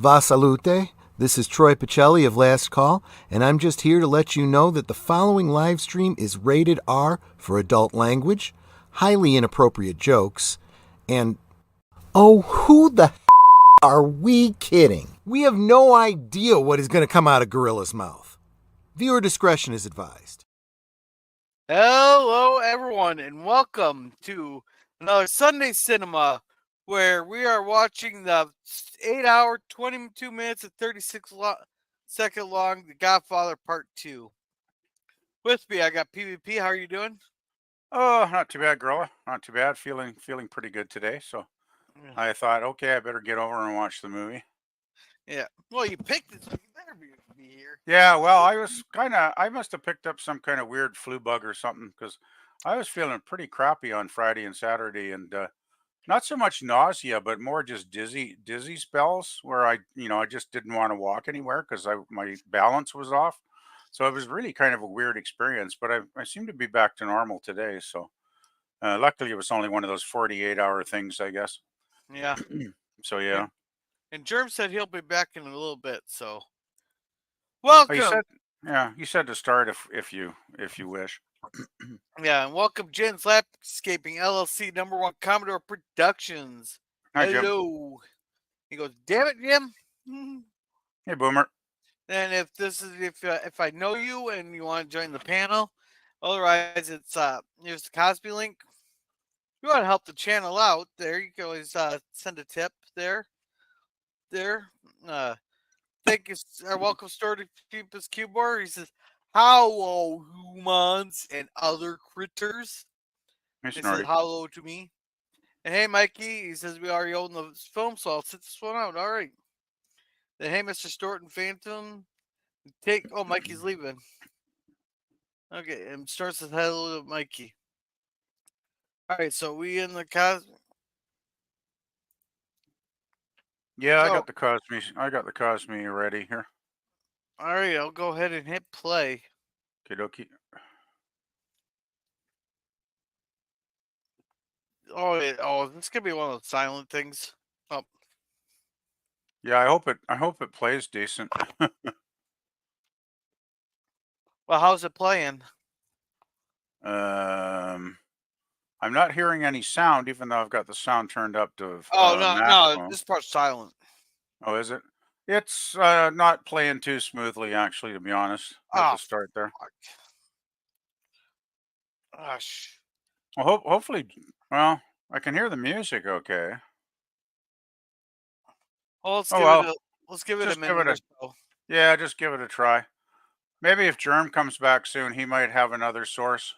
Va salute. This is Troy Pacelli of Last Call, and I'm just here to let you know that the following live stream is rated R for adult language, highly inappropriate jokes, and oh, who the are we kidding? We have no idea what is going to come out of Gorilla's mouth. Viewer discretion is advised. Hello, everyone, and welcome to another Sunday Cinema, where we are watching the 8-hour, 22 minutes, and 36-second long The Godfather Part II. With me, I got PvP. How are you doing? Oh, not too bad, Gorilla. Not too bad. Feeling pretty good today. So I thought, okay, I better get over and watch the movie. Yeah. Well, you picked it, so you better be here. Yeah, well, I must have picked up some kind of weird flu bug or something because I was feeling pretty crappy on Friday and Saturday, and not so much nausea, but more just dizzy spells where I just didn't want to walk anywhere because my balance was off. So it was really kind of a weird experience, but I seem to be back to normal today. So luckily, it was only one of those 48-hour things, I guess. Yeah. So yeah. And Germ said he'll be back in a little bit, so Oh, welcome. you said to start if you wish. Yeah, and welcome Jen's Landscaping LLC, #1 Commodore Productions. Hi, Jim. Hello. He goes, damn it, Jim. Hey, Boomer. And if I know you and you want to join the panel, otherwise it's here's the Cosby link. If you want to help the channel out, there you can always send a tip there. Thank you, our welcome store to Peepus Cubor. He says, hello, humans and other critters. Hey, He says, Snorty. hello to me. And hey, Mikey, he says, we already own the film, so I'll sit this one out. All right. Then, hey, Mr. Storton Phantom, Mikey's leaving. Okay, and Storton says, hello to Mikey. All right, so we in the Cosby. Yeah, I got the Cosme ready here. All right, I'll go ahead and hit play. Okie Oh, this could be one of those silent things. Oh, Yeah, I hope it plays decent. well, how's it playing? I'm not hearing any sound, even though I've got the sound turned up to Oh no, maximum. this part's silent. Oh, is it? It's not playing too smoothly, actually, to be honest. At the start there. Gosh. Well, hopefully, well, I can hear the music okay. Well, let's give it a minute or so. Yeah, just give it a try. Maybe if Germ comes back soon, he might have another source.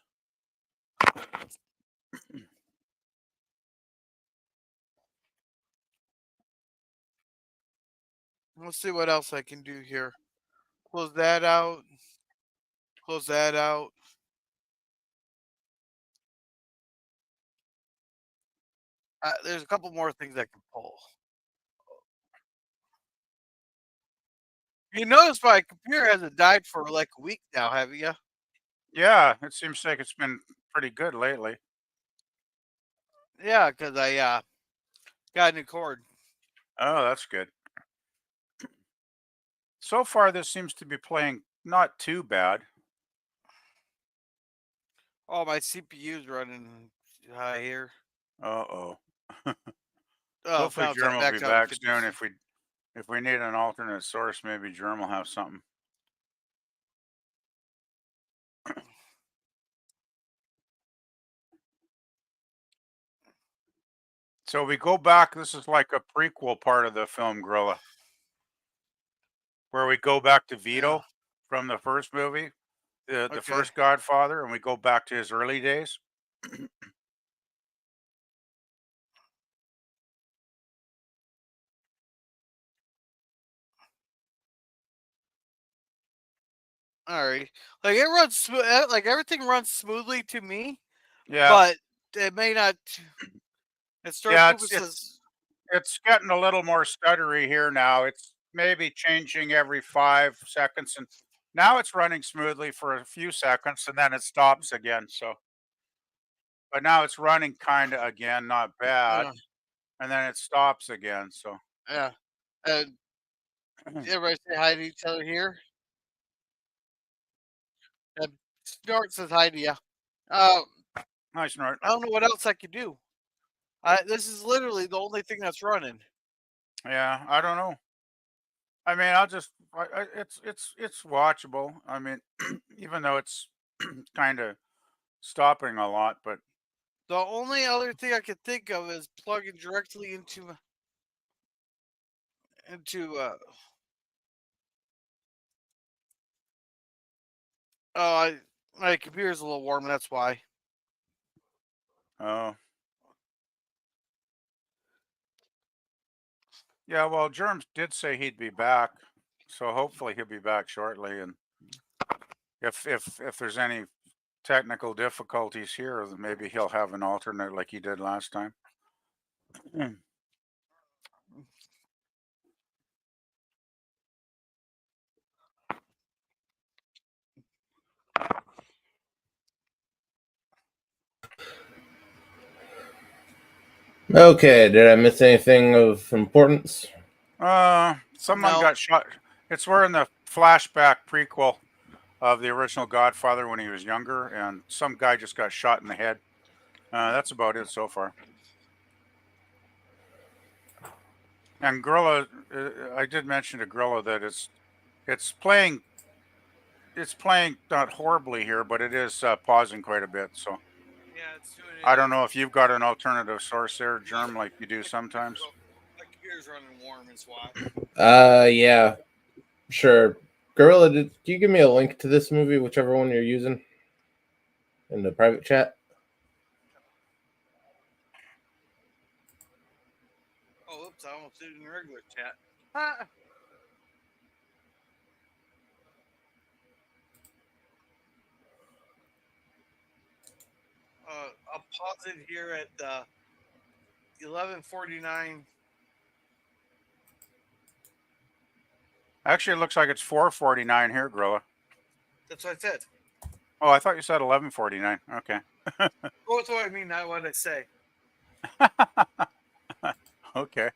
Let's see what else I can do here. Close that out. Close that out. There's a couple more things I can pull. You notice my computer hasn't died for like a week now, have you? Yeah, it seems like it's been pretty good lately. Yeah, because I got a new cord. Oh, that's good. So far, this seems to be playing not too bad. Oh, my CPU's running high here. Uh-oh. Oh, Hopefully found Germ will be back soon. 50. If we need an alternate source, maybe Germ will have something. So we go back. This is like a prequel part of the film, Gorilla, where we go back to Vito from the first movie, the first Godfather, and we go back to his early days. All right, like it runs smooth. Like everything runs smoothly to me. Yeah, but it may not. It's getting a little more stuttery here now. It's maybe changing every 5 seconds, and now it's running smoothly for a few seconds, and then it stops again. So, but now it's running kind of again, not bad, and then it stops again. So Yeah, and Everybody say hi to each other here. Snort says hi to you. Nice, Snort. I don't know what else I could do. This is literally the only thing that's running. Yeah, I don't know. I mean, it's watchable. I mean, even though it's kind of stopping a lot, but The only other thing I could think of is plugging directly into my computer's a little warm. That's why. oh, yeah. Well, Germs did say he'd be back, so hopefully he'll be back shortly. And if there's any technical difficulties here, then maybe he'll have an alternate like he did last time. Okay, did I miss anything of importance? Someone No. got shot. It's we're in the flashback prequel of the original Godfather when he was younger, and some guy just got shot in the head. That's about it so far. And Gorilla, I did mention to Gorilla that it's playing not horribly here, but it is pausing quite a bit. So Yeah, it's doing it. I don't know if you've got an alternative source there, Germ, like you do sometimes. My computer's running warm, is why. Yeah, sure. Gorilla, can you give me a link to this movie, whichever one you're using, in the private chat? Oh, oops! I almost did it in the regular chat. I'll pause it here at 11:49. Actually, it looks like it's 4:49 here, Gorilla. That's what I said. Oh, I thought you said 11:49. Okay. Well, that's what I mean, not what I say. Okay.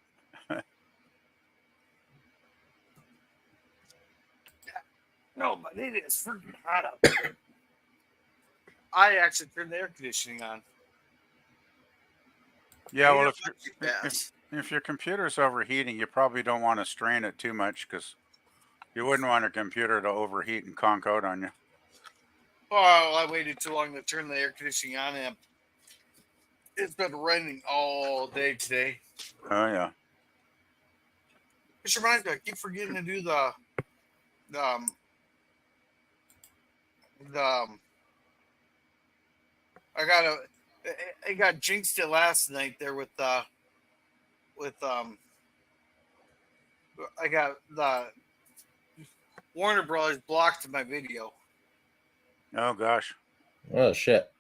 No, but it is freaking hot up. I actually turned the air conditioning on. Yeah, well, Yes. if your computer's overheating, you probably don't want to strain it too much because you wouldn't want your computer to overheat and conk out on you. Oh, I waited too long to turn the air conditioning on, and it's been raining all day today. Oh yeah. Which reminds me, I keep forgetting to do the I got jinxed it last night there with I got the Warner Brothers blocked my video. Oh gosh. Oh shit.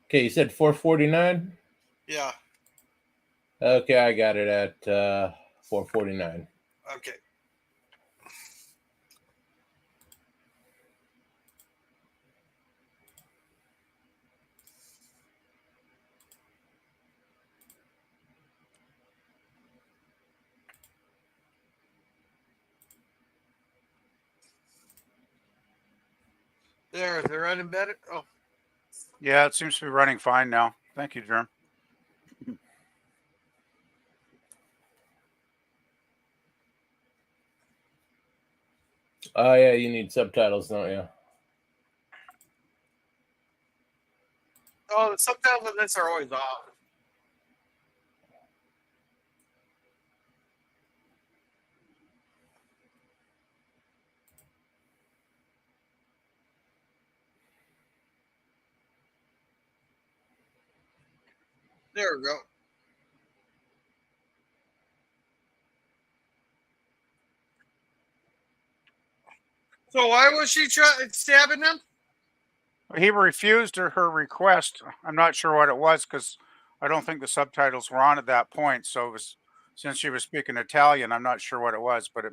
Okay, you said 4:49. Yeah. Okay, I got it at 4:49. Okay. There, they're running better. Oh, Yeah, it seems to be running fine now. Thank you, Germ. Oh yeah, you need subtitles, don't you? oh, the subtitles on this are always off. There we go. So why was she stabbing him? He refused her request. I'm not sure what it was because I don't think the subtitles were on at that point. So it was since she was speaking Italian, I'm not sure what it was, but it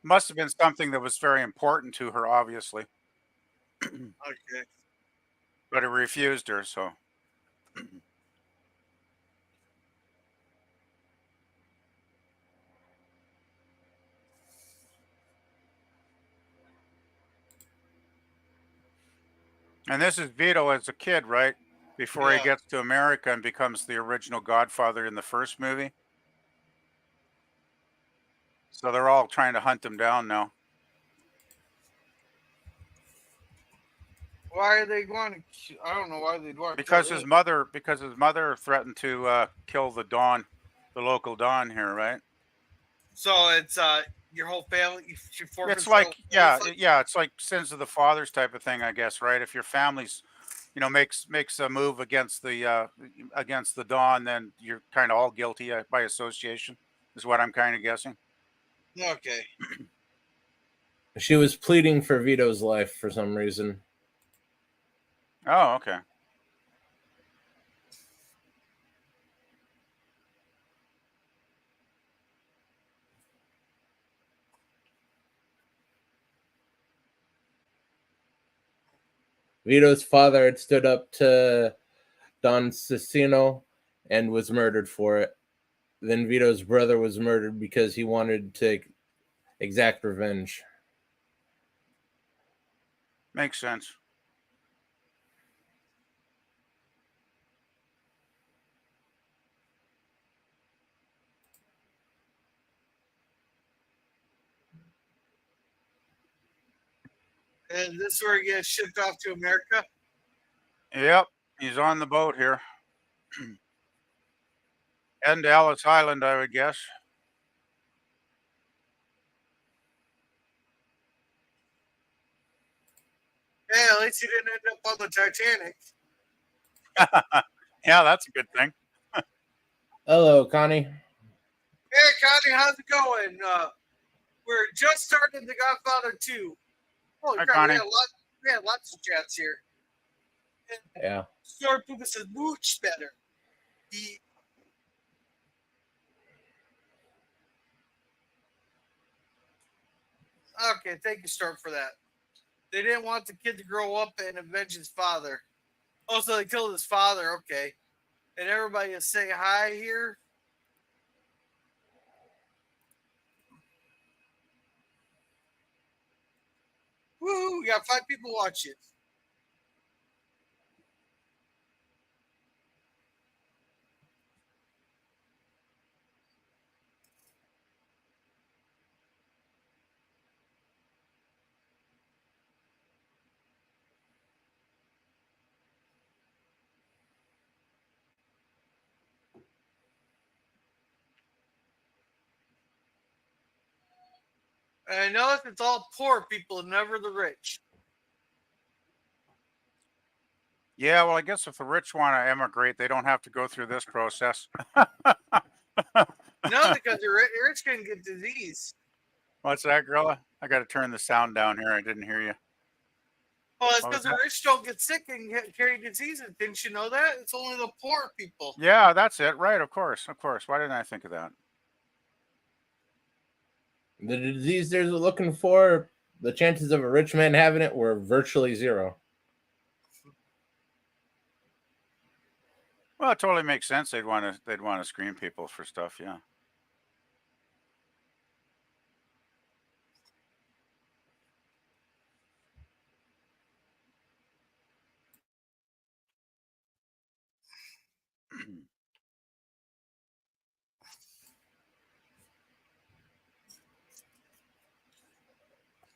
must have been something that was very important to her, obviously. Okay. But he refused her, so And this is Vito as a kid, right? Before he Yeah. gets to America and becomes the original Godfather in the first movie. So they're all trying to hunt him down now. Why are they going to? I don't know why they'd want to. Because his mother threatened to kill the Don, the local Don here, right? So it's your whole family. It's like it's like sins of the fathers type of thing, I guess, right? If your family's, makes a move against the Don, then you're kind of all guilty by association, is what I'm kind of guessing. Okay. She was pleading for Vito's life for some reason. Oh, okay. Vito's father had stood up to Don Cicino and was murdered for it. Then Vito's brother was murdered because he wanted to exact revenge. Makes sense. And this is where he gets shipped off to America. Yep, he's on the boat here. Heading to Ellis Island, I would guess. Hey, at least he didn't end up on the Titanic. Yeah, that's a good thing. Hello, Connie. Hey, Connie, how's it going? We're just starting The Godfather 2. Holy Hi, crap, Connie. we had lots of chats here. And Yeah. Star Puka says, much better. Okay, thank you, Storm, for that. They didn't want the kid to grow up and avenge his father. Oh, so they killed his father. Okay. And everybody is saying hi here. Woo! We got 5 people watching. And I know it's all poor people, never the rich. Yeah, well, I guess if the rich want to emigrate, they don't have to go through this process. No, because the rich can get disease. What's that, Gorilla? I got to turn the sound down here. I didn't hear you. Well, it's What was because the that? rich don't get sick and carry diseases. Didn't you know that? It's only the poor people. Yeah, that's it. Right, of course. Why didn't I think of that? The disease they're looking for, the chances of a rich man having it were virtually zero. Well, it totally makes sense. They'd want to screen people for stuff. Yeah.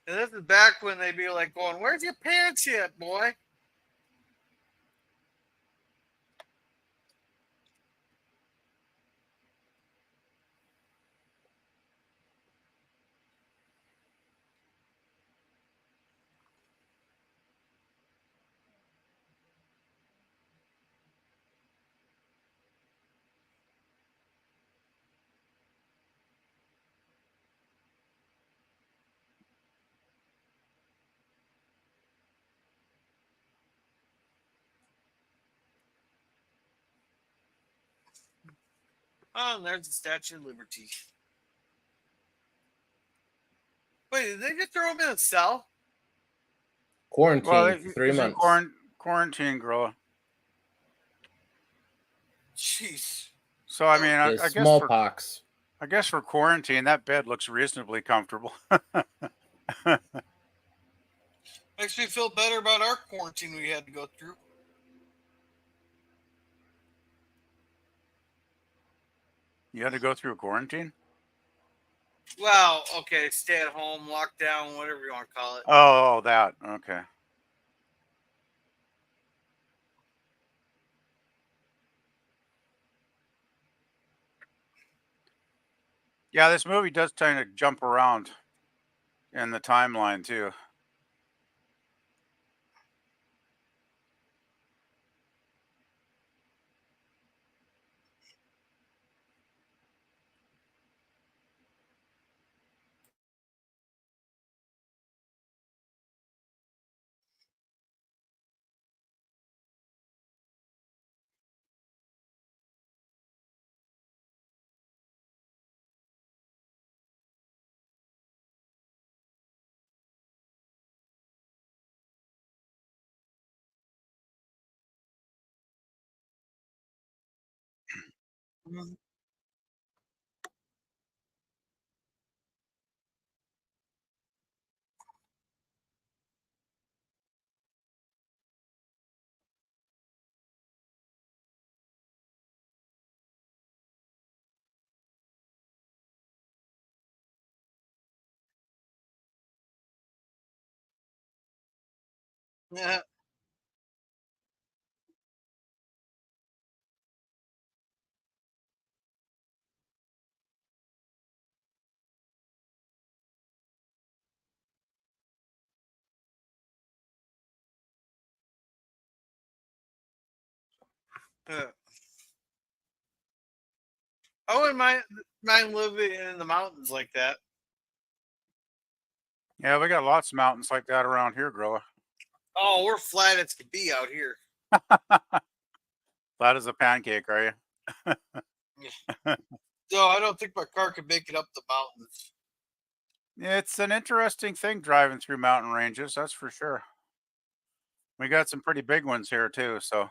And this is back when they'd be like going, "Where's your pants yet, boy?" Oh, and there's the Statue of Liberty. Wait, did they just throw him in a cell? Quarantine Well, for 3 he's in months. quarantine, Gorilla. Jeez. So I mean, I guess Smallpox. I guess for quarantine, that bed looks reasonably comfortable. Makes me feel better about our quarantine we had to go through. You had to go through a quarantine? Well, okay, stay at home, lockdown, whatever you want to call it. Oh, that. Okay. Yeah, this movie does kind of jump around in the timeline too. Mhm. Yeah. Yeah. I wouldn't mind living in the mountains like that. Yeah, we got lots of mountains like that around here, Grilla. Oh, we're flat as can be out here. Flat as a pancake, are you? So I don't think my car could make it up the mountains. It's an interesting thing driving through mountain ranges, that's for sure. We got some pretty big ones here too, so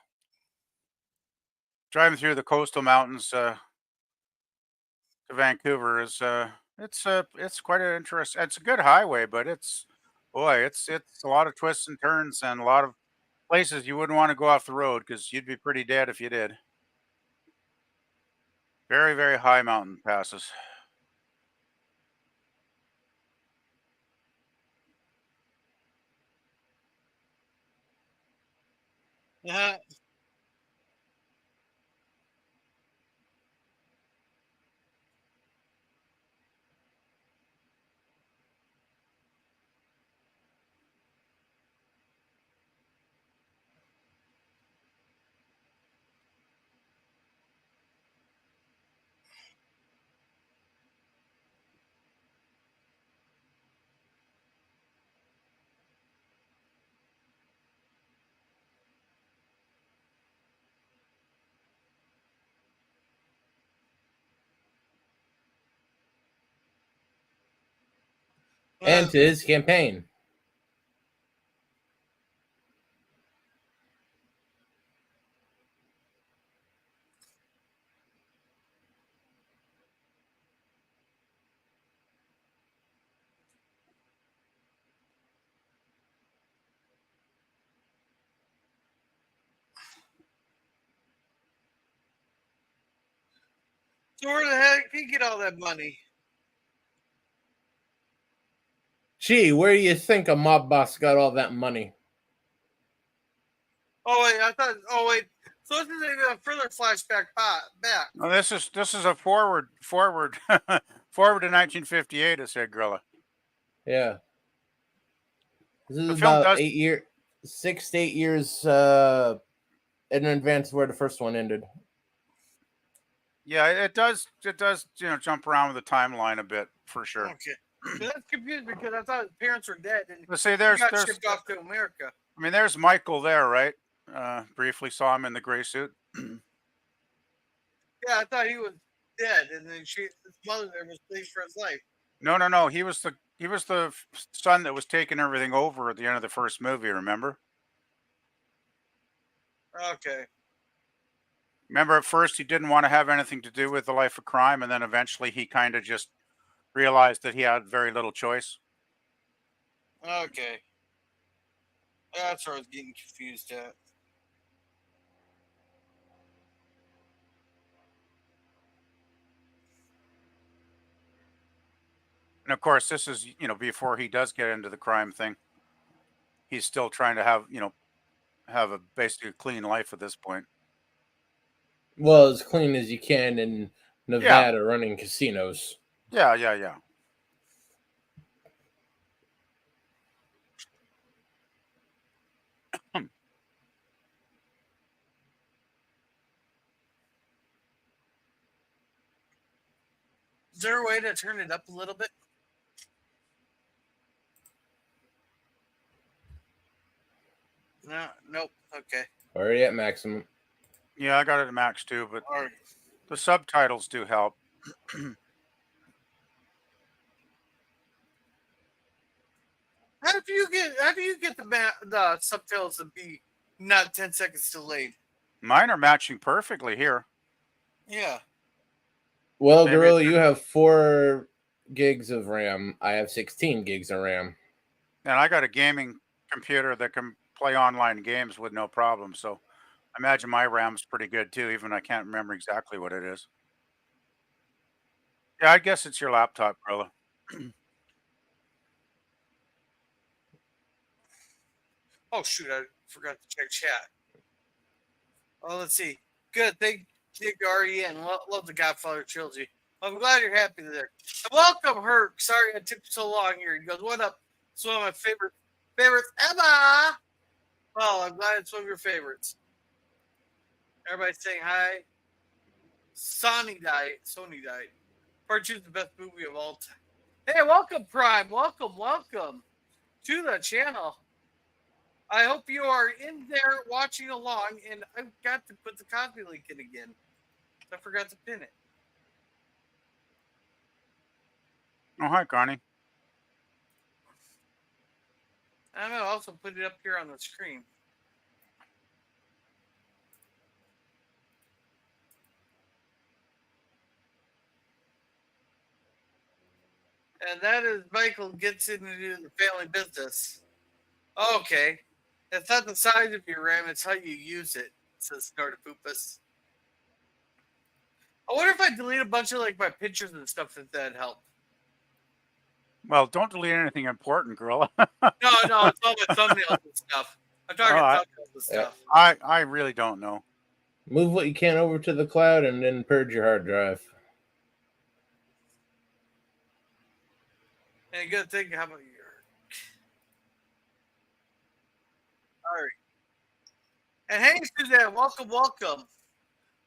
driving through the coastal mountains to Vancouver is it's quite an interest. It's a good highway, but it's a lot of twists and turns and a lot of places you wouldn't want to go off the road because you'd be pretty dead if you did. Very, very high mountain passes. Yeah. And to his campaign. So where the heck did he get all that money? Gee, where do you think a mob boss got all that money? Oh wait, I thought. Oh wait, so this is a further flashback back. Well, this is a forward forward to 1958, as said Grilla. Yeah. This is The film about does 6 to 8 years in advance where the first one ended. Yeah, it does jump around with the timeline a bit for sure. Okay, so that's confusing because I thought his parents were dead and Let's say he there's got shipped off to America. I mean there's Michael there, right? Briefly saw him in the gray suit. Yeah, I thought he was dead, and then his mother there was pleased for his life. No. He was the son that was taking everything over at the end of the first movie. Remember? Okay. Remember, at first he didn't want to have anything to do with the life of crime, and then eventually he kind of just realized that he had very little choice. Okay. That's where I was getting confused at. And of course, this is, before he does get into the crime thing. He's still trying to have a basically clean life at this point. Well, as clean as you can in Yeah. Nevada running casinos. Yeah. Is there a way to turn it up a little bit? No, nope. Okay. Already at maximum. Yeah, I got it at max too, but All right. the subtitles do help. How do you get the subtitles to be not 10 seconds delayed? Mine are matching perfectly here. Yeah. Well, Maybe Gorilla, it's- you have 4 gigs of RAM. I have 16 gigs of RAM. And I got a gaming computer that can play online games with no problem. So I imagine my RAM's pretty good too, even I can't remember exactly what it is. Yeah, I guess it's your laptop, Gorilla. Oh shoot, I forgot to check chat. Oh, let's see. Good. Thank you, Ari, and love the Godfather trilogy. I'm glad you're happy there. And welcome, Herc. Sorry I took so long here. He goes, "What up?" It's one of my favorites ever. Well, I'm glad it's one of your favorites. Everybody's saying hi. Sony died. Part 2 is the best movie of all time. Hey, welcome, Prime. Welcome to the channel. I hope you are in there watching along, and I've got to put the copy link in again. I forgot to pin it. Oh, hi, Connie. I'm going to also put it up here on the screen. And that is Michael gets into the family business. Okay. It's not the size of your RAM, it's how you use it, says Snortopoopas. I wonder if I delete a bunch of like my pictures and stuff, if that'd help. Well, don't delete anything important, Gorilla. No, it's all my thumbnails and stuff. I'm talking thumbnails and stuff. I really don't know. Move what you can over to the cloud and then purge your hard drive. And you gotta think, how about your... All right. And hey, Suzanne, welcome.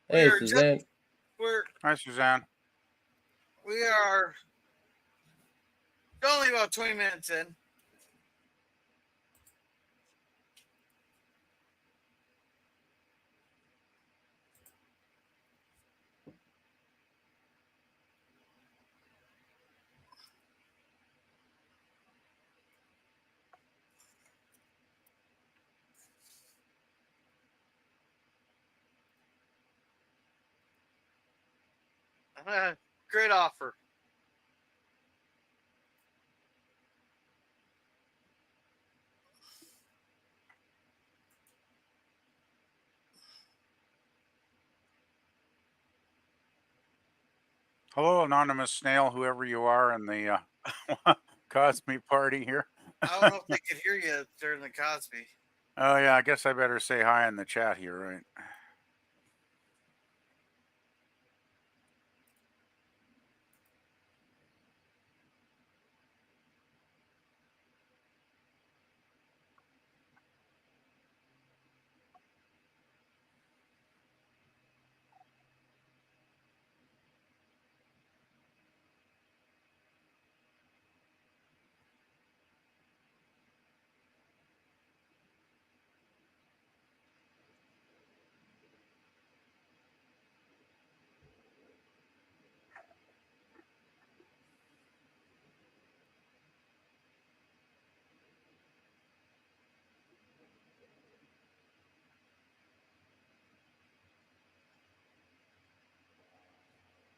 Hey, Suzanne. Hi, Suzanne. We are only about 20 minutes in. Great offer. Hello, anonymous snail, whoever you are in the Cosme party here. I don't know if they could hear you during the Cosby. Oh, yeah, I guess I better say hi in the chat here, right?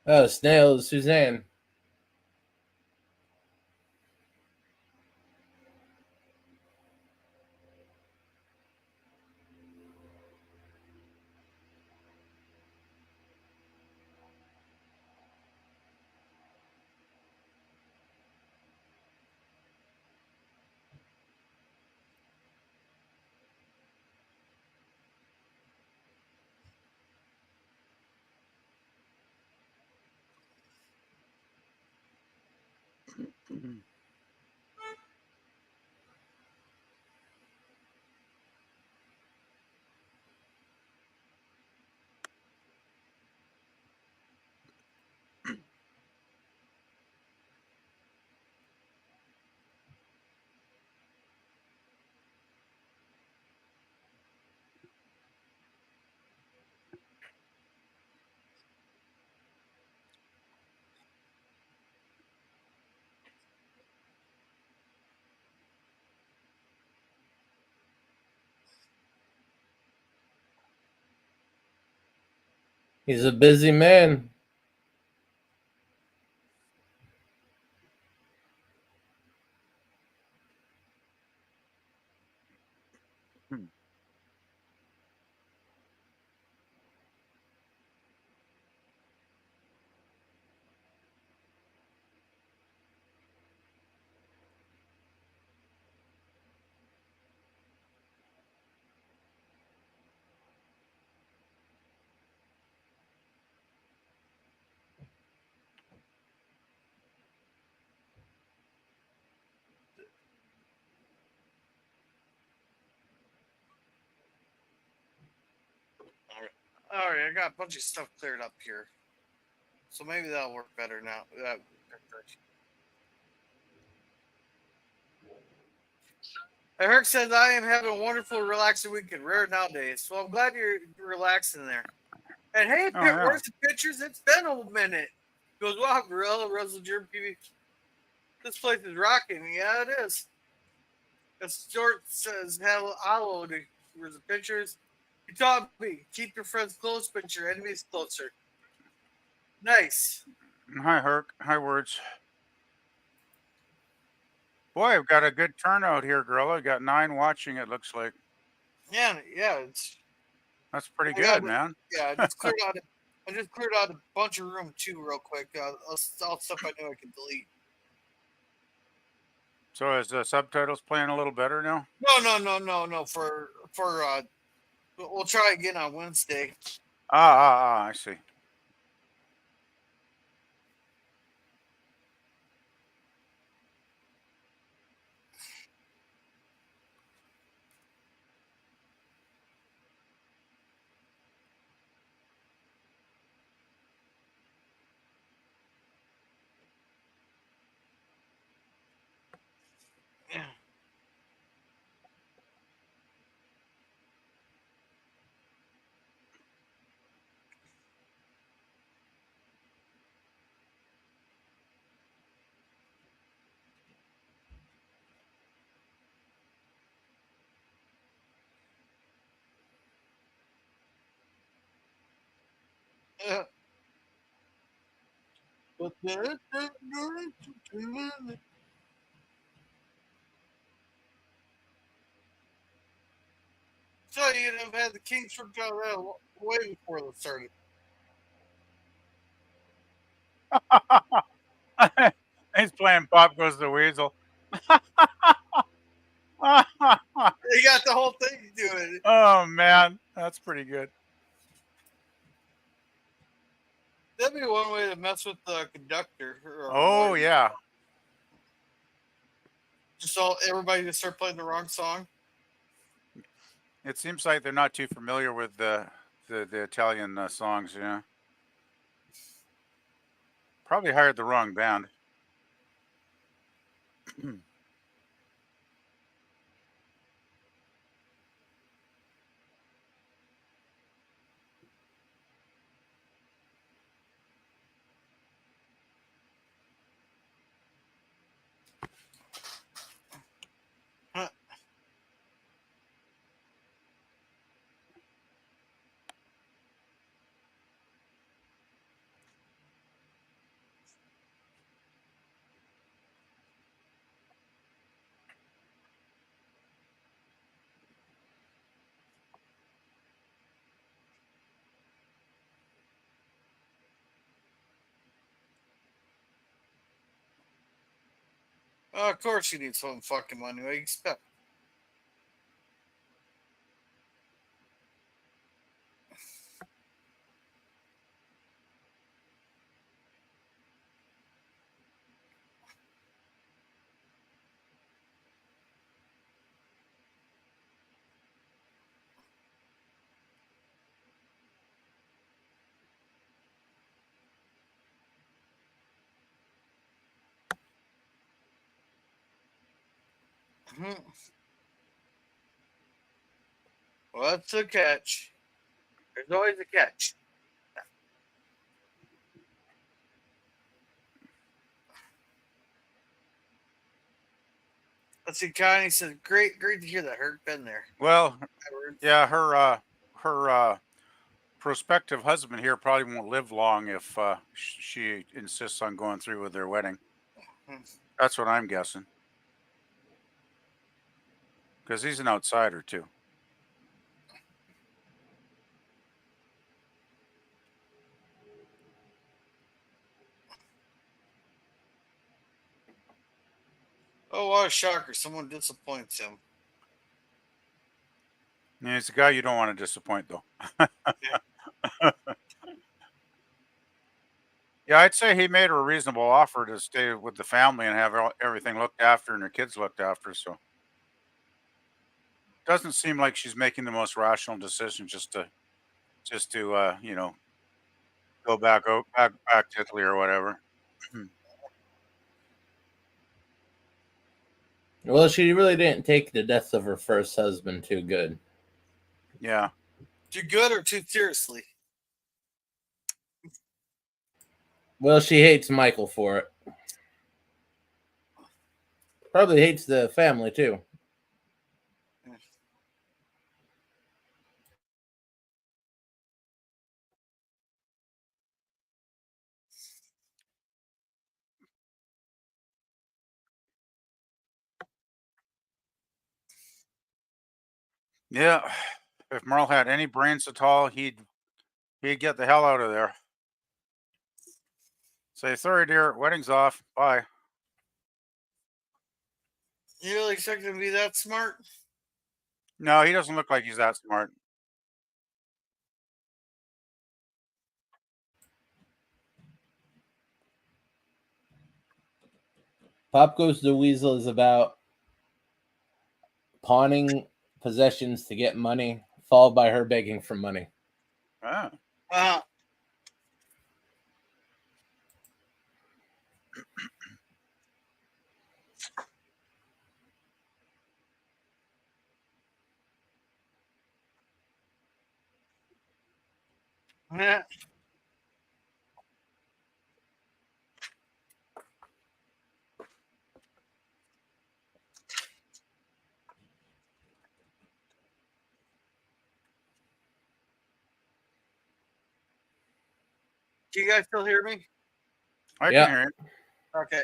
Oh, Snail, Suzanne. He's a busy man. All right, I got a bunch of stuff cleared up here, so maybe that'll work better now. Eric says I am having a wonderful, relaxing weekend. Rare nowadays, so I'm glad you're relaxing there. And hey, Oh, Pitt, yeah. where's the pictures? It's been a minute. He goes, wow, Gorilla, Russell Jeremy PV. This place is rocking. Yeah, it is. As Stuart says, hello, where's the pictures? You taught me, keep your friends close, but your enemies closer. Nice. Hi, Herc. Hi, Words. Boy, I've got a good turnout here, Gorilla. Got 9 watching, it looks like. Yeah, it's That's pretty good, man. Yeah, I just cleared out a bunch of room too, real quick. All stuff I know I can delete. So is the subtitles playing a little better now? No. For we'll try again on Wednesday. I see. Yeah. Yeah. So you'd have had the Kings from Cazale way before this started. He's playing Pop Goes the Weasel. They got the whole thing doing it. Oh, man. That's pretty good. That'd be one way to mess with the conductor. Oh, yeah. Just all everybody just start playing the wrong song. It seems like they're not too familiar with the Italian songs, yeah. Probably hired the wrong band. Of course, you need some fucking money. What do you expect? Mhm. Well, that's a catch. There's always a catch. Let's see, Connie says, great to hear that. Herc been there. Well, yeah, her prospective husband here probably won't live long if she insists on going through with their wedding. That's what I'm guessing. Because he's an outsider too. Oh, what a shocker. Someone disappoints him. Yeah, he's a guy you don't want to disappoint, though. Yeah, I'd say he made her a reasonable offer to stay with the family and have everything looked after and her kids looked after. So, doesn't seem like she's making the most rational decision just to go back to Italy or whatever. Well, she really didn't take the death of her first husband too good. Yeah. Too good or too seriously? Well, she hates Michael for it. Probably hates the family too. Yeah. If Merle had any brains at all, he'd get the hell out of there. Say, sorry, dear, wedding's off. Bye. You really expect him to be that smart? No, he doesn't look like he's that smart. Pop Goes the Weasel is about pawning possessions to get money, followed by her begging for money. Ah. Yeah. Do you guys still hear me? I can hear it. Okay.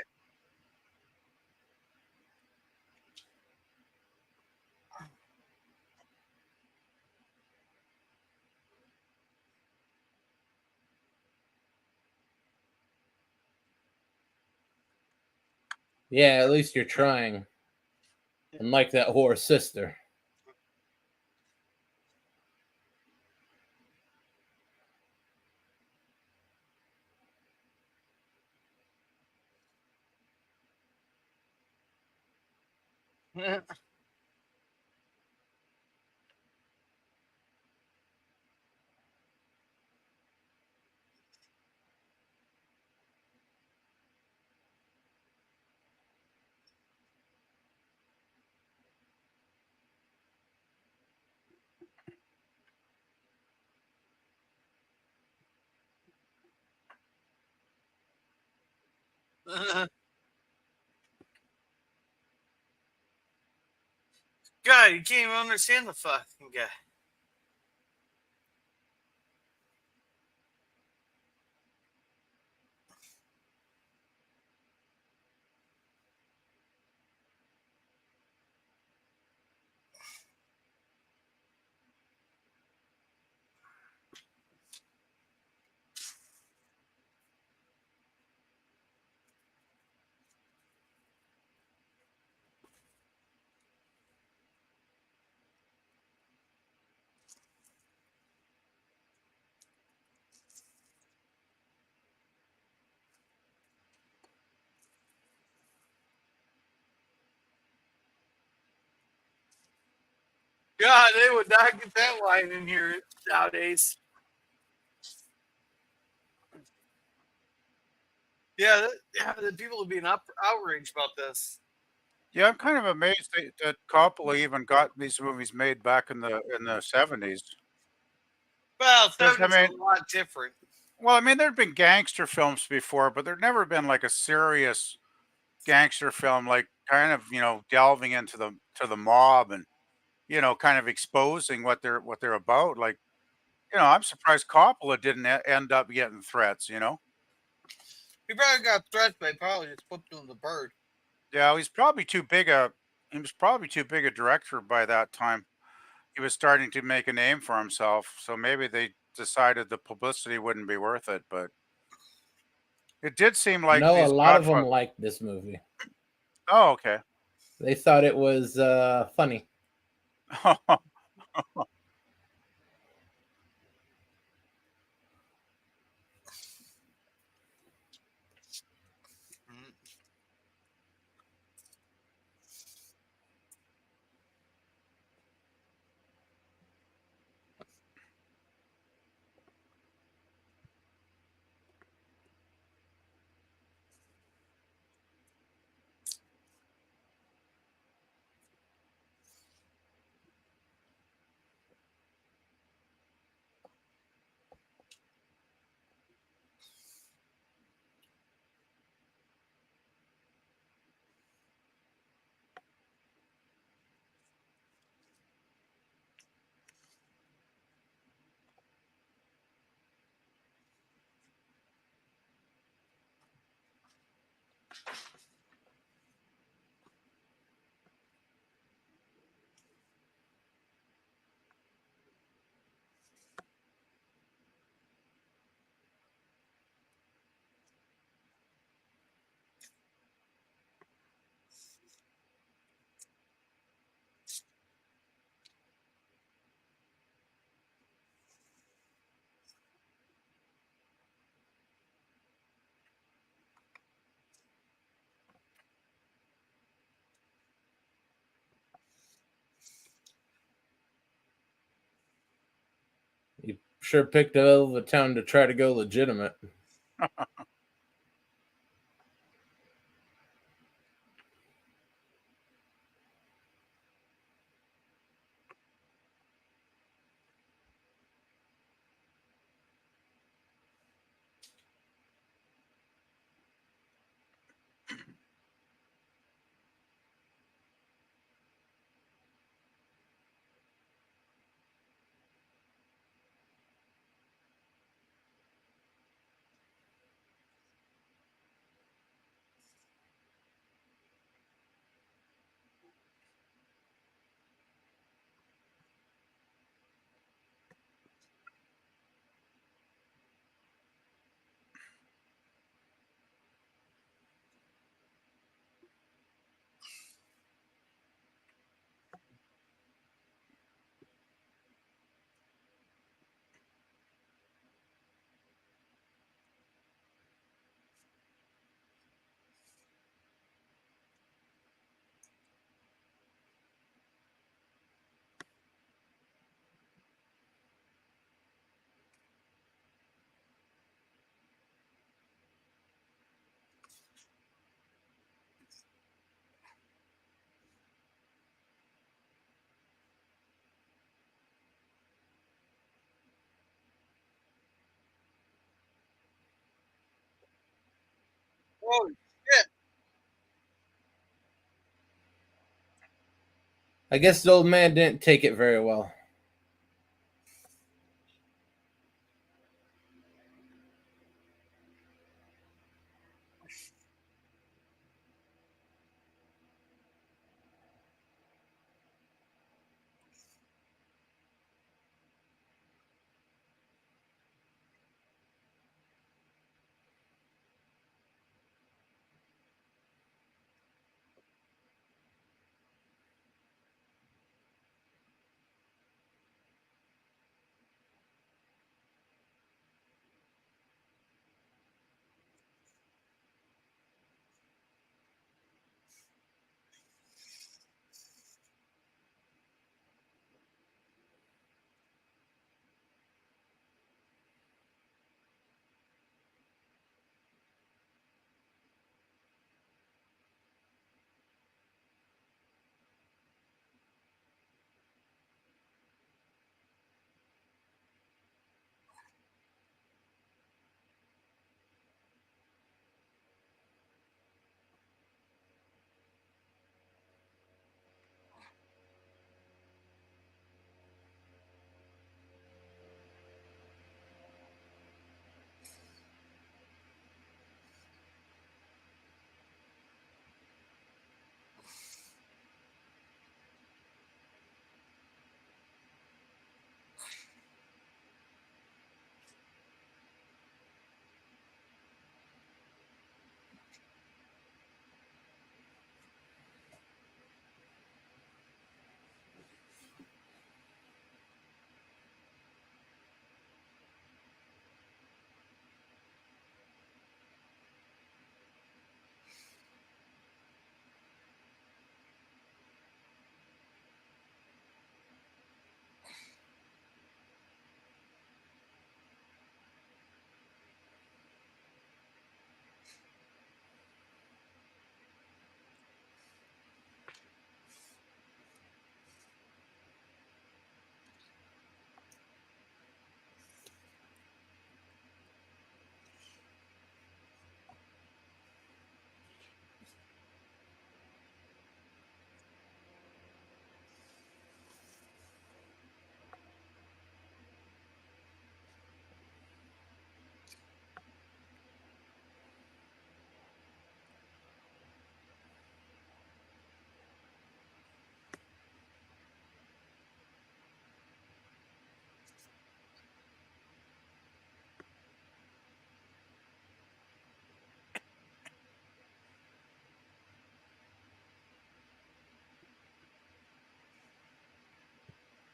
Yeah, at least you're trying. Unlike that whore sister. God, you can't even understand the fucking guy. God, they would not get that line in here nowadays. Yeah, the people would be outraged about this. Yeah, I'm kind of amazed that Coppola even got these movies made back in the 70s. Well, Because I 70s mean, a lot different. well, I mean, there'd been gangster films before, but there'd never been like a serious gangster film, like kind of delving into the mob and kind of exposing what they're about. Like I'm surprised Coppola didn't end up getting threats. He probably got threats, but he probably just flipped him the bird. Yeah, he was probably too big a director by that time. He was starting to make a name for himself, so maybe they decided the publicity wouldn't be worth it. But it did seem like No, a these lot of them Godfather. liked this movie. Oh, okay. They thought it was funny. Mhm. You sure picked a hell of a town to try to go legitimate. Holy shit. I guess the old man didn't take it very well.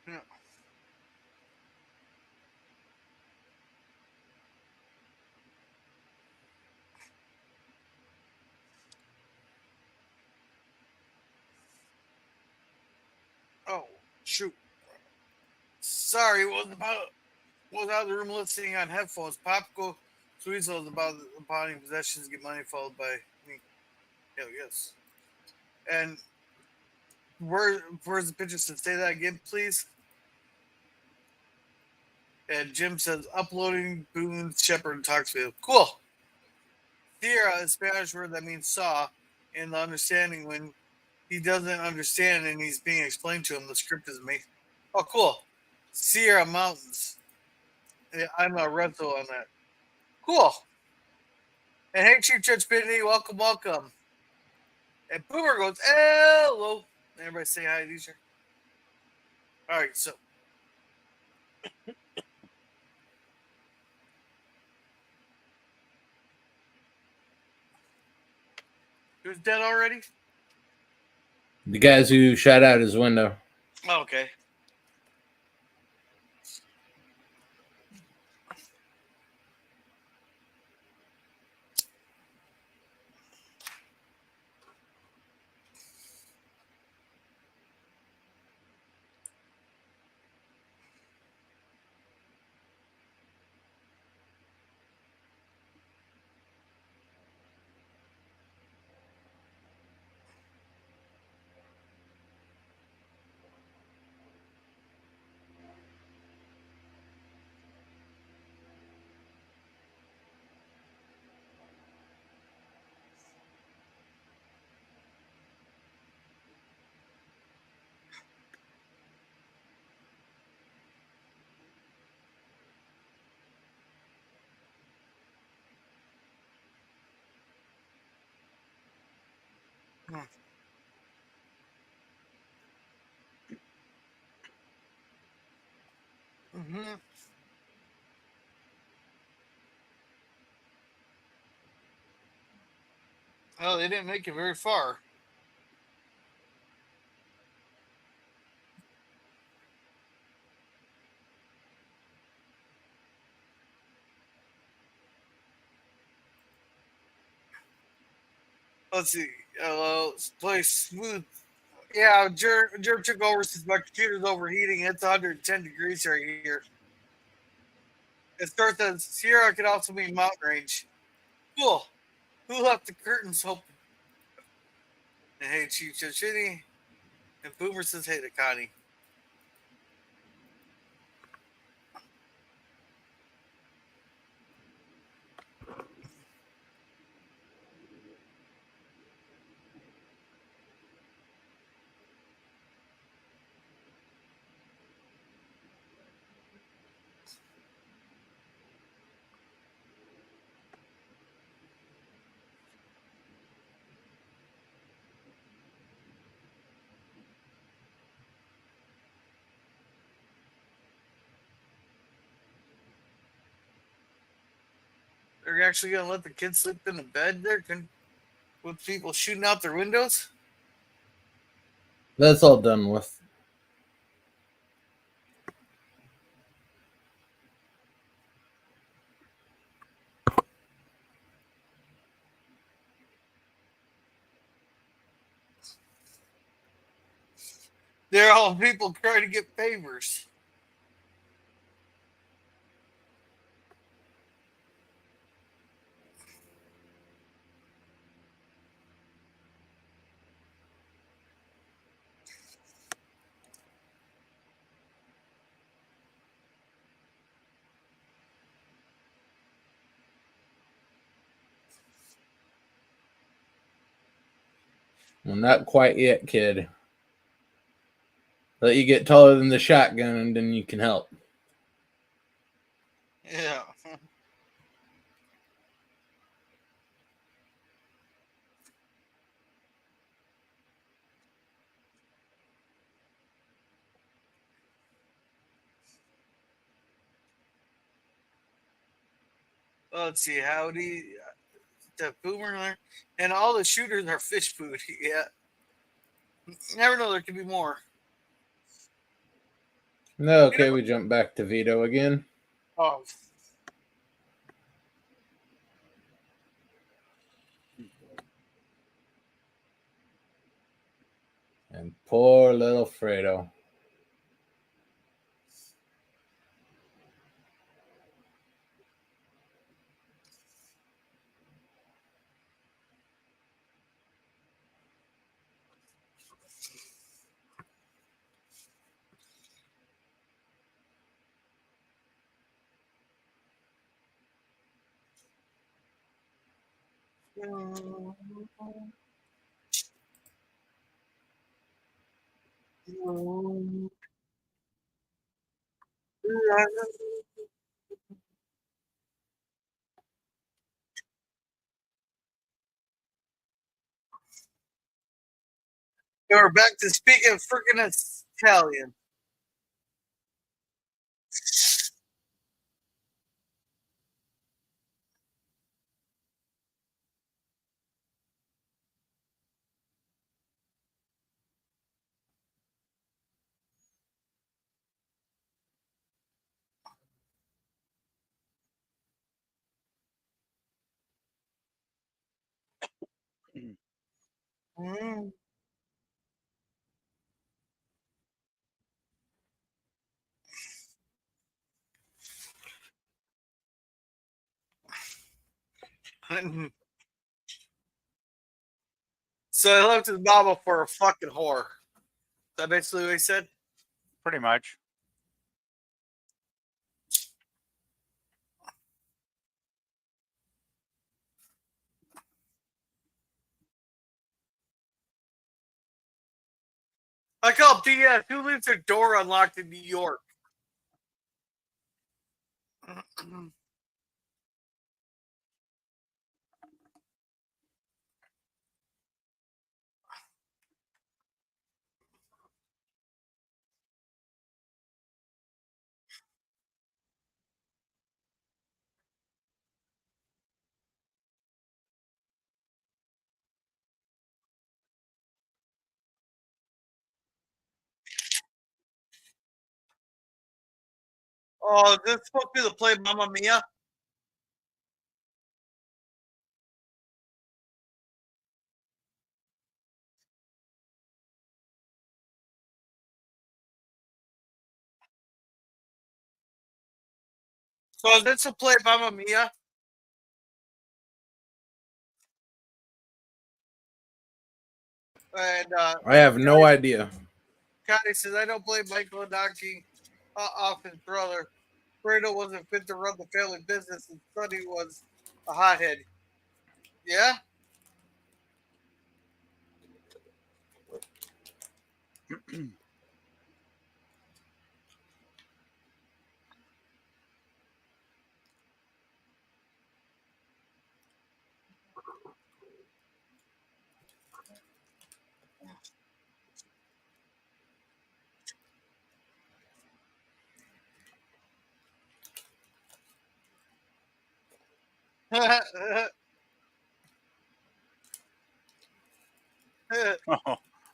Yeah. Oh, shoot. Sorry, was out of the room listening on headphones. Popco Suizo is about buying possessions, get money, followed by me. Hell yes. And where's the picture? Said, say that again, please. And Jim says, uploading Boone Shepherd talks to you. Cool. Sierra is a Spanish word that means saw, and the understanding when he doesn't understand and he's being explained to him. The script is me. Oh, cool. Sierra Mountains. Yeah, I'm a rental on that. Cool. And hey, Chief Judge Pitney, welcome, welcome. And Boomer goes, hello. Everybody say hi to each other. All right, so. Who's dead already? The guys who shot out his window. Oh, okay. Mm-hmm. Oh, they didn't make it very far. Let's see. Play smooth. Yeah, Jerm took over since my computer's overheating. It's 110 degrees right here. It starts as Sierra could also mean mountain range. Cool. Who left the curtains open? And hey, Chief Judge Pitney. And Boomer says hey to Connie. They're actually gonna let the kids sleep in the bed there with people shooting out their windows. That's all done with. They're all people trying to get favors. Well, not quite yet, kid. Let you get taller than the shotgun, and then you can help. Yeah. Let's see. Howdy. The Boomer there. And all the shooters are fish food. Yeah. You never know. There could be more. No, okay, we jump back to Vito again. Oh. And poor little Fredo. We're back to speaking freaking Italian. Mm. So I left his mama for a fucking whore. Is that basically what he said? Pretty much. I call BS. Who leaves their door unlocked in New York? Oh, is this supposed to be the play Mamma Mia? So is this a play Mamma Mia? And I have no idea. Connie says, I don't blame Michael knocking off his brother. Fredo wasn't fit to run the family business, and Sonny was a hothead. Yeah?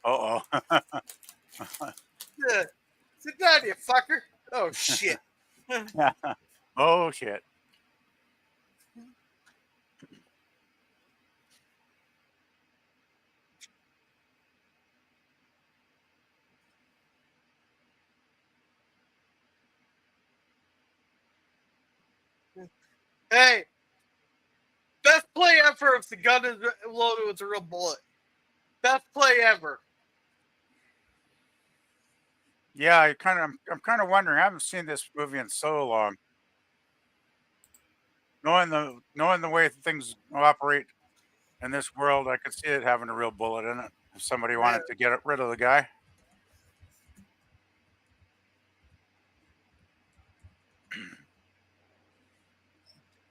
Oh. Sit down, you fucker. Oh, shit. Oh, shit. Hey, best play ever if the gun is loaded with a real bullet. Best play ever. Yeah, I'm kind of wondering. I haven't seen this movie in so long. Knowing the way things operate in this world, I could see it having a real bullet in it. If somebody wanted to get rid of the guy.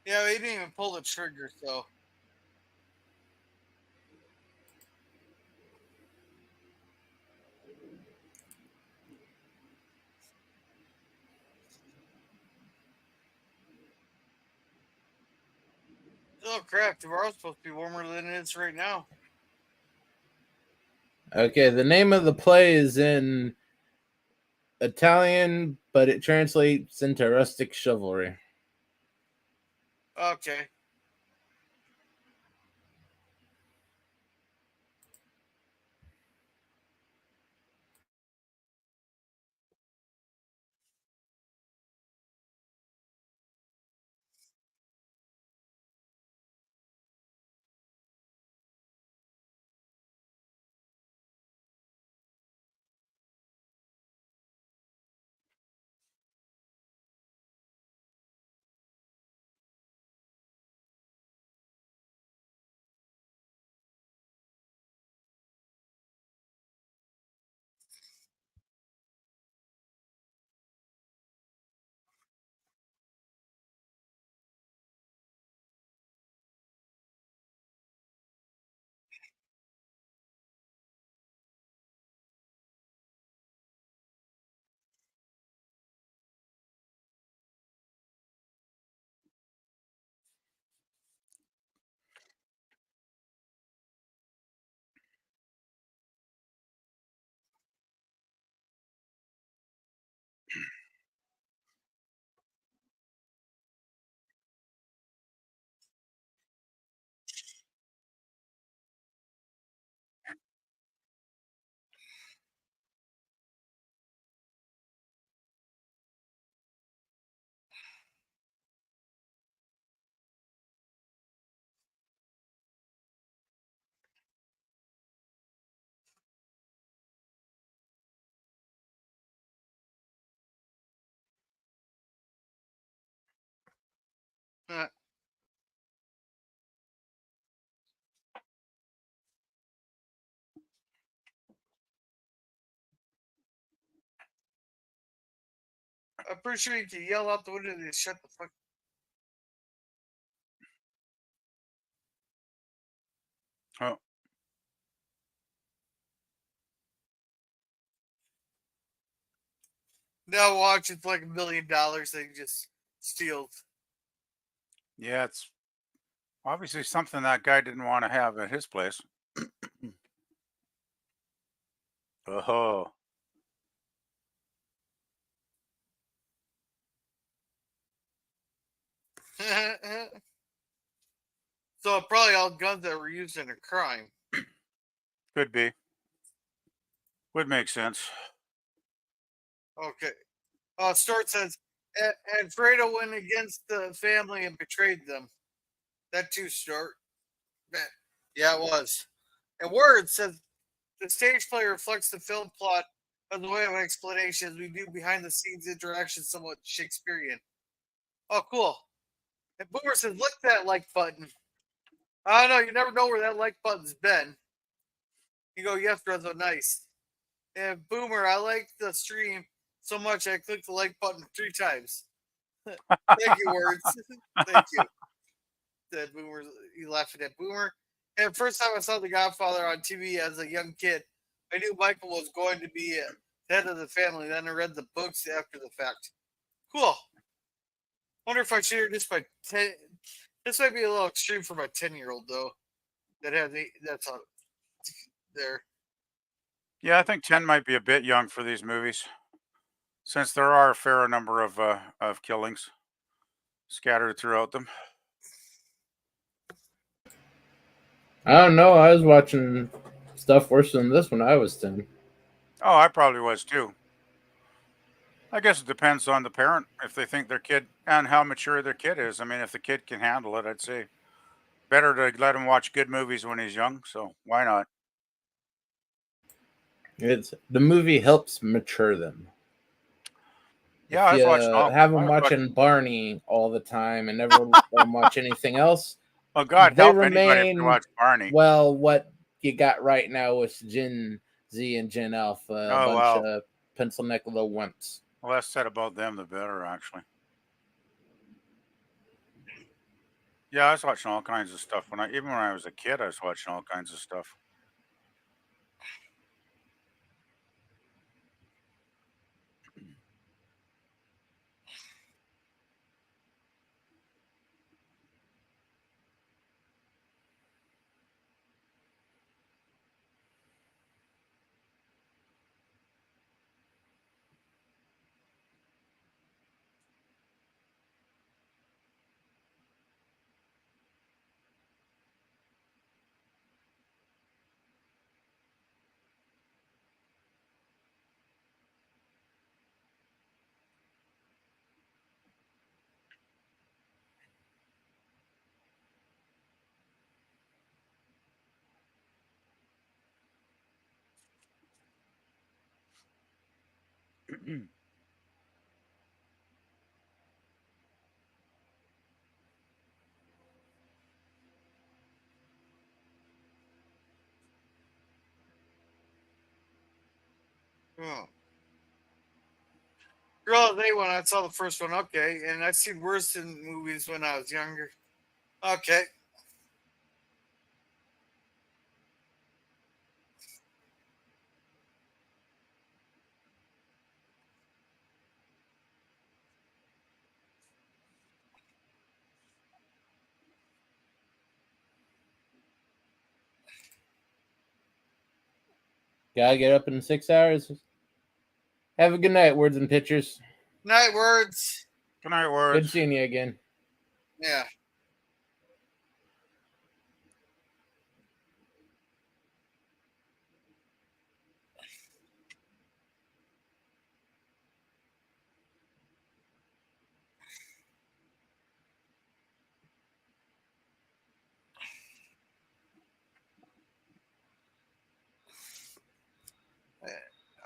Yeah, he didn't even pull the trigger, so. Oh, crap. Tomorrow's supposed to be warmer than it is right now. Okay, the name of the play is in Italian, but it translates into rustic chivalry. Okay. Uh, I'm pretty sure you can yell out the window and shut the fuck. Oh, Now watch, it's like $1 million they just steal. yeah, it's obviously something that guy didn't want to have at his place. Oh, So probably all guns that were used in a crime. could be. Would make sense. Okay. Stuart says, and Fredo went against the family and betrayed them. That too, Stuart. Yeah, it was. And Word says, the stage play reflects the film plot as a way of explanation as we do behind the scenes interaction somewhat Shakespearean. Oh, cool. And Boomer says, lick that like button. I don't know, you never know where that like button's been. You go, yes, Rezo, nice. And Boomer, I like the stream so much I clicked the like button 3 times. Thank you, Words. Thank you. That Boomer, you laughing at Boomer. And first time I saw The Godfather on TV as a young kid, I knew Michael was going to be the head of the family. Then I read the books after the fact. Cool. Wonder if I should hear this my 10. This might be a little extreme for my 10-year-old though. That's on there. Yeah, I think 10 might be a bit young for these movies, since there are a fair number of killings scattered throughout them. I don't know. I was watching stuff worse than this when I was 10. Oh, I probably was too. I guess it depends on the parent if they think their kid and how mature their kid is. I mean, if the kid can handle it, I'd say better to let him watch good movies when he's young. So why not? It's the movie helps mature them. Yeah, If I was you watching all. have I them was watching, watching Barney all the time and never let them watch anything else, well, God they help anybody if they remain watch Barney. well. What you got right now with Gen Z and Gen Alpha, a Oh bunch well, of pencil neck little wimps. the less said about them, the better. Actually, yeah, I was watching all kinds of stuff even when I was a kid. I was watching all kinds of stuff. Oh. Girl, they when I saw the first one, okay, and I've seen worse in movies when I was younger. Okay. Gotta get up in 6 hours. Have a good night, Words and Pictures. Night words. Good night, Good Words. seeing you again. Yeah.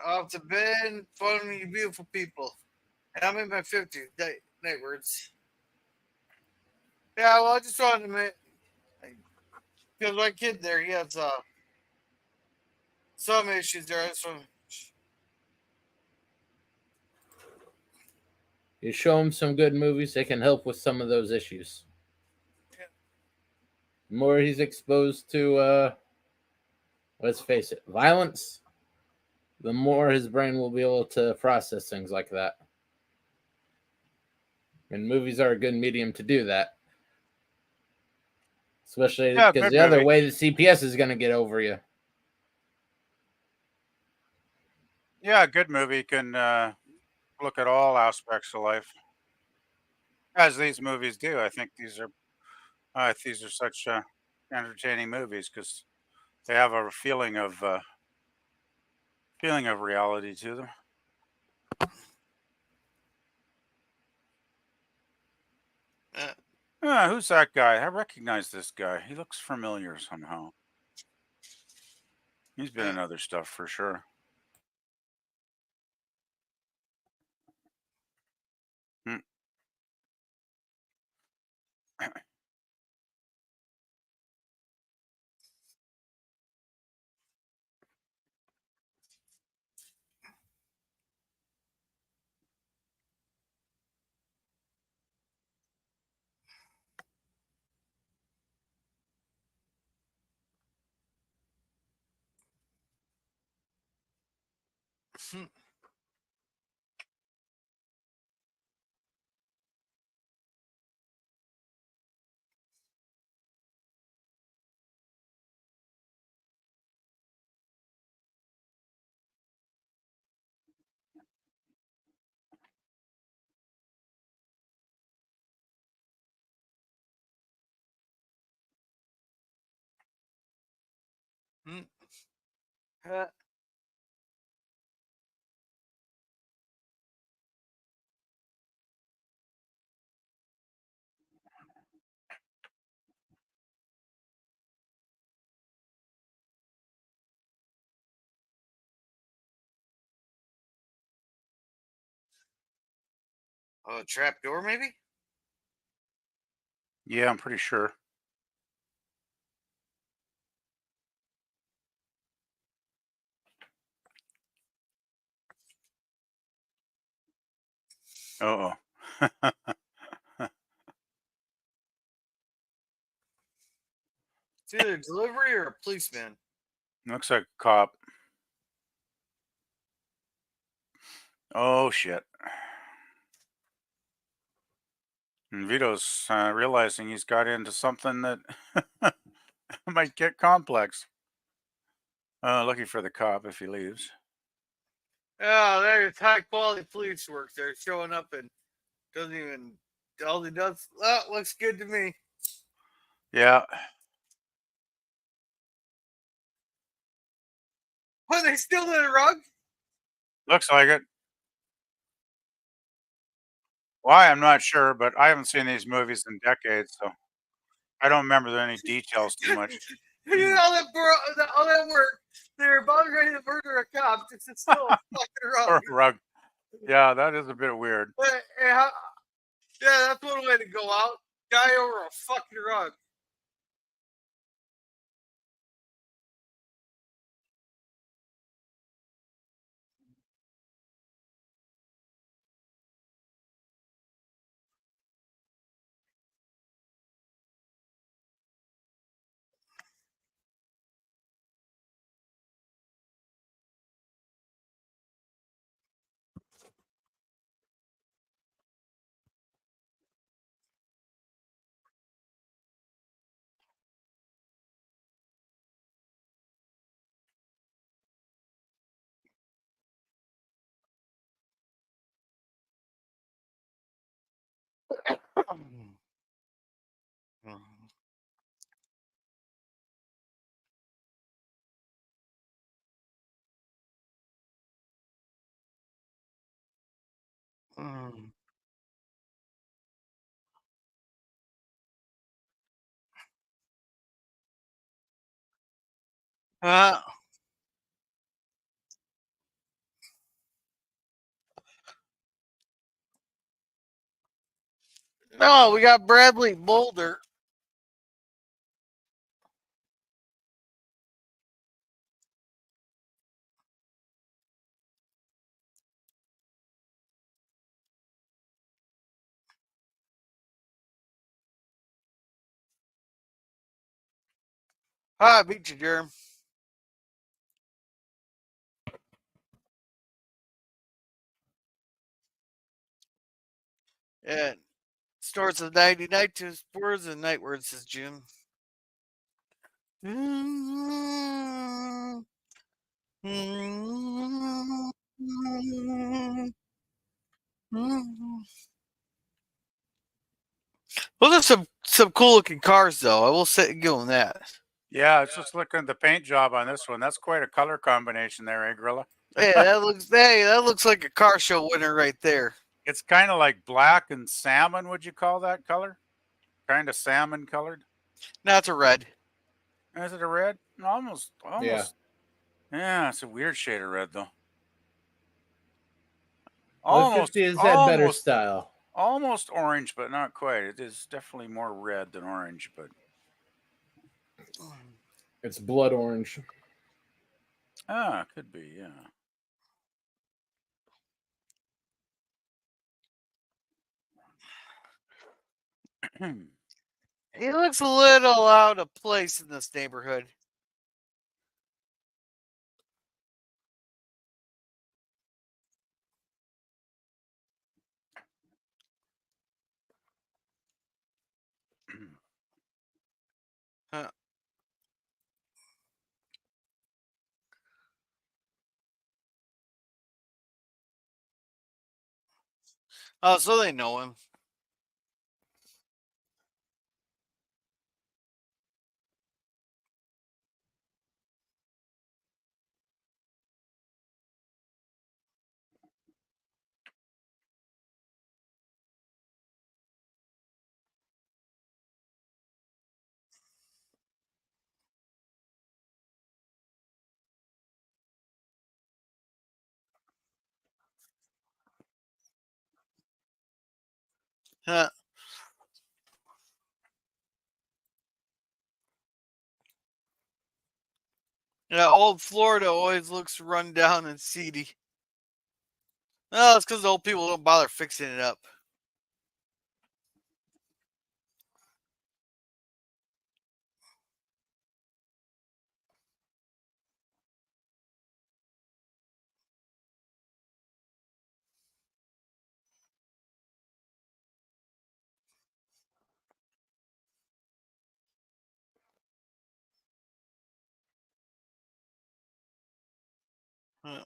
Off to bed, fun, you beautiful people. And I'm in my 50s. Night words. Yeah, well, I just wanted to admit, because my kid there, he has some issues there. You show them some good movies, they can help with some of those issues. Yeah. The more he's exposed to, let's face it, violence, the more his brain will be able to process things like that. And movies are a good medium to do that. Especially because the other way the CPS is going to get over you. Yeah, a good movie can look at all aspects of life, as these movies do. I think these are such entertaining movies because they have a feeling of reality to them. Who's that guy? I recognize this guy. He looks familiar somehow. He's been in other stuff for sure. Hmm. Oh, a trap door, maybe? Yeah, I'm pretty sure. Uh-oh. It's either a delivery or a policeman. Looks like a cop. Oh, shit. And Vito's realizing he's got into something that might get complex. Looking for the cop if he leaves. Oh, there's high quality police work. They're showing up and doesn't even. All he does, looks good to me. Yeah. Are they still in the rug? Looks like it. Why, I'm not sure, but I haven't seen these movies in decades, so I don't remember any details too much. You know all that work. They're about ready to murder a cop. This is still a fucking rug. Or rug. Yeah, that is a bit weird. Yeah, that's one way to go out. Guy over a fucking rug. Uh, no, we got Bradley Boulder. Hi, beat you, Jerm. And starts with 99 to words and night words, says Jim. Well, there's some cool looking cars, though. I will say go on that. Yeah, it's just looking at the paint job on this one. That's quite a color combination there, eh, Gorilla? Hey, that looks like a car show winner right there. It's kind of like black and salmon. Would you call that color? Kind of salmon colored. Now it's a red. Is it a red? Almost. Yeah. Yeah, it's a weird shade of red though. Well, Almost. 50s had better style. Almost orange, but not quite. It is definitely more red than orange, but it's blood orange. Could be, yeah. He looks a little out of place in this neighborhood. Huh. Oh, so they know him. Huh. Yeah, old Florida always looks run down and seedy. No, it's because the old people don't bother fixing it up. Huh.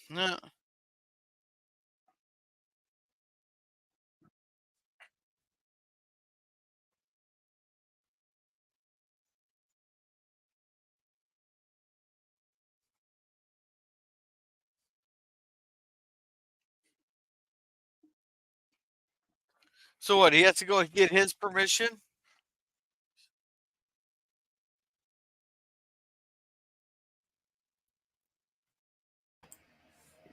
No. So what? He has to go get his permission.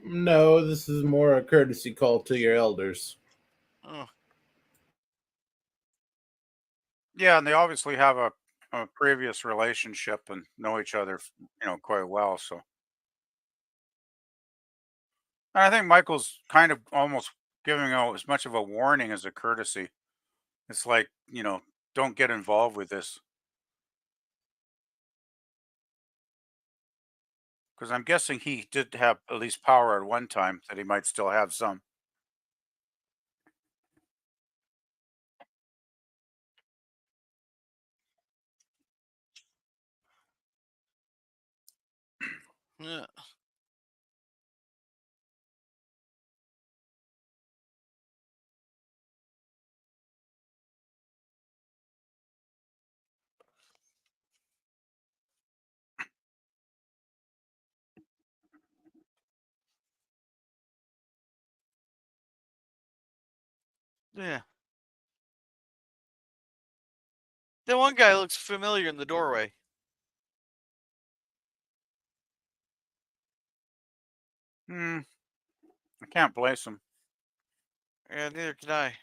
No, this is more a courtesy call to your elders. Oh. Yeah, and they obviously have a previous relationship and know each other, quite well. So, and I think Michael's kind of almost giving out as much of a warning as a courtesy. It's like, don't get involved with this. Because I'm guessing he did have at least power at one time, that he might still have some. Yeah. Yeah. That one guy looks familiar in the doorway. I can't place him. Yeah, neither can I.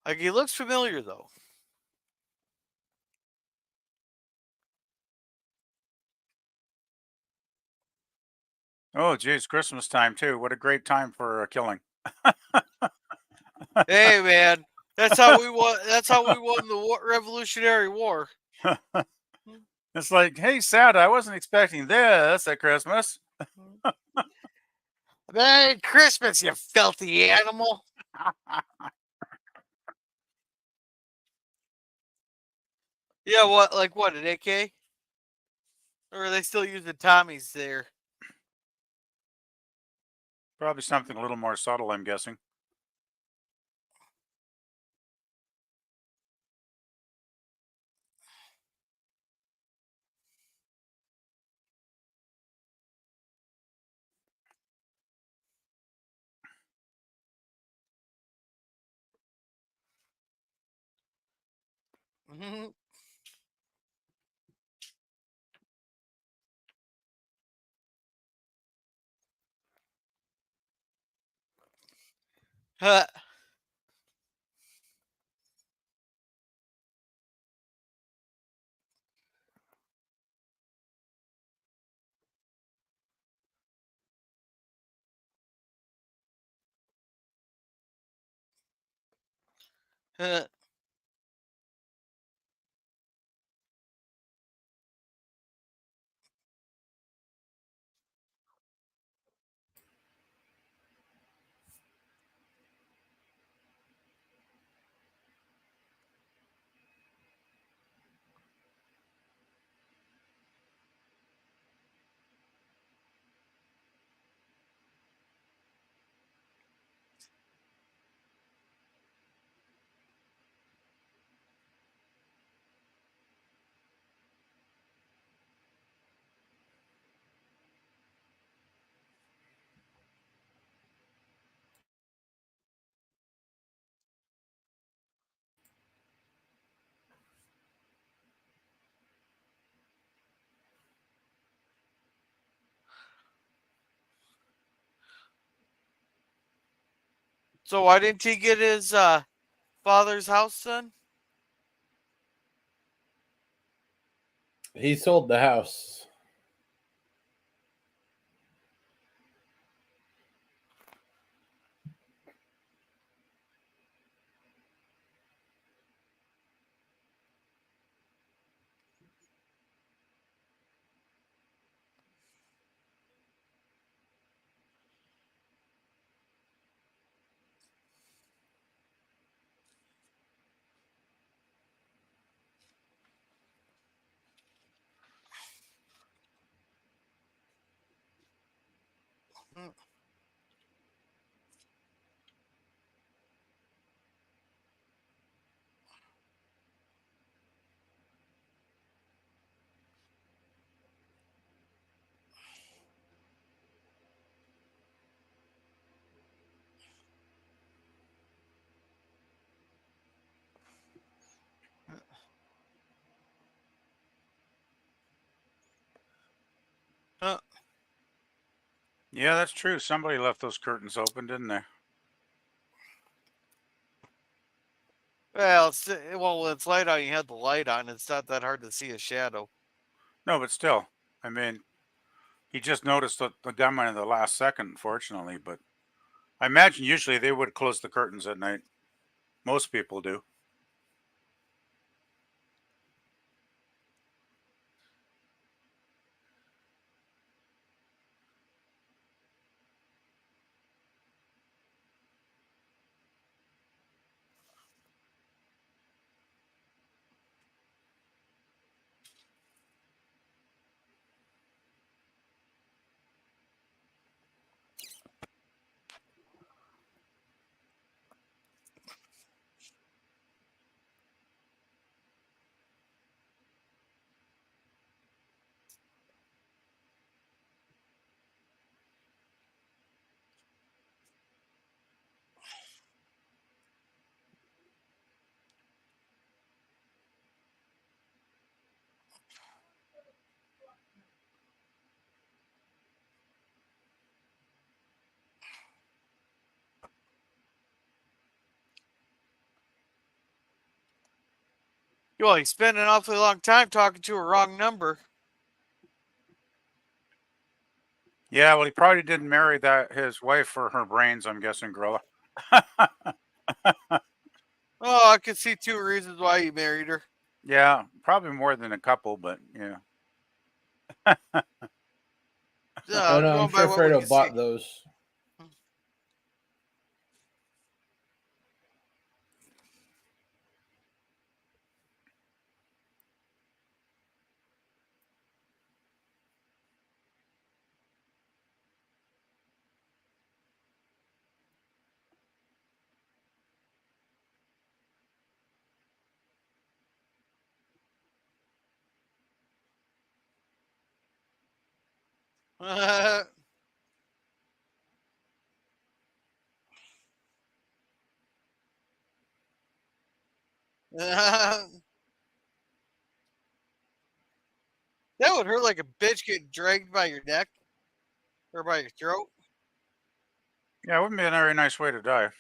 Like, he looks familiar, though. Oh, geez, Christmas time too. What a great time for killing. Hey, man, that's how we won. That's how we won the Revolutionary War. It's like, hey, Santa, I wasn't expecting this at Christmas. Merry Christmas, you filthy animal. Yeah, what? Like what? An AK? Or are they still using Tommies there? Probably something a little more subtle, I'm guessing. Mm-hmm. Huh. Huh. So why didn't he get his father's house then? He sold the house. Yeah, that's true. Somebody left those curtains open, didn't they? Well, when it's light on, you have the light on. It's not that hard to see a shadow. No, but still, I mean, he just noticed the gunman in the last second, unfortunately. But I imagine usually they would close the curtains at night. Most people do. Well, he spent an awfully long time talking to a wrong number. Yeah, well, he probably didn't marry his wife for her brains. I'm guessing, Gorilla. Oh, I could see two reasons why he married her. Yeah, probably more than a couple, but yeah. I know. I'm Going by sure what we Fredo can see. bought those. That would hurt like a bitch getting dragged by your neck or by your throat. Yeah, it wouldn't be a very nice way to die.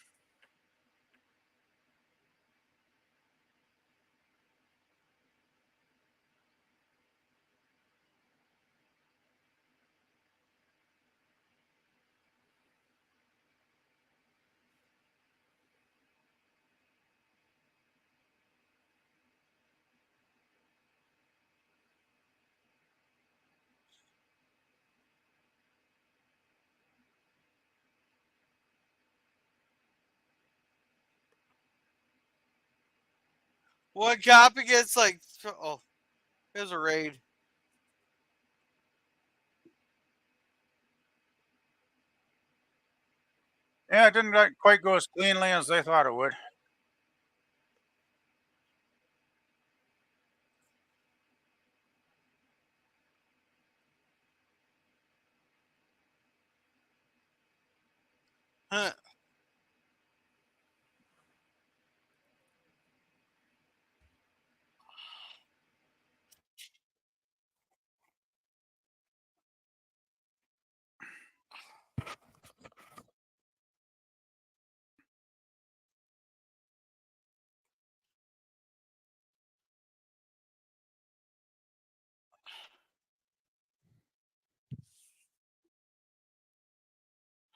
One copy gets like, oh, there's a raid. Yeah, it didn't quite go as cleanly as they thought it would. Huh.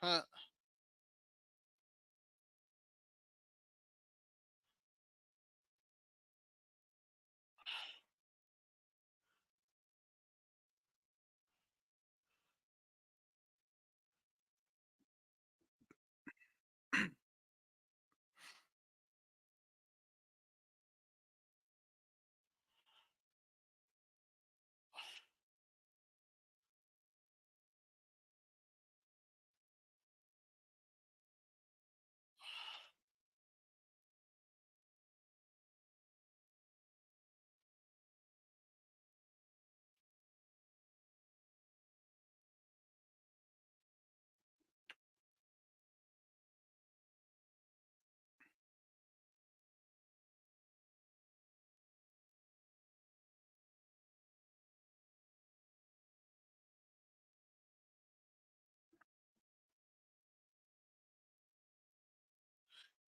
Huh.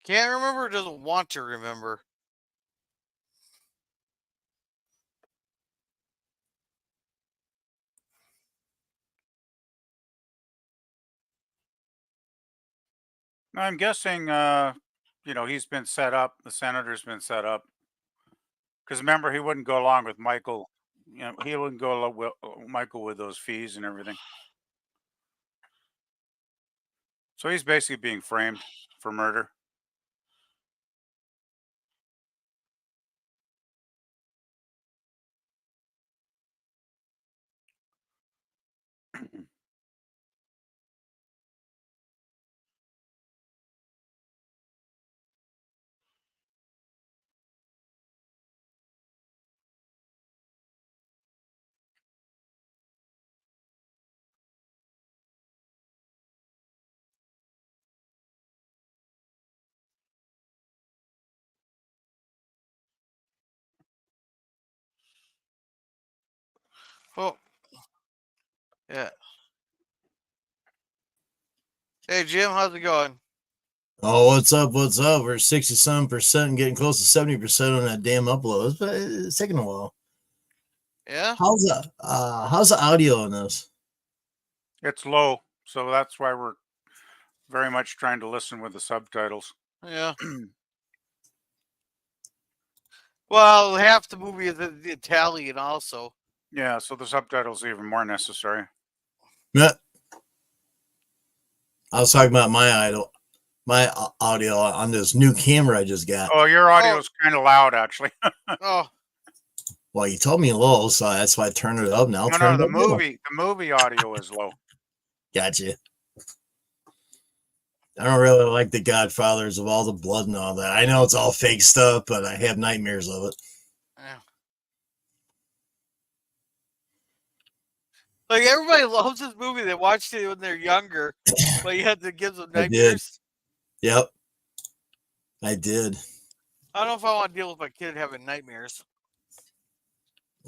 Can't remember or doesn't want to remember. I'm guessing, he's been set up. The senator's been set up. Because remember, he wouldn't go along with Michael. He wouldn't go along with Michael with those fees and everything. So he's basically being framed for murder. Oh, yeah. Hey, Jim, how's it going? Oh, what's up? What's up? We're 67%, getting close to 70% on that damn upload. But it's taking a while. Yeah? How's the audio on this? It's low, so that's why we're very much trying to listen with the subtitles. Yeah. Well, half the movie is the Italian also. Yeah, so the subtitles are even more necessary. Yeah. I was talking about my audio on this new camera I just got. Oh, your audio is kind of loud, actually. Oh, Well, you told me low, so that's why I turned it up. Now No, the movie audio is low. Gotcha. I don't really like the Godfathers of all the blood and all that. I know it's all fake stuff, but I have nightmares of it. yeah. Like, everybody loves this movie. They watched it when they're younger, but you had to give them I did. nightmares. Yep. I did. I don't know if I want to deal with my kid having nightmares.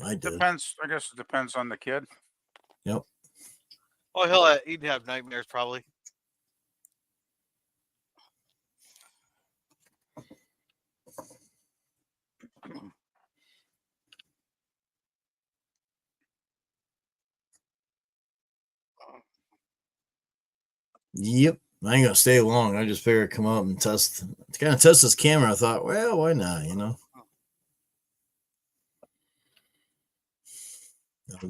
I did. Depends. I guess it depends on the kid. Yep. Oh, he'd have nightmares probably. Yep. I ain't gonna stay long. I just figured I'd come up and test this camera. I thought, well, why not,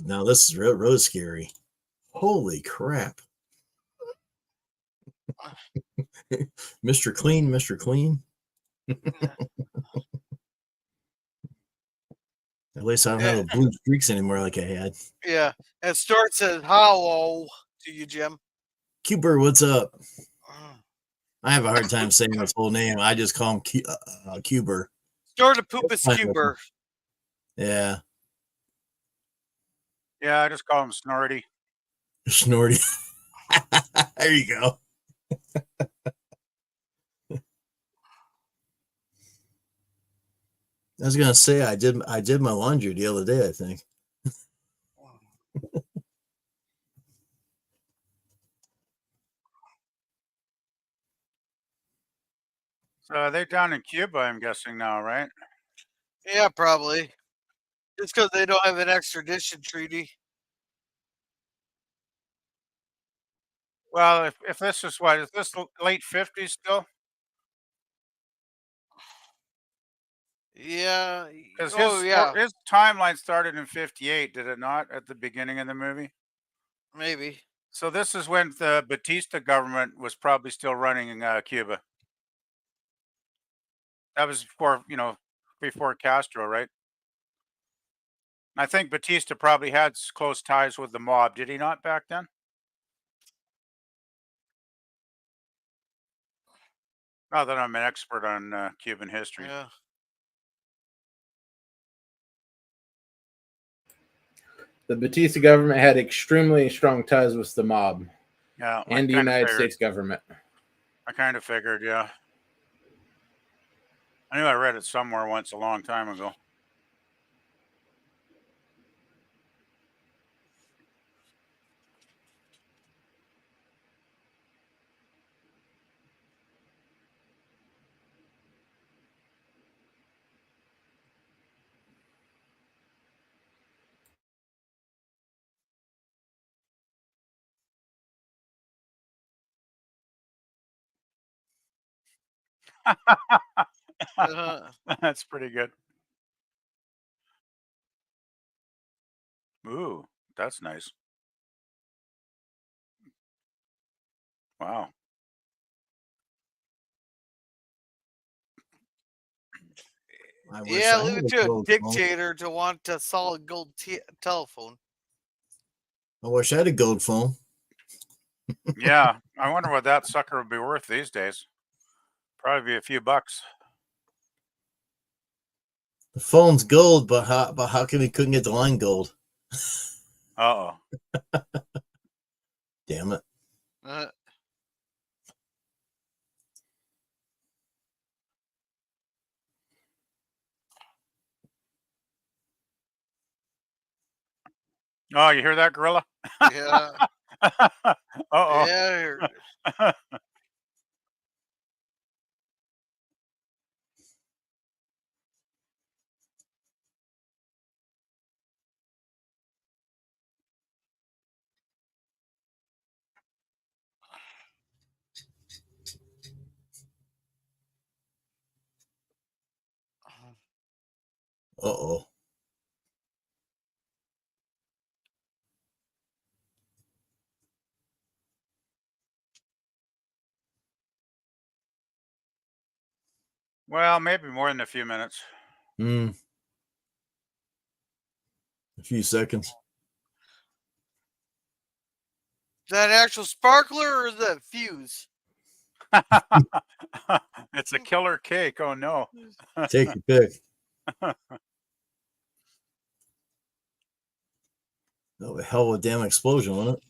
Now this is really scary. Holy crap. Mr. Clean, Mr. Clean. At least I don't have the blue streaks anymore like I had. Yeah. And Stuart says, hello to you, Jim. Cuber, what's up? I have a hard time saying his whole name. I just call him Cuber. Stuart the Poopus Cuber. Yeah. Yeah, I just call him Snorty. Snorty. There you go. I was gonna say I did my laundry the other day, I think. So are they down in Cuba, I'm guessing now, right? Yeah, probably. It's because they don't have an extradition treaty. Well, if this is what, is this late 50s still? Yeah. Because his timeline started in 58, did it not, at the beginning of the movie? Maybe. So this is when the Batista government was probably still running in Cuba. That was before Castro, right? I think Batista probably had close ties with the mob. Did he not back then? Not that I'm an expert on Cuban history. Yeah. The Batista government had extremely strong ties with the mob. Yeah, and the United States government. I kind of figured, yeah. I knew I read it somewhere once a long time ago. That's pretty good. Ooh, that's nice. Wow. I wish Yeah, I leave had it a to a gold phone. dictator to want a solid gold telephone. I wish I had a gold phone. Yeah, I wonder what that sucker would be worth these days. Probably be a few bucks. The phone's gold, but how come he couldn't get the line gold? Uh-oh. Damn it. Oh, you hear that, Gorilla? Yeah. Uh-oh. Yeah, I heard it. Uh-oh. Well, maybe more than a few minutes. A few seconds. Is that an actual sparkler or is that fuse? It's a killer cake. Oh, no. Take your pick. Oh, a hell of a damn explosion, wasn't it?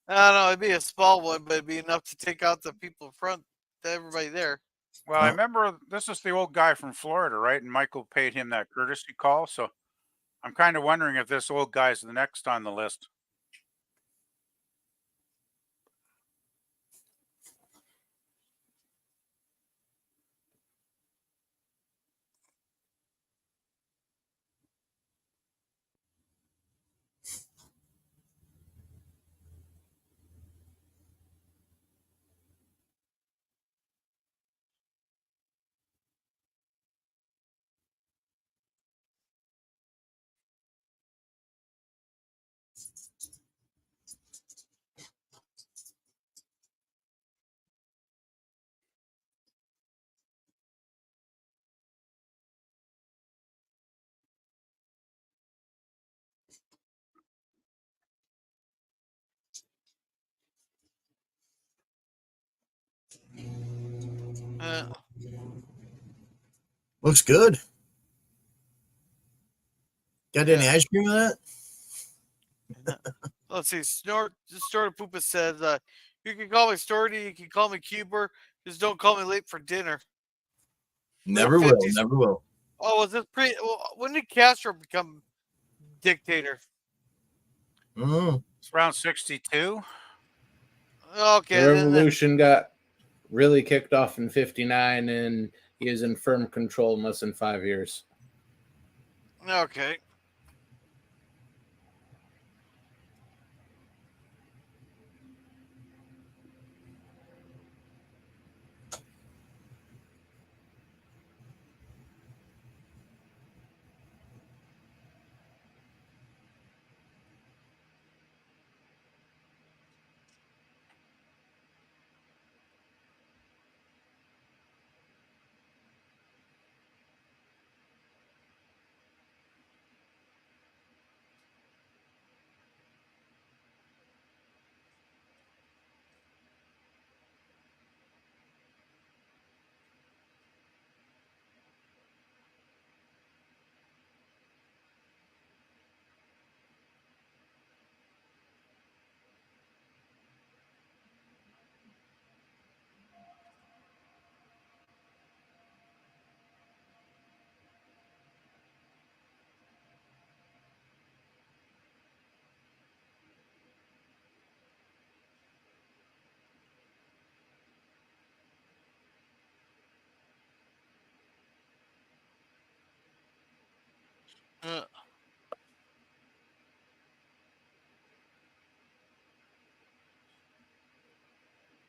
I don't know. It'd be a small one, but it'd be enough to take out the people in front, everybody there. Well, I remember this is the old guy from Florida, right? And Michael paid him that courtesy call. So I'm kind of wondering if this old guy's the next on the list. Looks good. Got any Yeah. ice cream with that? Let's see. Snort Poopa says, you can call me Storty, you can call me Cuber, just don't call me late for dinner. Never Late will. 50s. Never will. Oh, was this when did Castro become dictator? It's around 62. Okay. The revolution got really kicked off in 59, and he is in firm control in less than 5 years. Okay.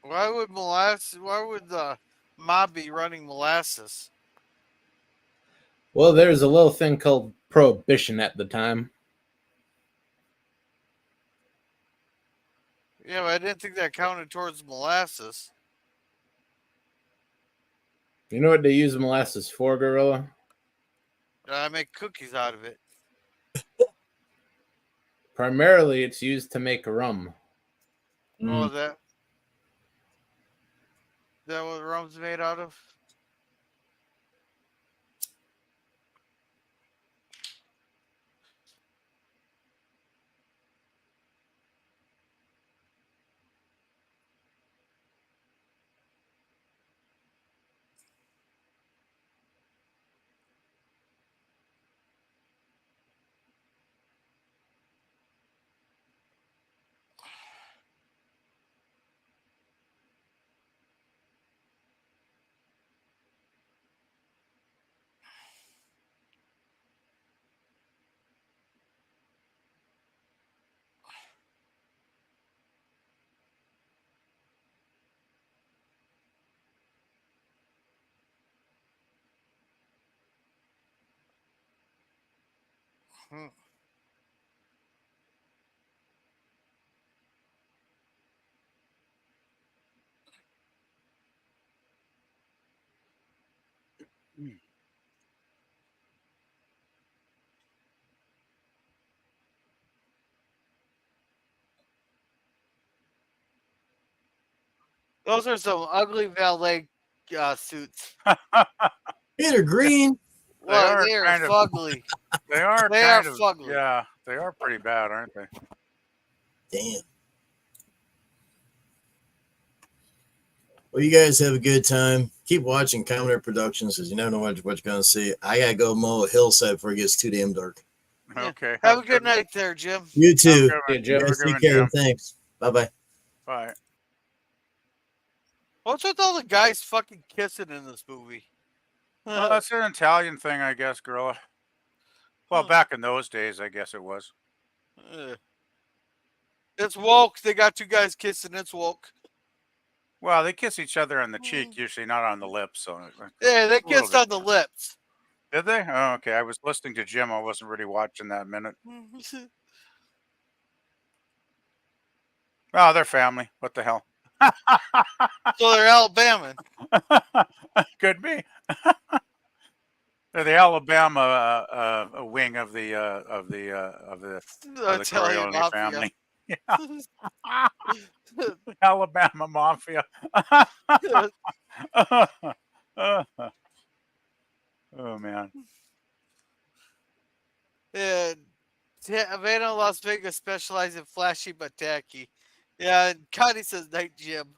Why would Mobby running molasses. Well, there's a little thing called prohibition at the time. Yeah, but I didn't think that counted towards molasses. You know what they use molasses for, Gorilla? I make cookies out of it. Primarily, it's used to make rum. Oh, that what rum's made out of? Hmm. Those are some ugly valet suits. They're green. Well, they are fugly. They are They kind are of fugly. Yeah, they are pretty bad, aren't they? Damn. Well, you guys have a good time. Keep watching Commodore Productions because you never know what you're going to see. I got to go mow a hillside before it gets too damn dark. Yeah. Okay. Have a good night there, Jim. You too. Yeah, Jim. You guys Have a take good care. one, Jim. Thanks. Bye-bye. Bye. What's with all the guys fucking kissing in this movie? Well, that's an Italian thing, I guess, Gorilla. Well, back in those days, I guess it was. It's woke. They got two guys kissing. It's woke. Well, they kiss each other on the cheek, usually not on the lips. So Yeah, they a little kissed bit. on the lips. Did they? Oh, okay. I was listening to Jim. I wasn't really watching that minute. Oh, they're family. What the hell? So they're Alabama. Could be. They're the Alabama wing of the Italian Corleone mafia. family. Yeah. Alabama mafia. Oh man. And Havana, Las Vegas specialize in flashy but tacky. Yeah, and Connie says night Jim.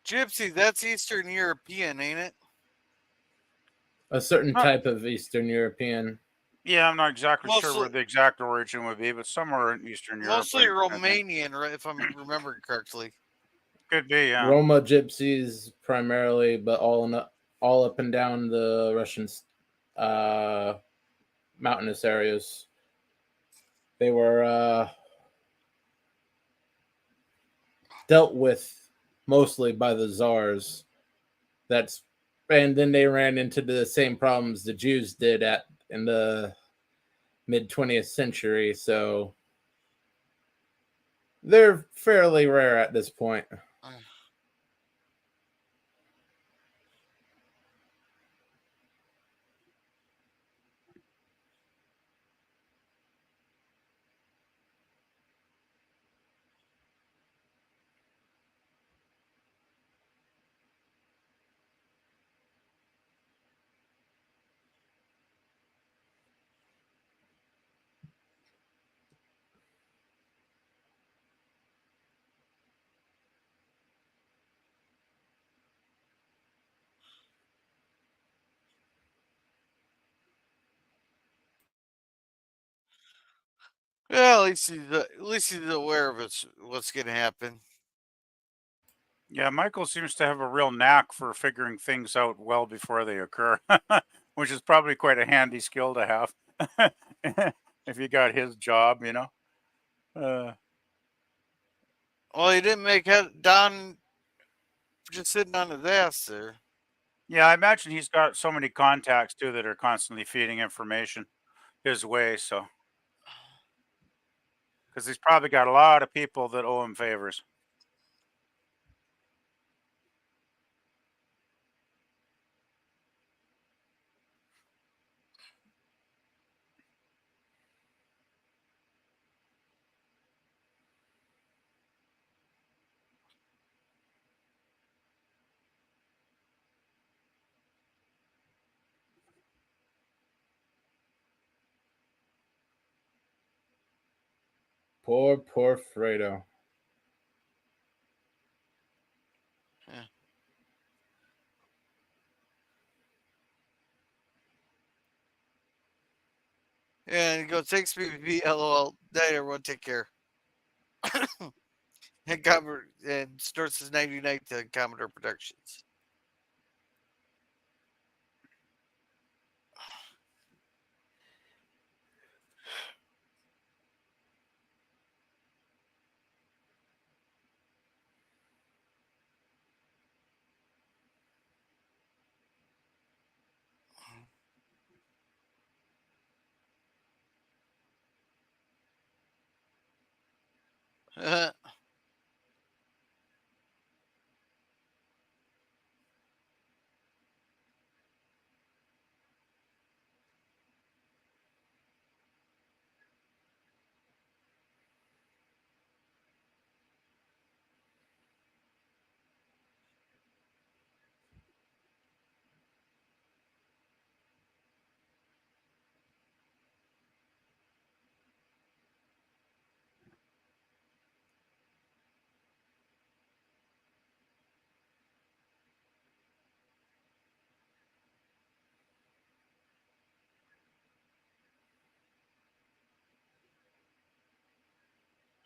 Gypsy, that's Eastern European, ain't it? A certain type of Eastern European. Yeah, I'm not exactly sure where the exact origin would be, but somewhere in Eastern Europe. Mostly Romanian, right, if I'm remembering correctly. Could be, yeah. Roma gypsies primarily, but all up and down the Russian mountainous areas. They were dealt with mostly by the czars. And then they ran into the same problems the Jews did in the mid 20th century. So they're fairly rare at this point. Well, at least he's aware of what's going to happen. Yeah, Michael seems to have a real knack for figuring things out well before they occur, which is probably quite a handy skill to have if you got his job, you know. Well, he didn't make Don just sitting on his ass there. Yeah, I imagine he's got so many contacts too that are constantly feeding information his way. So, because he's probably got a lot of people that owe him favors. Poor Fredo. Yeah. And he goes, thanks, BBB, LOL. Night, everyone. Take care. and starts his 99 to Commodore Productions.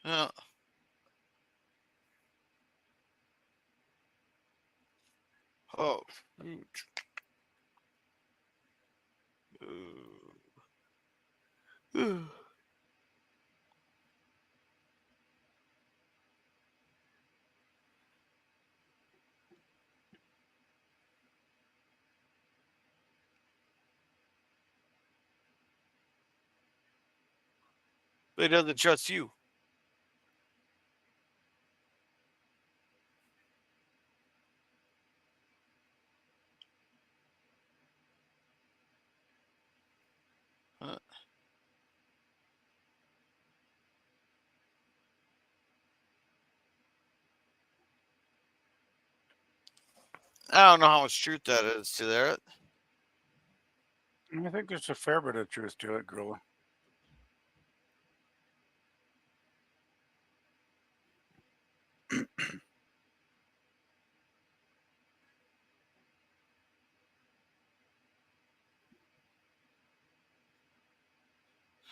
Yeah. Oh, shoot. But he doesn't trust you. Huh. I don't know how much truth that is to that. I think there's a fair bit of truth to it, Gorilla.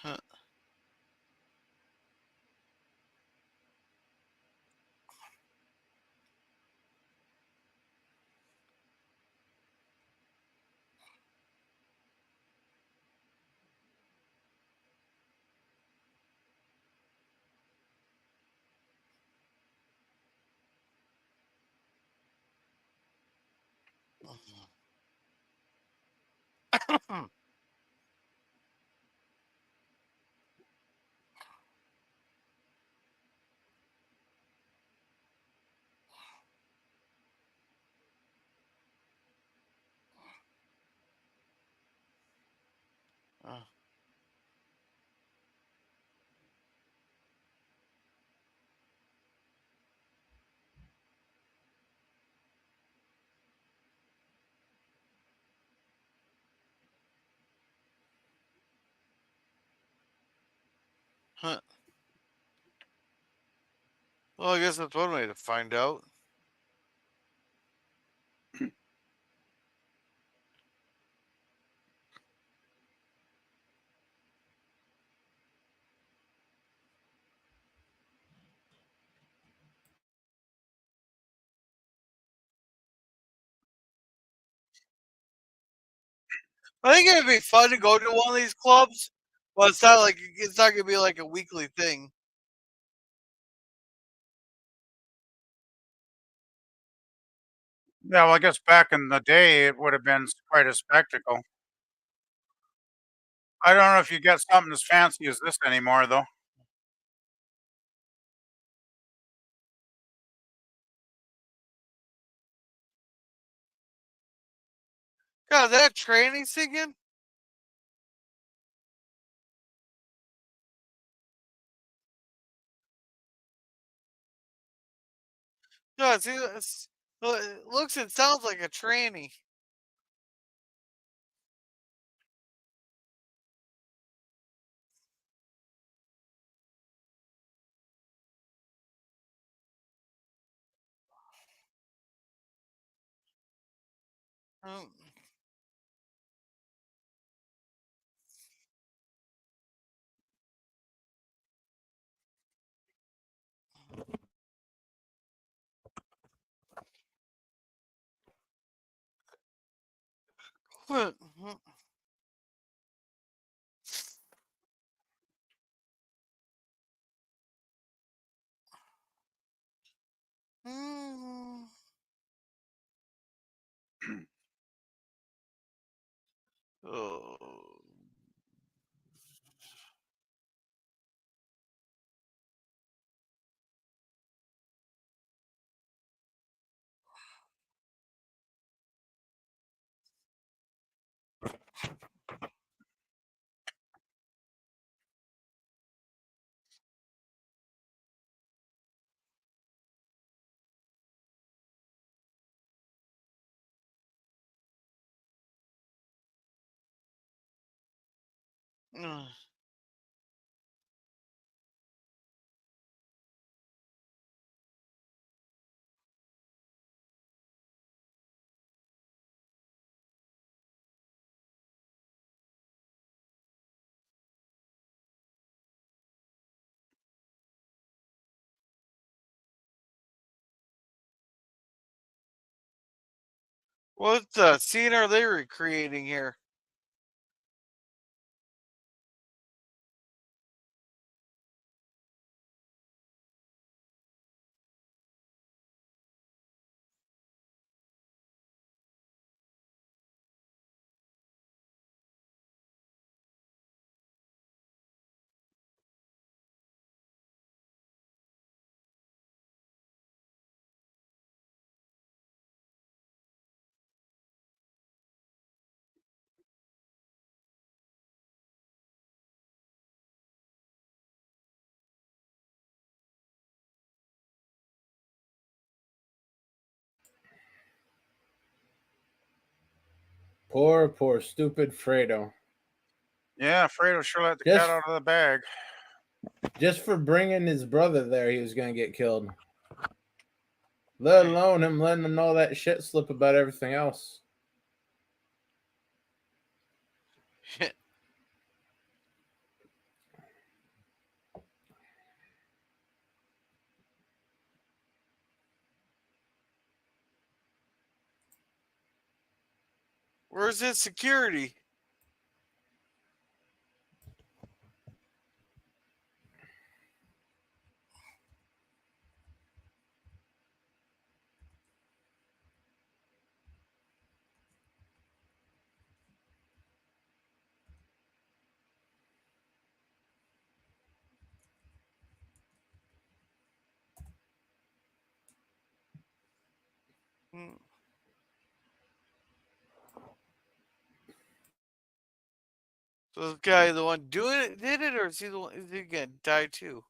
Huh. Huh. Well, I guess that's one way to find out. I think it'd be fun to go to one of these clubs, but it's not gonna be like a weekly thing. Yeah, well, I guess back in the day, it would have been quite a spectacle. I don't know if you get something as fancy as this anymore, though. God, is that tranny singing? God, see, it looks and sounds like a tranny. Um, what? Mm. Oh. Mm. What scene are they recreating here? Poor, stupid Fredo. Yeah, Fredo sure let the cat Just, out of the bag. just for bringing his brother there, he was gonna get killed. Let alone him letting him know that shit slip about everything else. Where's his security? Hmm. So this guy, the one doing it, did it, or is he the one? Is he gonna die too?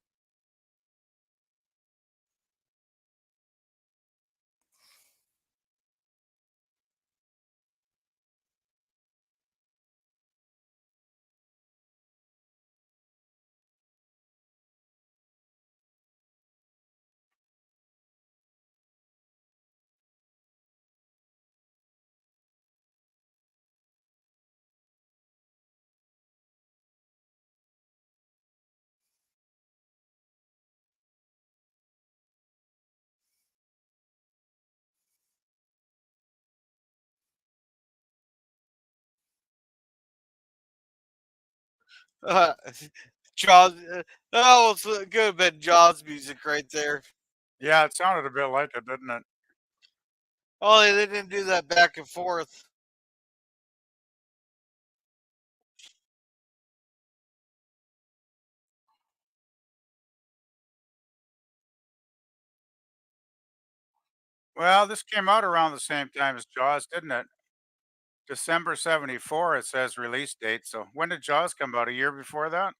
Jaws. Oh, it could have been Jaws music right there. Yeah, it sounded a bit like it, didn't it? Oh, they didn't do that back and forth. Well, this came out around the same time as Jaws, didn't it? December 74, it says release date. So when did Jaws come out? A year before that?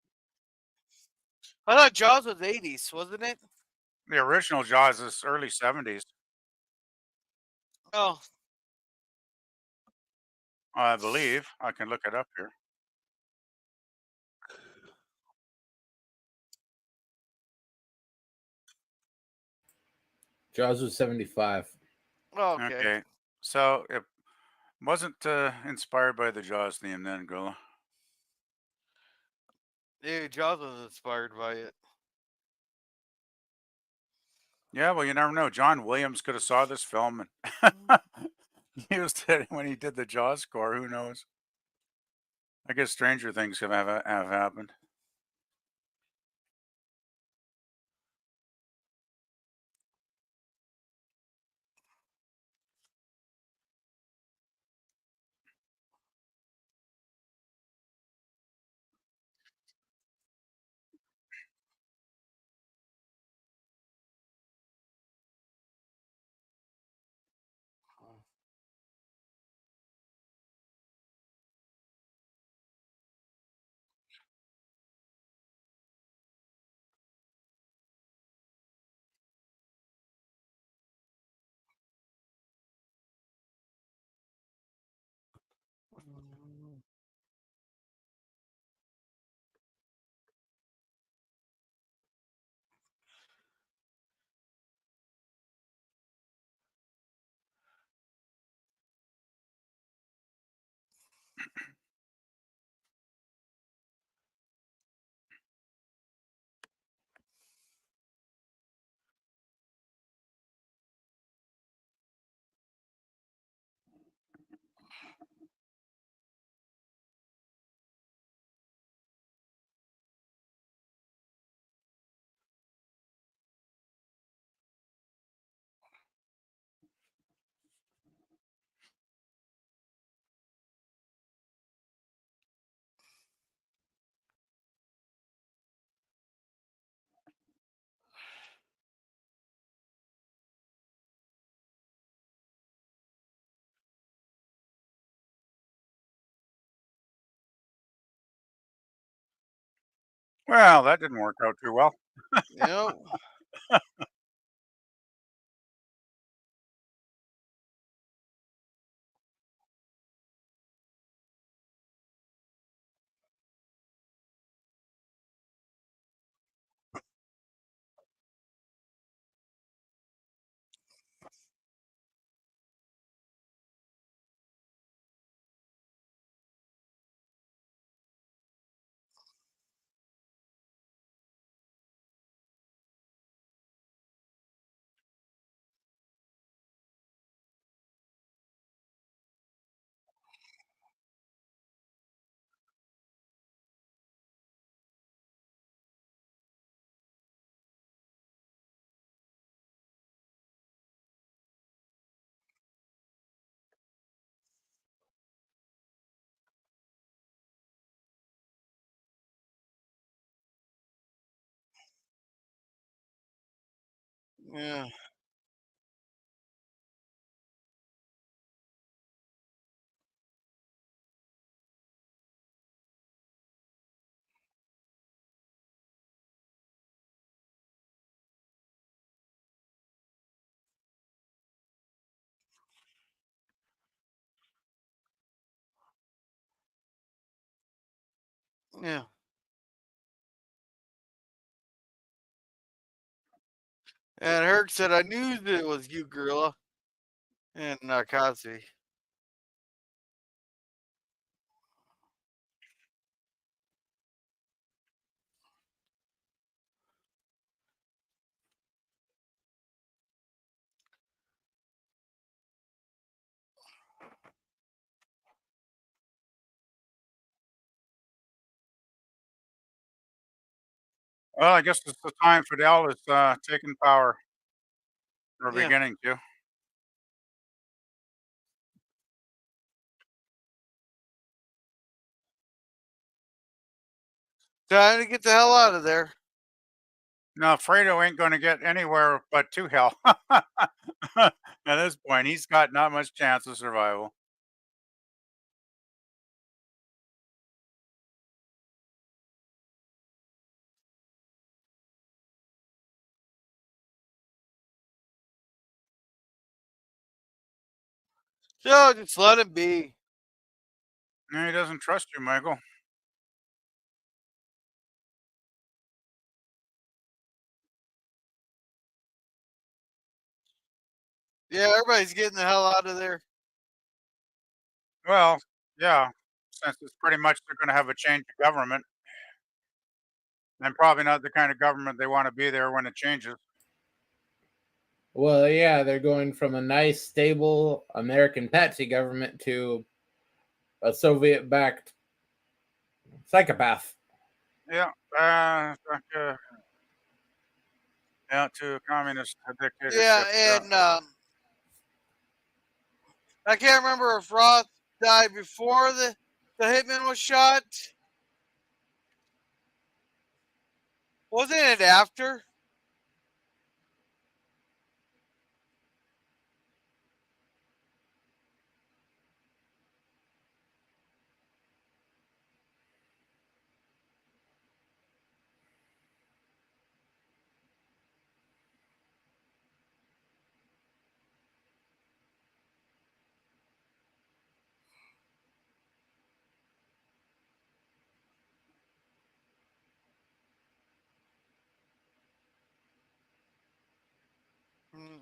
I thought Jaws was 80s, wasn't it? The original Jaws is early 70s, Oh, I believe. I can look it up here. Jaws was 75. okay. Okay. So it wasn't inspired by the Jaws theme then, Gorilla. Yeah, Jaws was inspired by it. Yeah, well, you never know. John Williams could have saw this film and used it when he did the Jaws score. Who knows? I guess stranger things have happened. Well, that didn't work out too well. Yep. Yeah. Yeah. And Herc said, I knew that it was you, Gorilla. And Cosby. Well, I guess it's the time Fidel is taking power or Yeah. beginning to. Time to get the hell out of there. No, Fredo ain't going to get anywhere but to hell. At this point, he's got not much chance of survival. So just let him be. No, he doesn't trust you, Michael. Yeah, everybody's getting the hell out of there. Well, yeah, since it's pretty much they're going to have a change of government, and probably not the kind of government they want to be there when it changes. Well, yeah, they're going from a nice, stable American patsy government to a Soviet-backed psychopath. Yeah, yeah, to a communist dictatorship. Yeah, and I can't remember if Roth died before the hitman was shot. Wasn't it after? Hmm.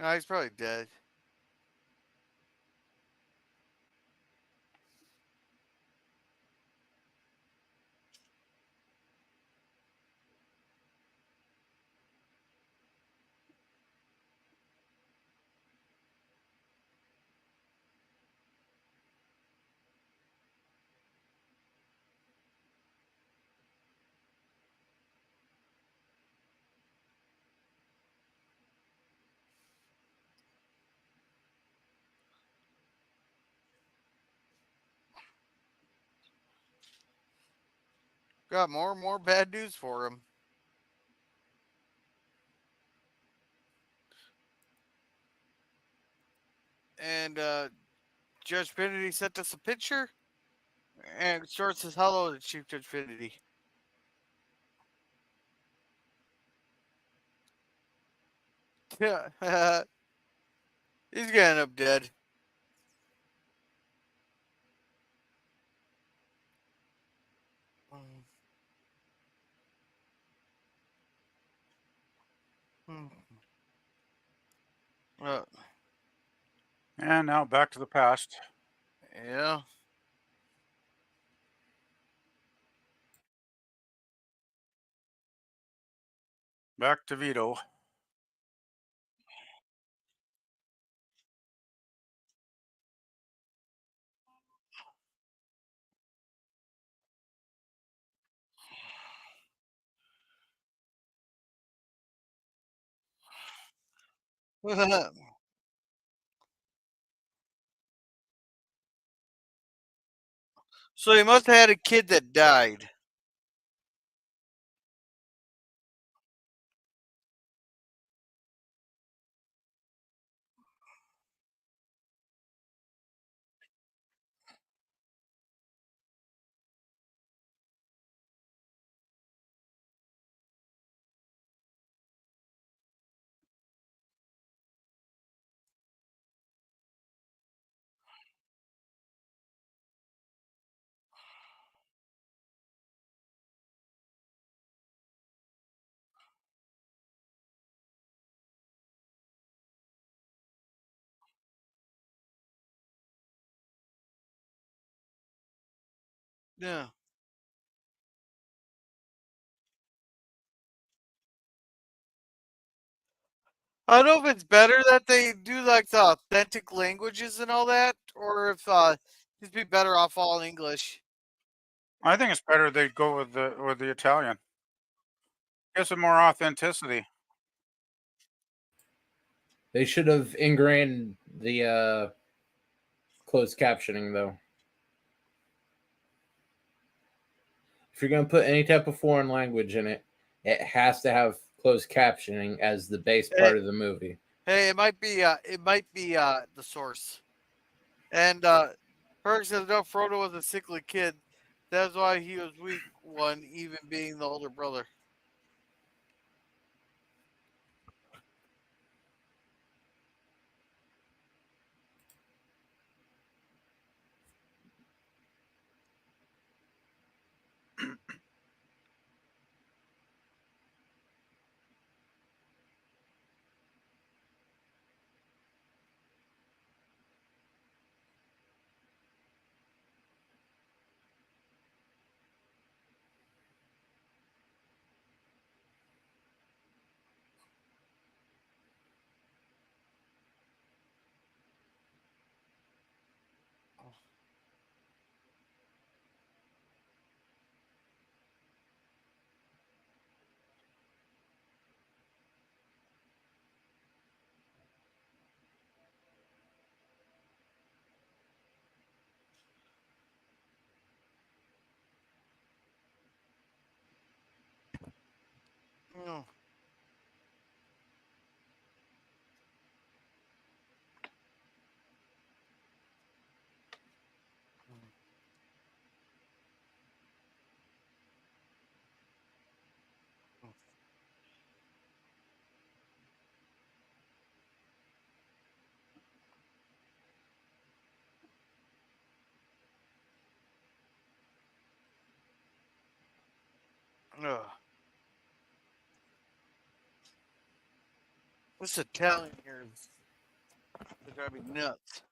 No, he's probably dead. Got more and more bad news for him. And Judge Finity sent us a picture, and it short says, "Hello to Chief Judge Finity." Yeah, he's gonna end up dead. Uh, And now back to the past. yeah. Back to Vito. So he must have had a kid that died. Yeah. I don't know if it's better that they do like the authentic languages and all that, or if it'd be better off all in English. I think it's better they go with the Italian. Gives it more authenticity. They should have ingrained the closed captioning, though. If you're going to put any type of foreign language in it, it has to have closed captioning as the base part of the movie. Hey, it might be the source. And Herc says, no, Frodo was a sickly kid. That's why he was weak one, even being the older brother. Oh. Ugh. This Italian here is driving me nuts.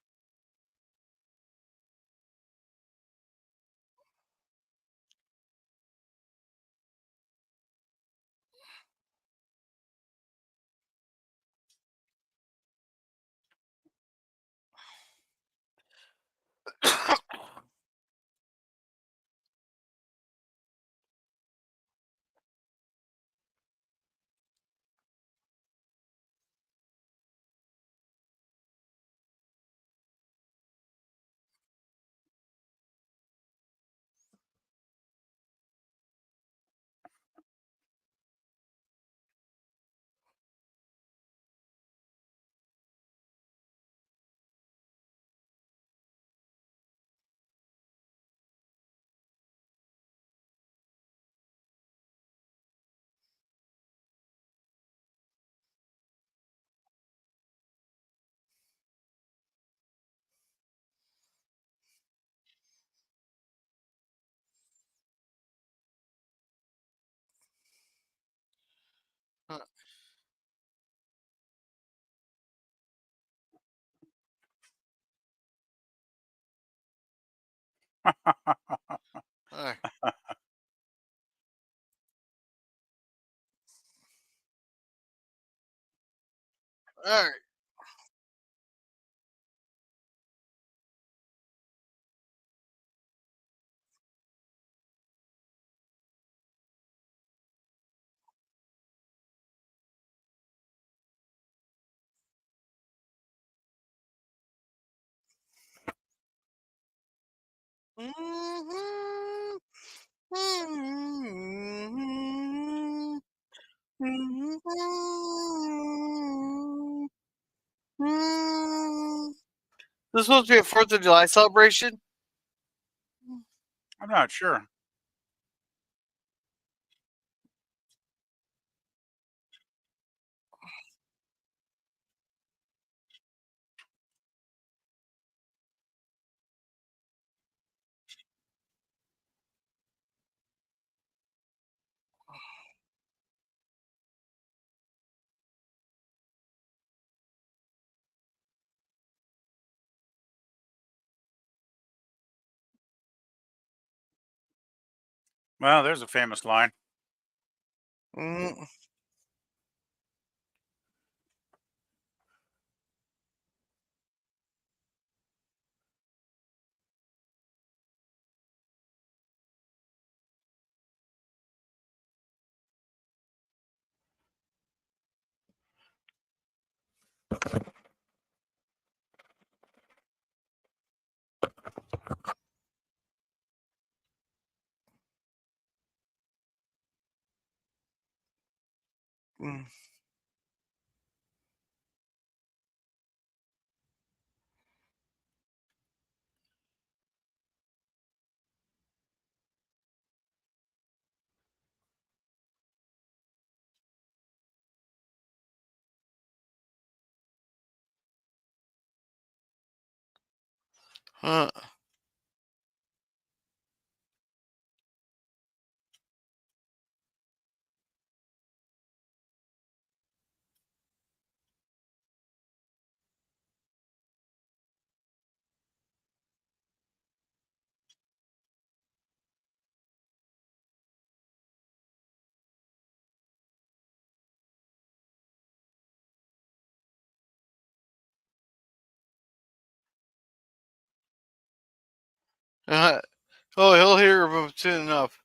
Huh. All right. All right. This is supposed to be a 4th of July celebration? I'm not sure. Well, there's a famous line. Mm. Mm. Huh. Oh, he'll hear of him soon enough.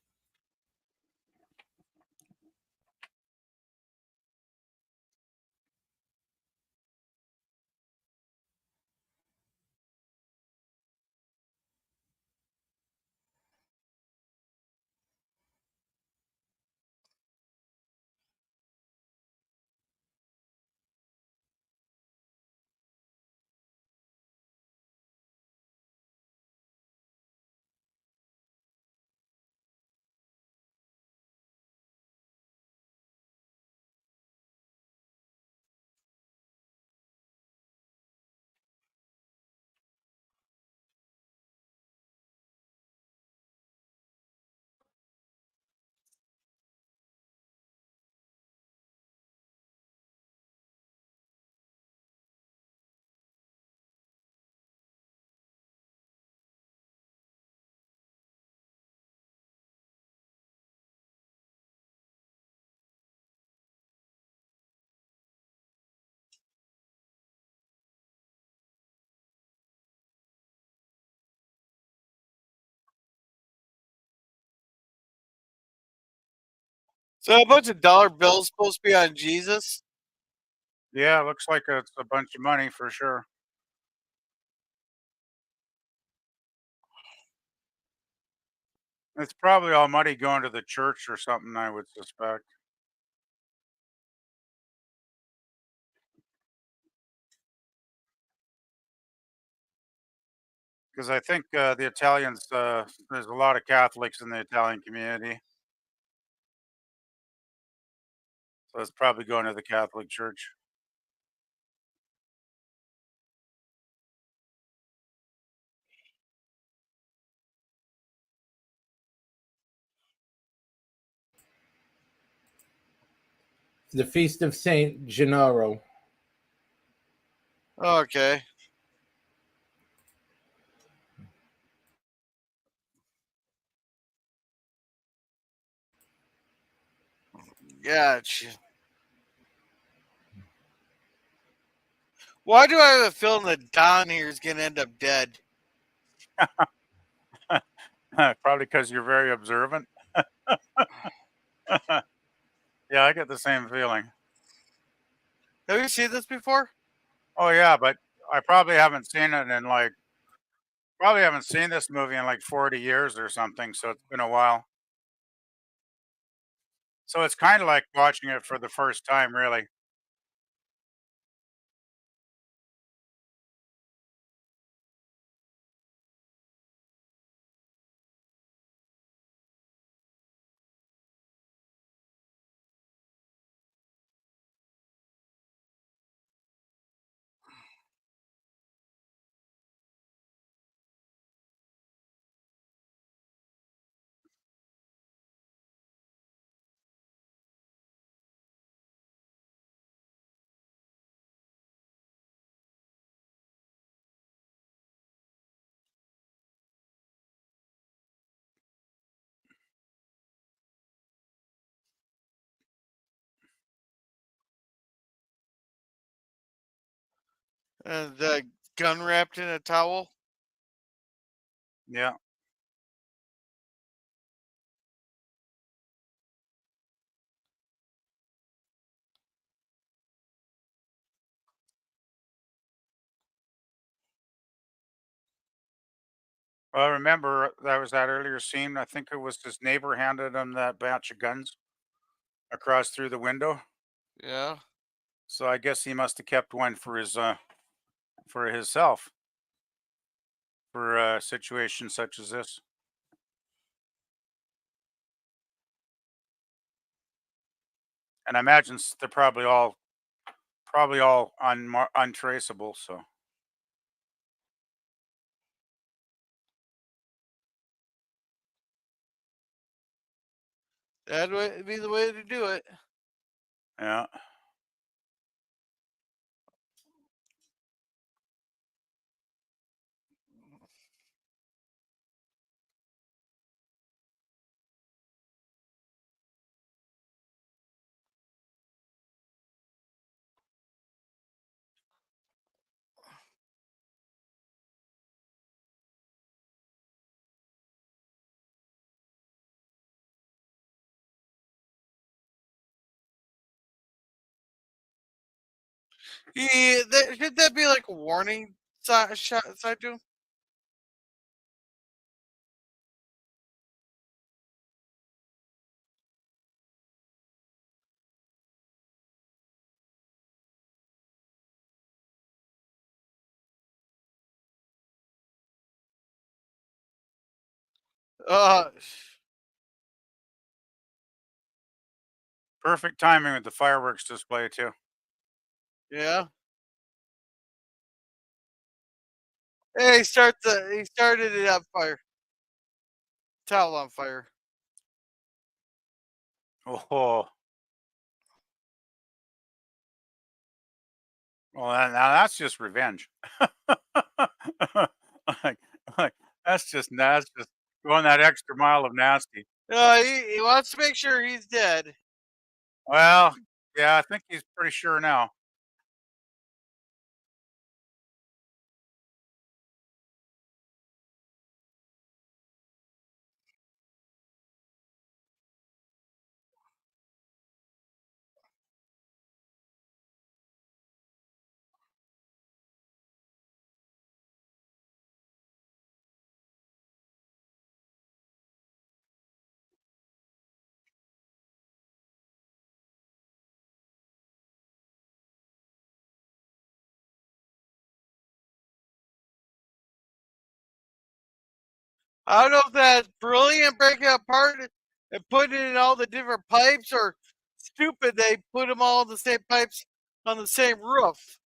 So a bunch of dollar bills supposed to be on Jesus? Yeah, looks like it's a bunch of money for sure. It's probably all money going to the church or something, I would suspect. Because I think the Italians, there's a lot of Catholics in the Italian community. So it's probably going to the Catholic Church. The Feast of Saint Gennaro. Okay. Gotcha. Why do I have a feeling that Don here is going to end up dead? Probably because you're very observant. Yeah, I get the same feeling. Have you seen this before? Oh yeah, but I probably haven't seen it in like probably haven't seen this movie in like 40 years or something, so it's been a while. So it's kind of like watching it for the first time, really. And the gun wrapped in a towel? Yeah. Well, I remember that was that earlier scene. I think it was his neighbor handed him that batch of guns across through the window. Yeah. So I guess he must have kept one for himself for a situation such as this. And I imagine they're probably all untraceable. So That would be the way to do it. yeah. Should that be like a warning side to him? Uh, Perfect timing with the fireworks display too. yeah. Hey, he started it on fire. Towel on fire. Oh, well, now that's just revenge. like, like that's just going that extra mile of nasty. He wants to make sure he's dead. Well, yeah, I think he's pretty sure now. I don't know if that's brilliant breaking it apart and putting it in all the different pipes or stupid they put them all in the same pipes on the same roof.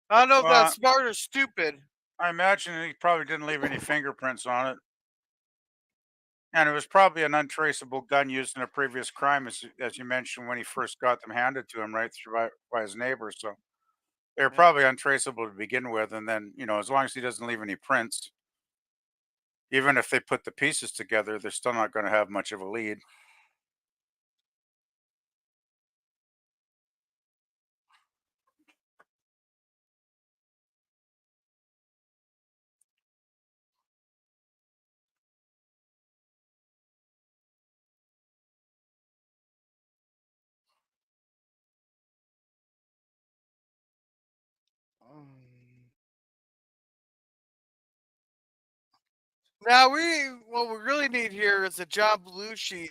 I don't know if Well, that's smart or stupid. I imagine he probably didn't leave any fingerprints on it. And it was probably an untraceable gun used in a previous crime, as you mentioned, when he first got them handed to him, right through by his neighbor. So they're Yeah. probably untraceable to begin with. And then, as long as he doesn't leave any prints, even if they put the pieces together, they're still not going to have much of a lead. Now what we really need here is a John Belushi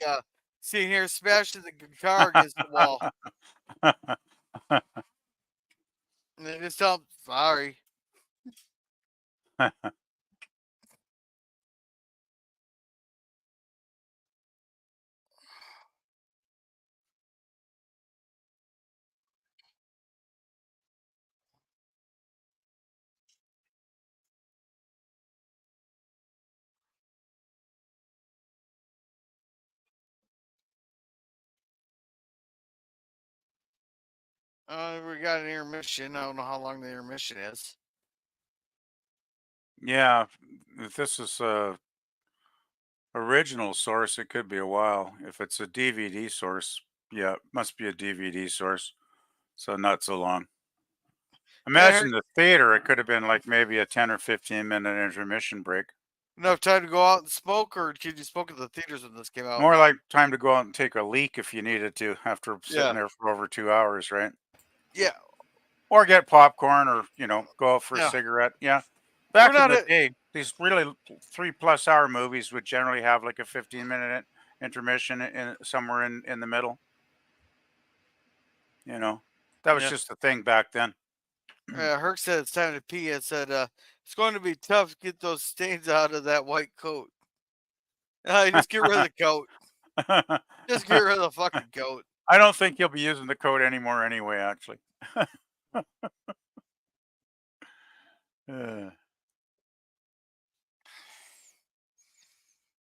scene here smashing the guitar against the wall. And then just tell him, sorry. We got an intermission. I don't know how long the intermission is. Yeah, if this is a original source, it could be a while. If it's a DVD source, yeah, it must be a DVD source. So not so long. Imagine the theater, it could have been like maybe a 10 or 15-minute intermission break. Enough time to go out and smoke, or did you smoke at the theaters when this came out? More like time to go out and take a leak if you needed to after sitting Yeah. there for over 2 hours, right? Yeah. Or get popcorn or, go out for Yeah. a cigarette. Yeah. Back We're in not the day, these really 3+ hour movies would generally have like a 15-minute intermission somewhere in the middle. That was Yeah. just a thing back then. Herc said it's time to pee. It said it's going to be tough to get those stains out of that white coat. Just get rid of the coat. Just get rid of the fucking coat. I don't think you'll be using the coat anymore anyway, actually.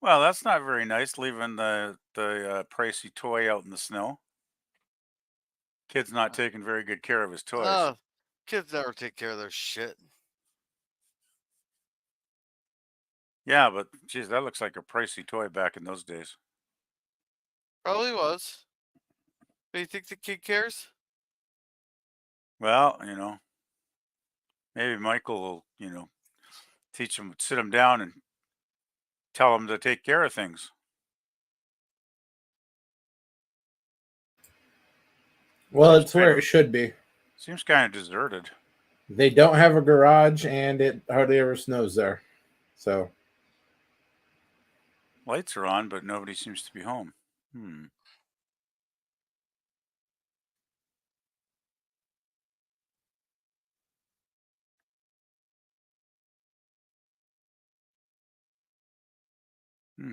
Well, that's not very nice, leaving the pricey toy out in the snow. Kid's not taking very good care of his toys. Kids never take care of their shit. Yeah, but geez, that looks like a pricey toy back in those days. Probably was. Do you think the kid cares? Well, maybe Michael will, teach him, sit him down and tell him to take care of things. Well, it's where it should be. Seems kind of deserted. They don't have a garage, and it hardly ever snows there. So Lights are on, but nobody seems to be home.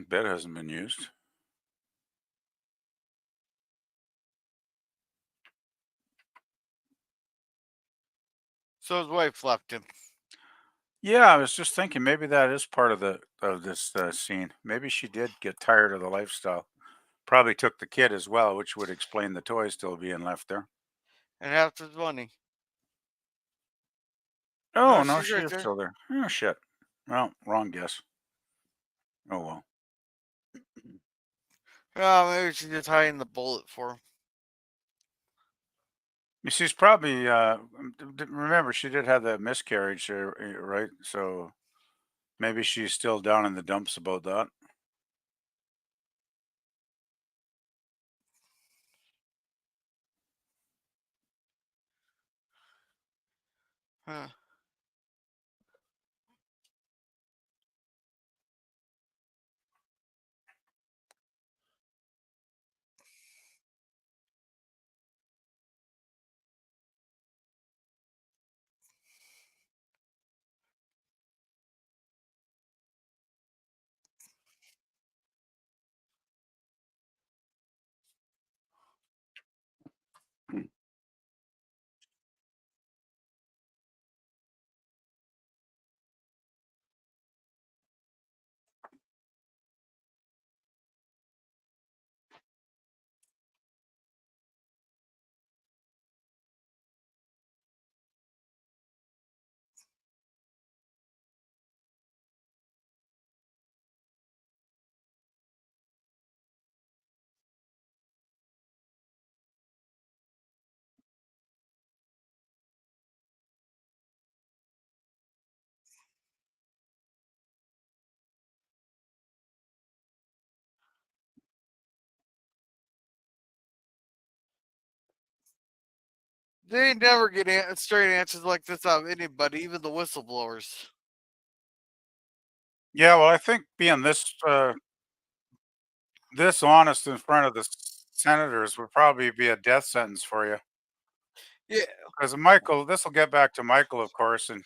Bed hasn't been used. So his wife left him. Yeah, I was just thinking maybe that is part of this scene. Maybe she did get tired of the lifestyle. Probably took the kid as well, which would explain the toy still being left there. And half his money. Oh, no, she's she right is there. still there. Oh, shit. Well, wrong guess. Oh, well. Oh, maybe she's just hiding the bullet for him. She's probably, remember, she did have that miscarriage, right? So maybe she's still down in the dumps about that. Huh. They never get straight answers like this out of anybody, even the whistleblowers. Yeah, well, I think being this this honest in front of the senators would probably be a death sentence for you. Yeah, Because Michael, this will get back to Michael, of course, and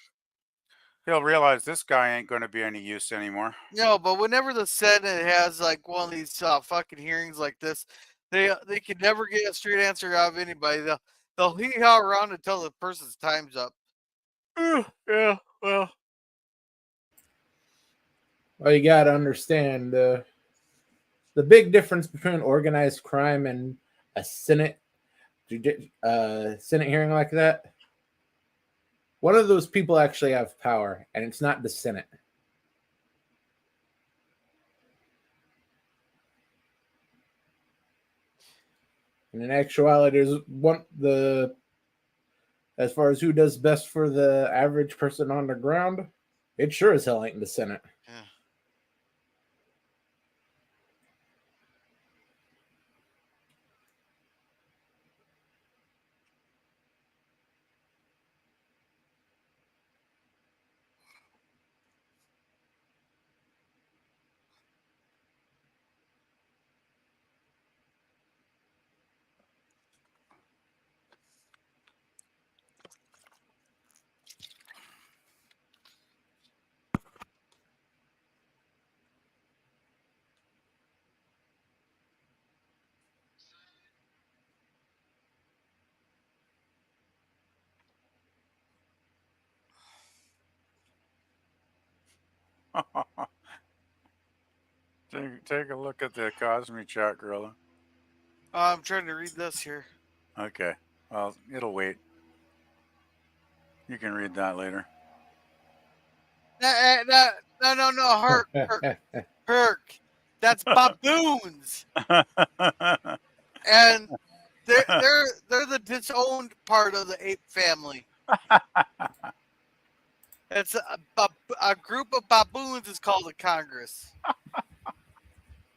he'll realize this guy ain't going to be any use anymore. no, but whenever the Senate has like one of these fucking hearings like this, they can never get a straight answer out of anybody. They'll hee-haw around until the person's time's up. Yeah, well, Well, you got to understand the big difference between organized crime and a Senate hearing like that. One of those people actually have power, and it's not the Senate. And in actuality, as far as who does best for the average person on the ground, it sure as hell ain't the Senate. Yeah. take a look at the Cosme chat, Gorilla. I'm trying to read this here. Okay, well, it'll wait. You can read that later. No, Herc. That's baboons, and they're the disowned part of the ape family. It's a group of baboons is called a Congress.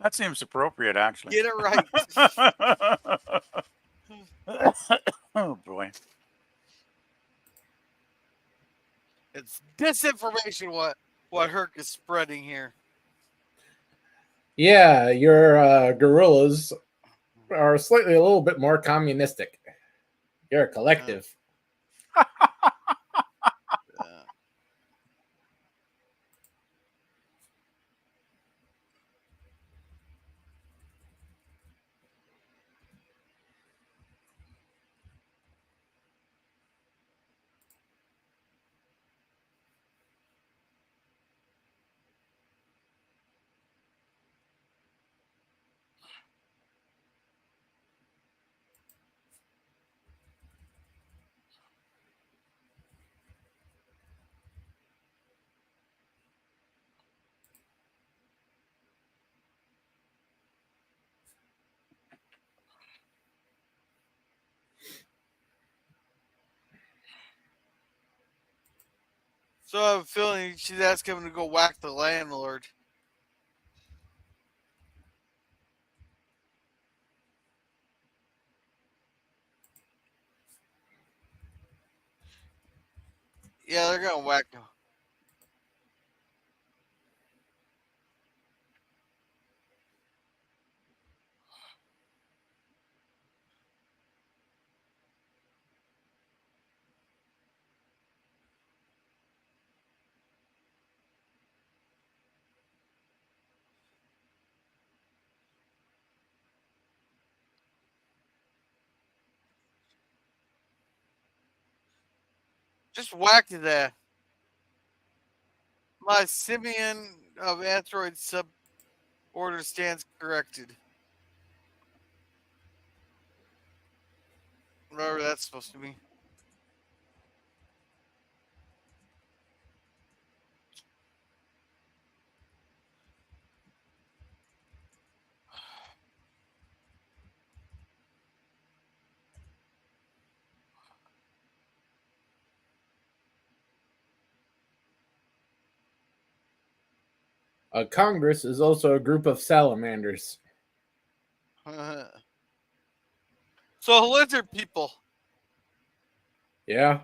That seems appropriate, actually. Get it right. Oh boy. It's disinformation what Herc is spreading here. Yeah, your guerrillas are slightly a little bit more communistic. You're a collective. So I have a feeling she's asking him to go whack the landlord. Yeah, they're gonna whack him. Just whack that. My simian of Android sub order stands corrected. Whatever that's supposed to be. A Congress is also a group of salamanders. So lizard people. Yeah.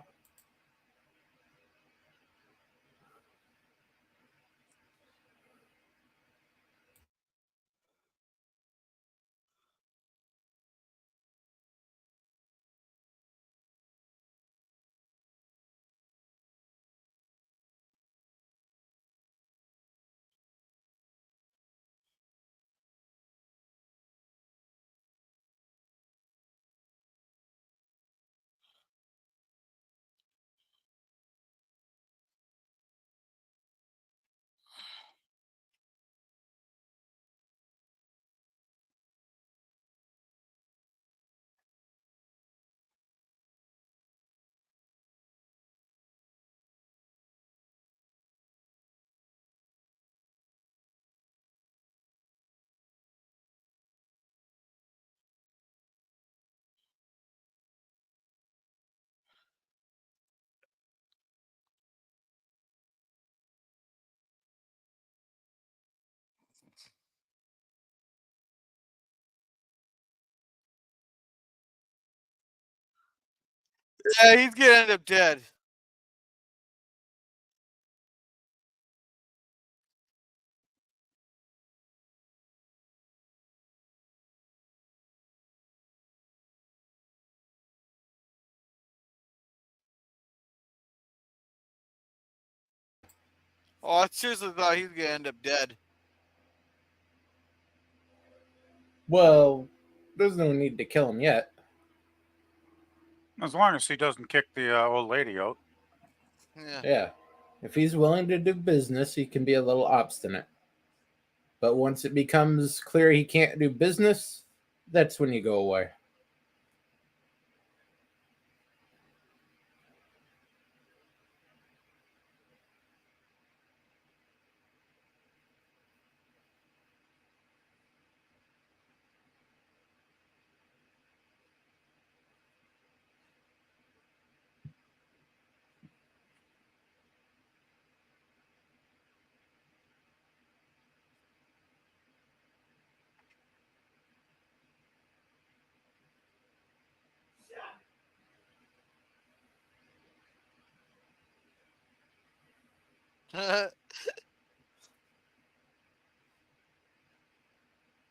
Yeah, he's gonna end up dead. Oh, I seriously thought he was gonna end up dead. Well, there's no need to kill him yet. As long as he doesn't kick the old lady out. Yeah. Yeah. If he's willing to do business, he can be a little obstinate. But once it becomes clear he can't do business, that's when you go away.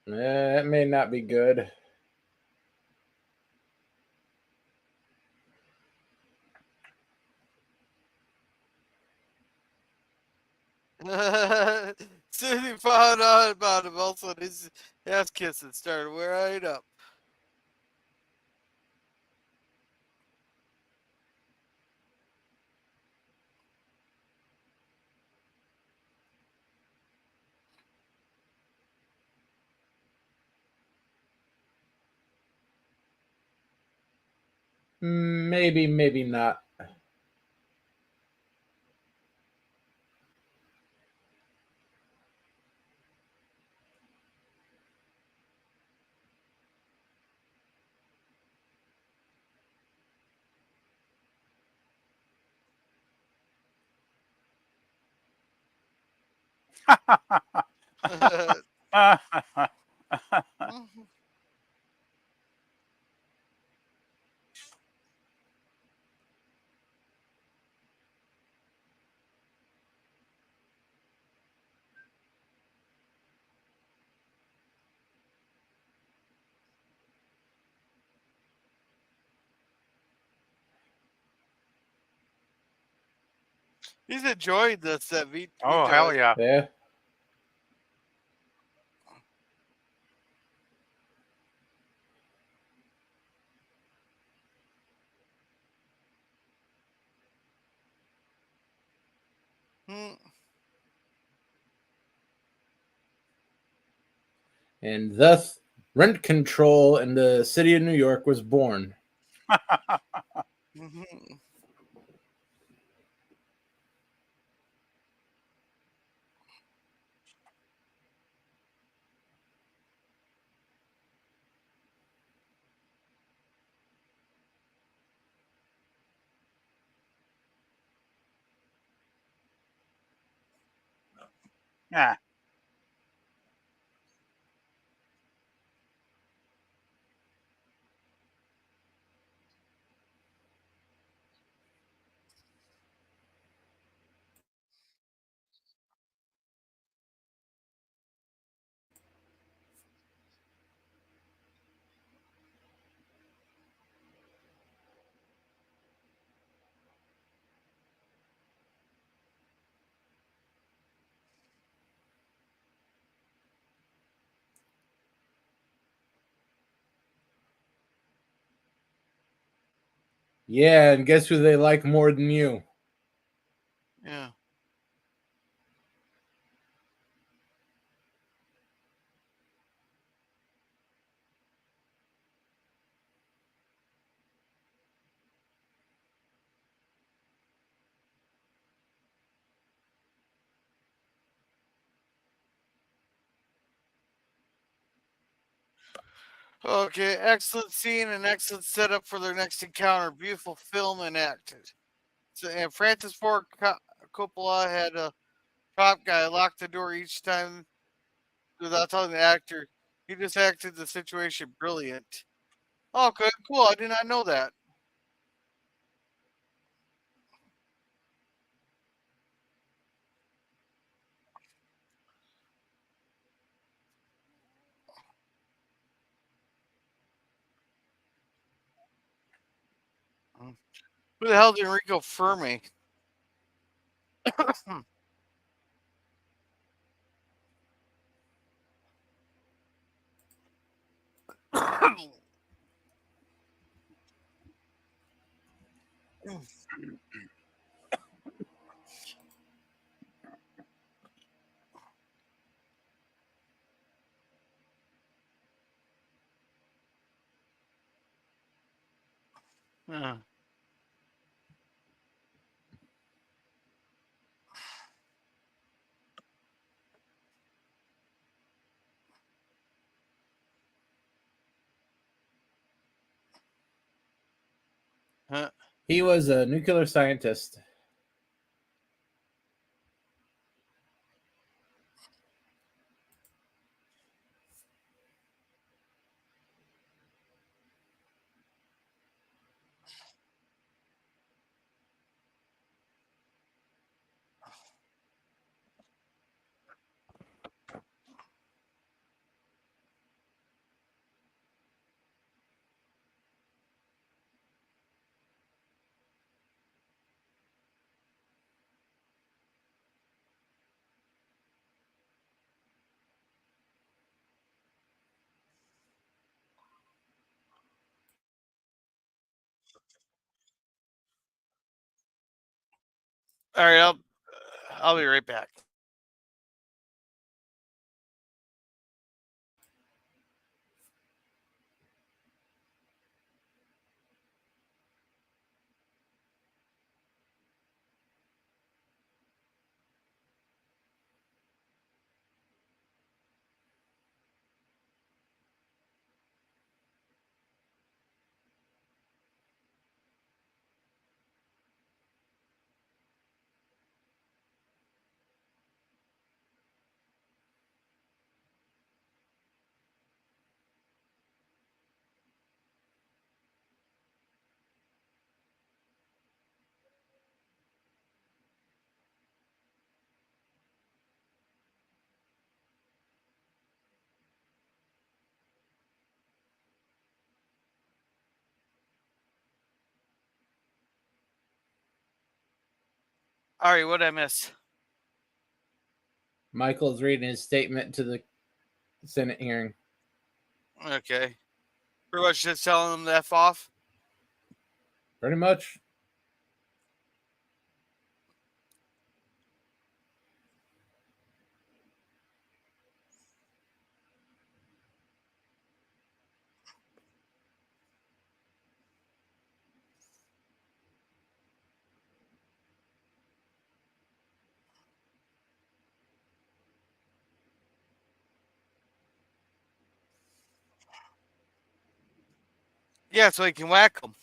It may not be good. Soon as he found out about him, all of a sudden his ass kissing started right up. Maybe, maybe not. He's enjoying this, that Vito. Oh, hell yeah. Yeah. Hmm. And thus, rent control in the city of New York was born. Mhm. Yeah. Yeah, and guess who they like more than you? Yeah. Okay, excellent scene and excellent setup for their next encounter. Beautiful film and acted. So, and Francis Ford Coppola had a prop guy lock the door each time without telling the actor. He just acted the situation brilliant. Okay, cool. I did not know that. Who the hell is Enrico Fermi? Yeah. Huh. He was a nuclear scientist. All right, I'll be right back. All right, what did I miss? Michael's reading his statement to the Senate hearing. Okay. Pretty much just telling them to F off. Pretty much. Yeah, so he can whack them.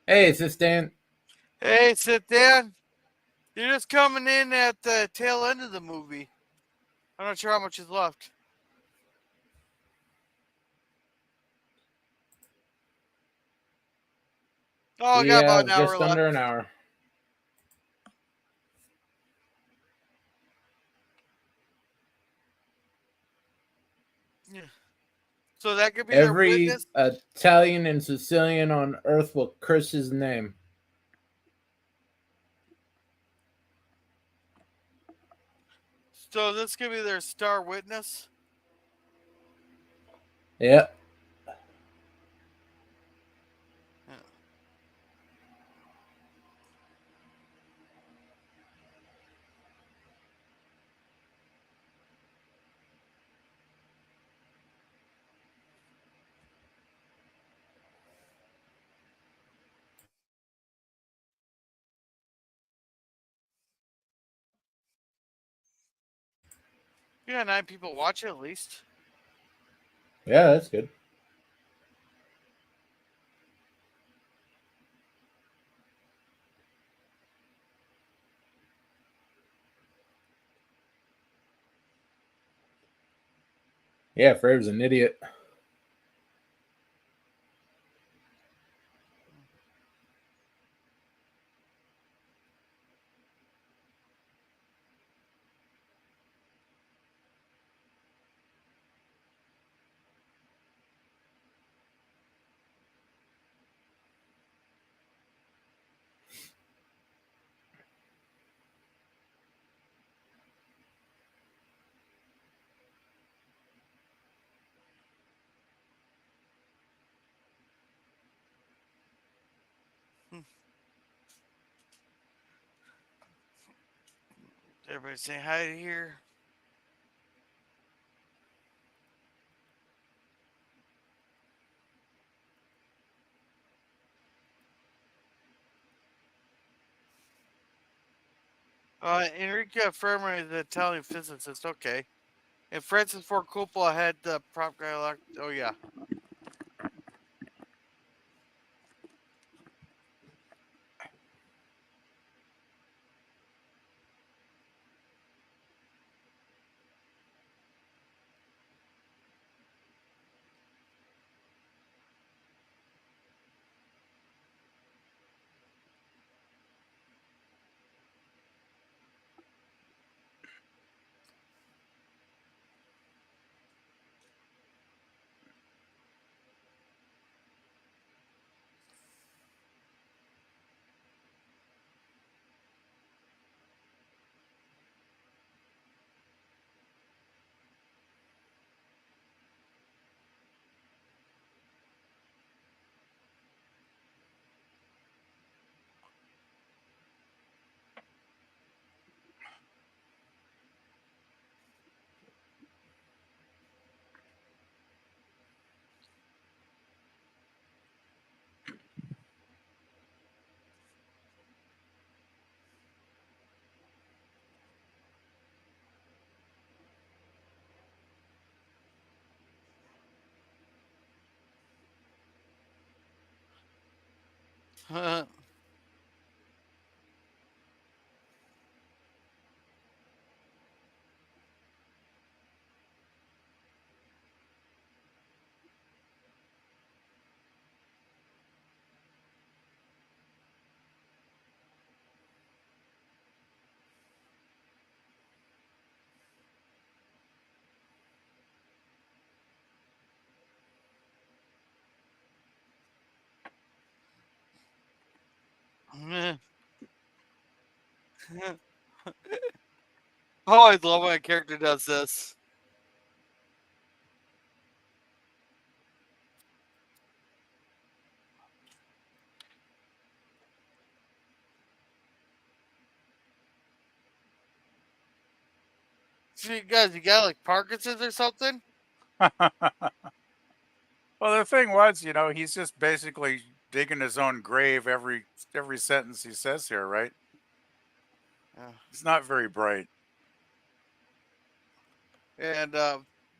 Hey, it's this Dan. Hey, sit down. You're just coming in at the tail end of the movie. I'm not sure how much is left. Oh, I We got about have an hour just left. under an hour. Yeah. So that could be their Every witness. Italian and Sicilian on earth will curse his name. So this could be their star witness. Yep. Yeah. Yeah, 9 people watch it at least. Yeah, that's good. Yeah, Frav's an idiot. Everybody say hi to here. Enrico Fermi is an Italian physicist. Okay. And Francis Ford Coppola had the prop guy. Oh, yeah. Oh, I love when a character does this. So you guys, you got like Parkinson's or something? Well, the thing was, he's just basically digging his own grave every sentence he says here, right? He's not very bright. And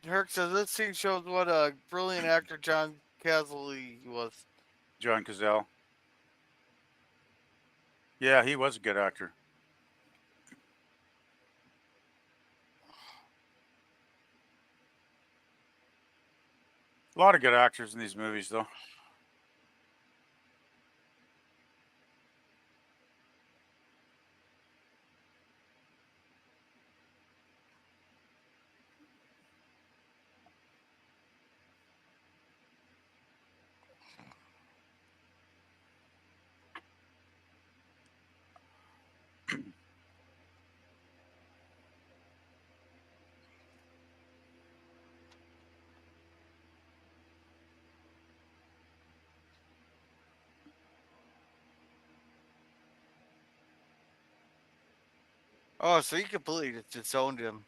Herc says this scene shows what a brilliant actor John Cazale was. John Cazale. Yeah, he was a good actor. A lot of good actors in these movies, though. Oh, so he completely just disowned him.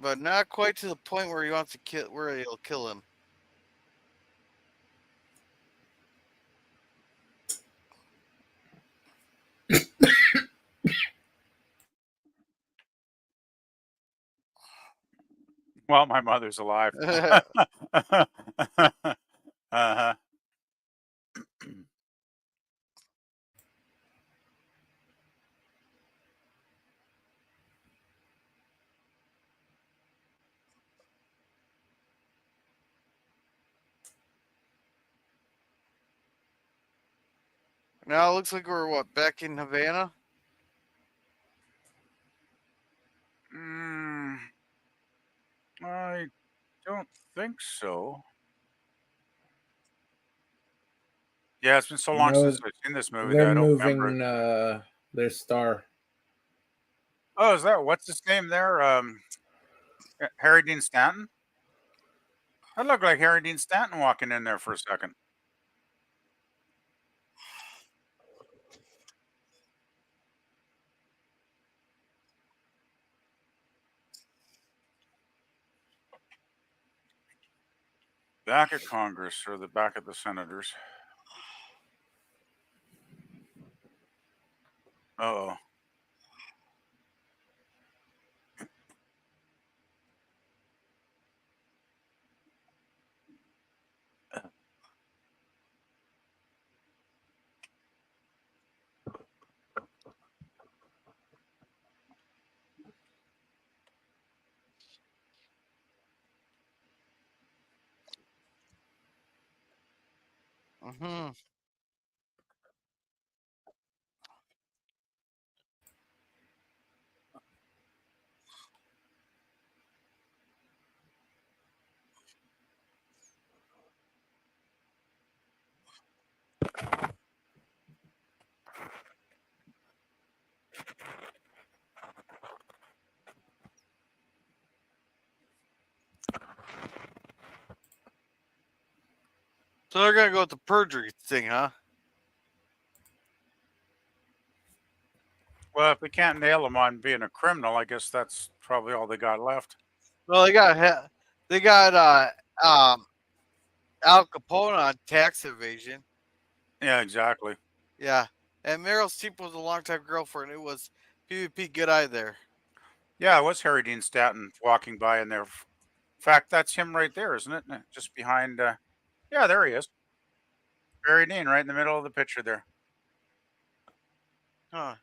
But not quite to the point where he wants to kill, where he'll kill him. Well, my mother's alive. Uh-huh. Now it looks like we're what, back in Havana? I don't think so. Yeah, it's been so long No, since I've seen this movie that they're I don't remember moving it. their star. Oh, is that what's his name there? Harry Dean Stanton? That looked like Harry Dean Stanton walking in there for a second. Back at Congress or the back at the Senators. Uh-oh. Mm-hmm. So they're gonna go with the perjury thing, huh? Well, if they can't nail him on being a criminal, I guess that's probably all they got left. Well, they got Al Capone on tax evasion. Yeah, exactly. Yeah, and Meryl Streep was a longtime girlfriend. It was PvP Good Eye there. Yeah, it was Harry Dean Stanton walking by in there. In fact, that's him right there, isn't it? Just behind. Yeah, there he is. Harry Dean, right in the middle of the picture there. Huh.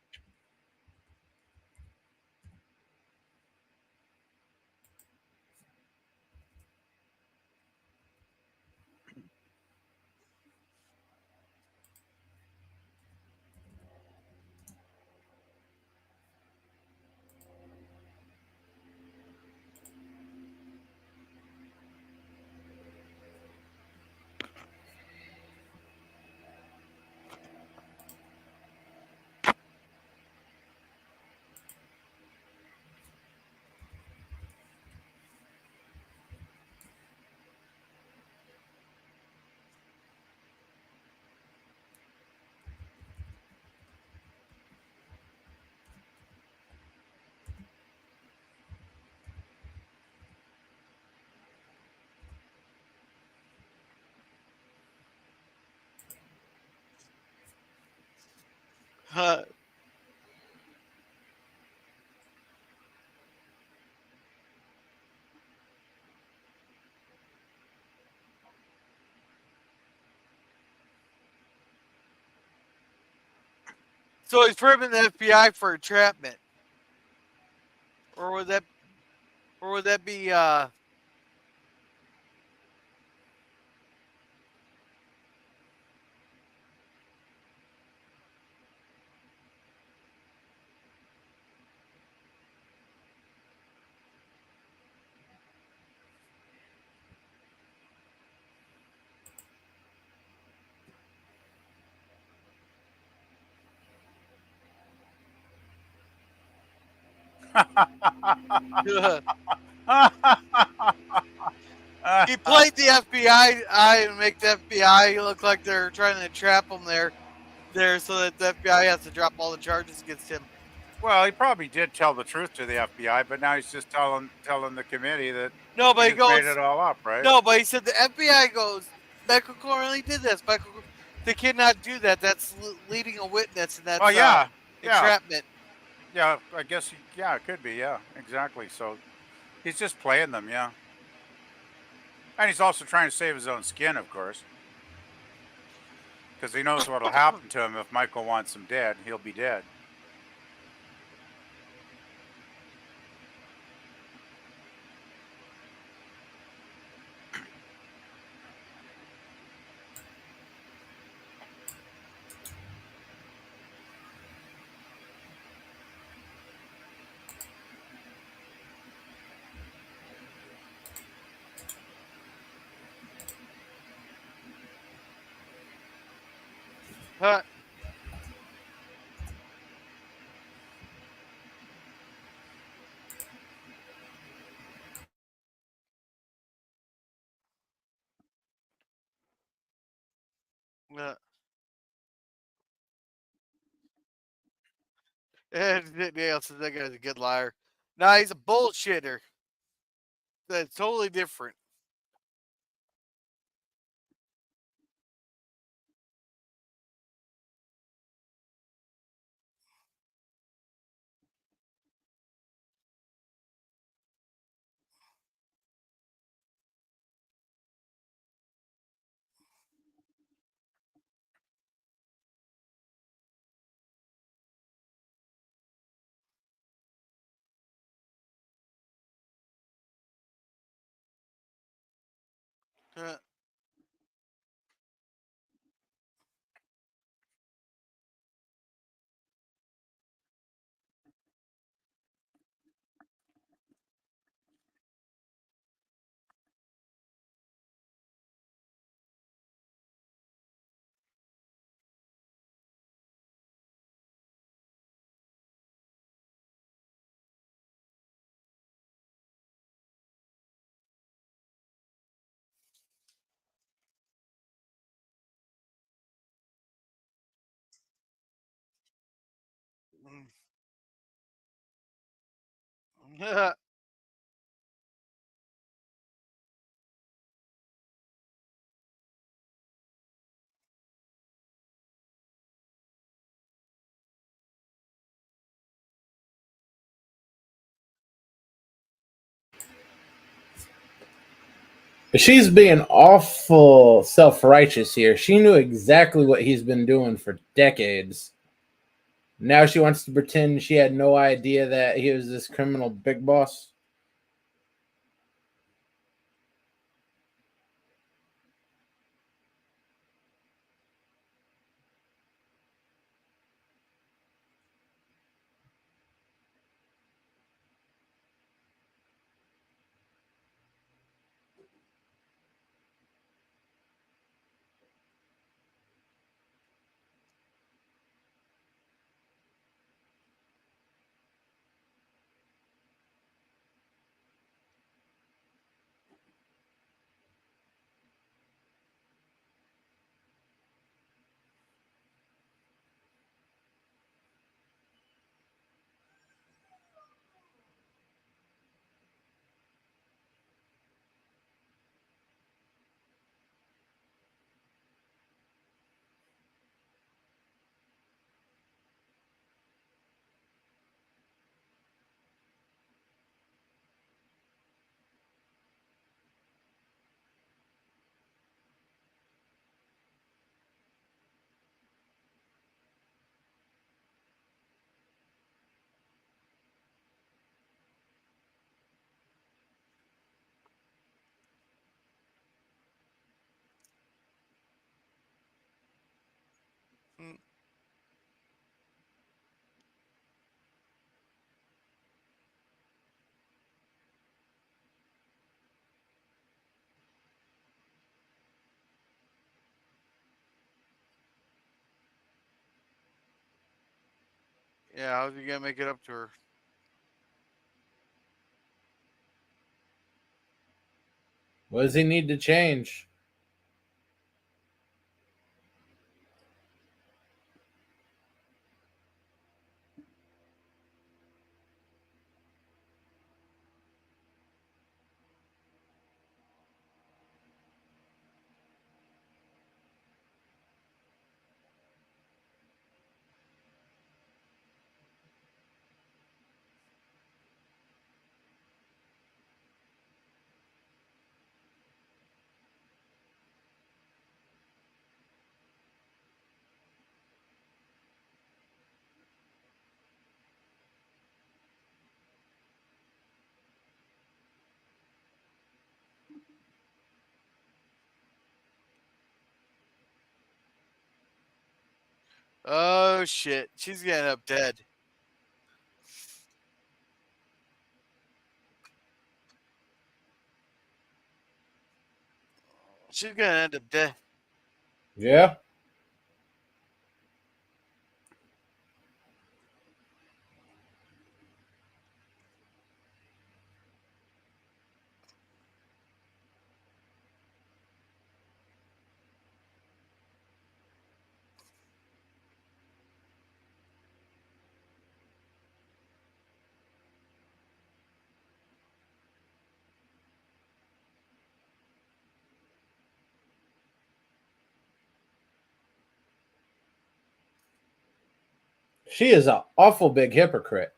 Huh. So he's framing the FBI for entrapment, or would that be he played the FBI and make the FBI look like they're trying to trap him there so that the FBI has to drop all the charges against him. Well, he probably did tell the truth to the FBI, but now he's just telling the committee that No, he but he just made goes, it all up, right? no, but he said the FBI goes, Michael Corleone did this. They cannot do that. That's leading a witness, and Oh that's yeah, yeah, entrapment. yeah. I guess yeah, it could be. Yeah, exactly. So he's just playing them. Yeah, and he's also trying to save his own skin, of course, because he knows what'll happen to him if Michael wants him dead. He'll be dead. Huh. And Dale says that guy's a good liar. Nah, he's a bullshitter. That's totally different. Huh. She's being awful self-righteous here. She knew exactly what he's been doing for decades. Now she wants to pretend she had no idea that he was this criminal big boss. Mm. Yeah, how's he gonna make it up to her? What does he need to change? Oh shit, she's gonna end up dead. She's gonna end up dead. Yeah. She is an awful big hypocrite.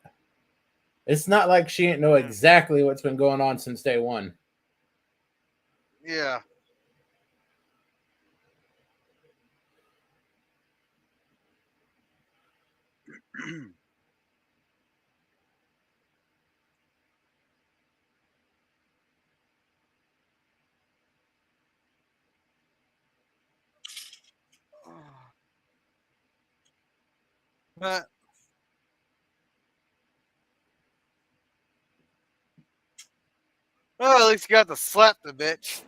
It's not like she ain't know exactly what's been going on since day one. Yeah. But well, at least you got to slap the bitch.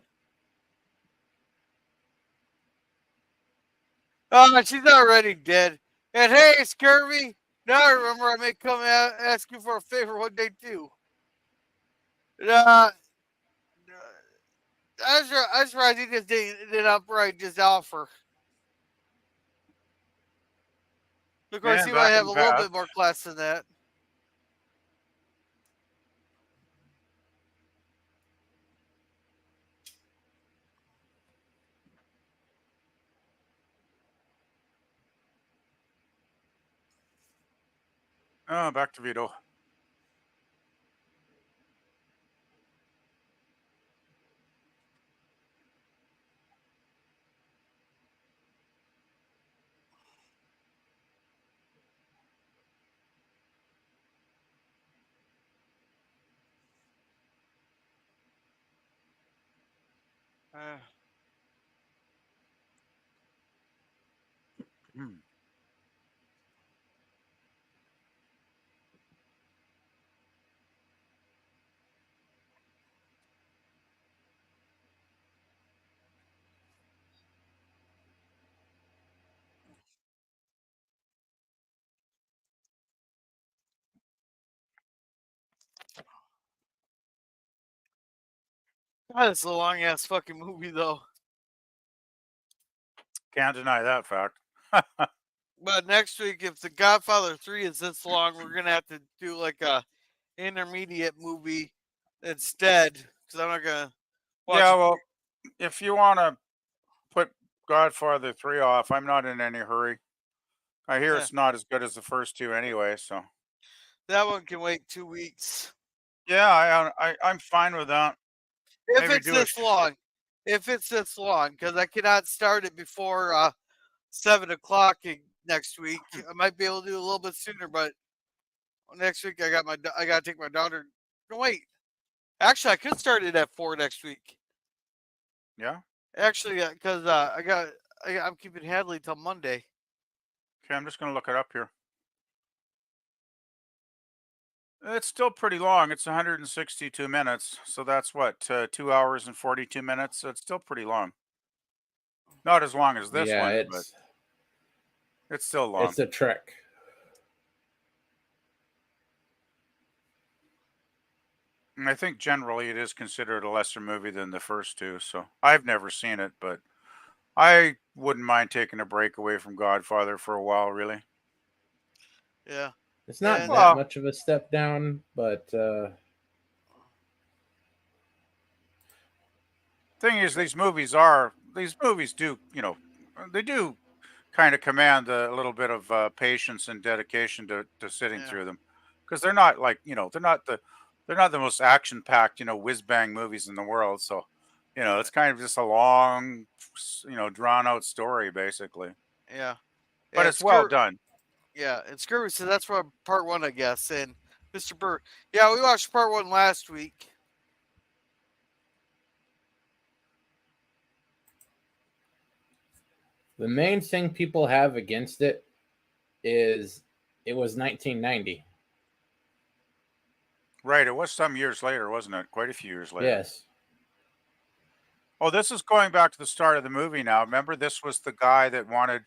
Oh, she's already dead. And hey, Scurvy, now I remember I may come ask you for a favor one day too. Uh, I was surprised he just did upright just offer. Of course, Man, he might back have in a the little past. bit more class than that. Oh, back to Vito. Hmm. God, it's a long ass fucking movie though. Can't deny that fact. But next week, if the Godfather 3 is this long, we're gonna have to do like a intermediate movie instead, because I'm not gonna watch Yeah, it. well, if you want to put Godfather 3 off, I'm not in any hurry. I hear Yeah. it's not as good as the first two anyway, so. That one can wait 2 weeks. Yeah, I'm fine with that. If Maybe it's do a this long. If it's this long, because I cannot start it before 7 o'clock next week. I might be able to do a little bit sooner, but next week I gotta take my daughter. No, wait. Actually, I could start it at 4 next week. Yeah. Actually, because I'm keeping Hadley till Monday. Okay, I'm just going to look it up here. It's still pretty long. It's 162 minutes. So that's what, 2 hours and 42 minutes. So it's still pretty long. Not as long as this Yeah, one, but it's still long. it's a trek. And I think generally it is considered a lesser movie than the first two. So I've never seen it, but I wouldn't mind taking a break away from Godfather for a while, really. Yeah. It's not And- that Well- much of a step down, but Thing is, these movies do, they do kind of command a little bit of patience and dedication to sitting Yeah. through them, because they're not like, they're not the most action packed, whiz bang movies in the world. So, it's kind of just a long, drawn out story basically, Yeah. but Yeah, it's well done. Yeah, and Scurvy, so that's from part one, I guess. And Mr. Burr, yeah, we watched part one last week. the main thing people have against it is it was 1990. Right. It was some years later, wasn't it? Quite a few years later. Yes. Oh, this is going back to the start of the movie now. Remember, this was the guy that wanted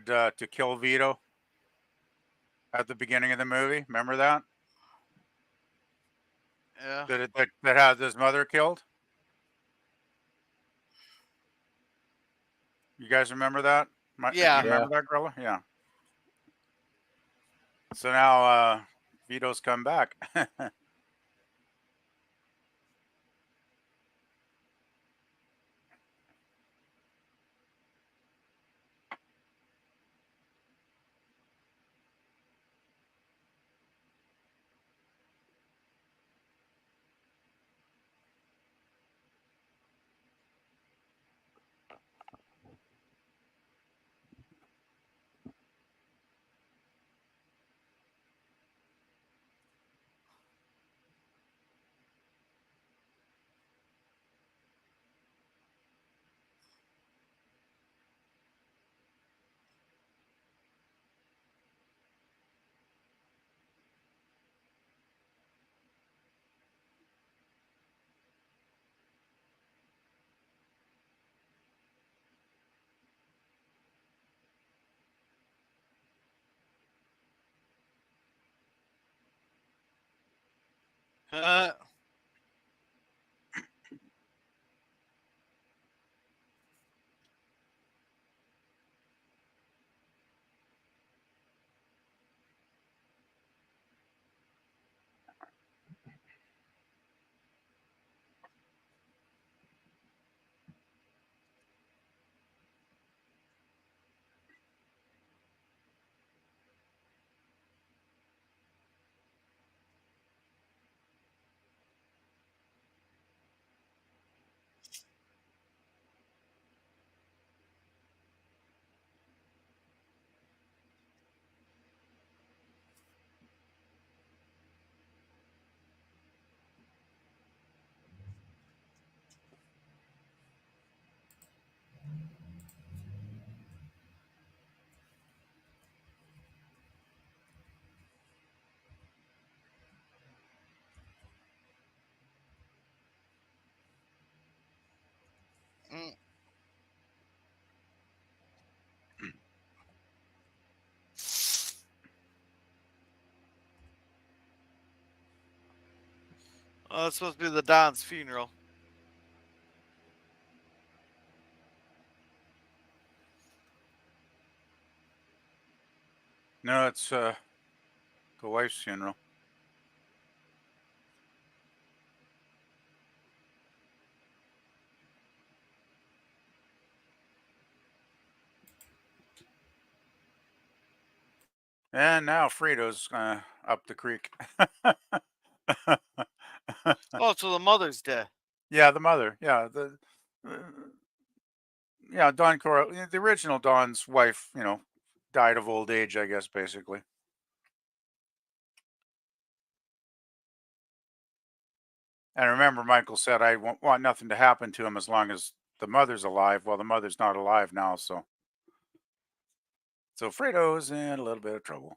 to kill Vito at the beginning of the movie. Remember that? Yeah. That had his mother killed. You guys remember that? Yeah. You remember that, Grilla? Yeah. So now Vito's come back. Mm. Oh, it's supposed to be the Don's funeral. No, it's the wife's funeral. And now Frito's up the creek. Oh, so the mother's dead. Yeah, the mother. Yeah, Don Corleone, the original Don's wife. Died of old age, I guess, basically. And remember, Michael said, "I want nothing to happen to him as long as the mother's alive." Well, the mother's not alive now, so So Fredo's in a little bit of trouble.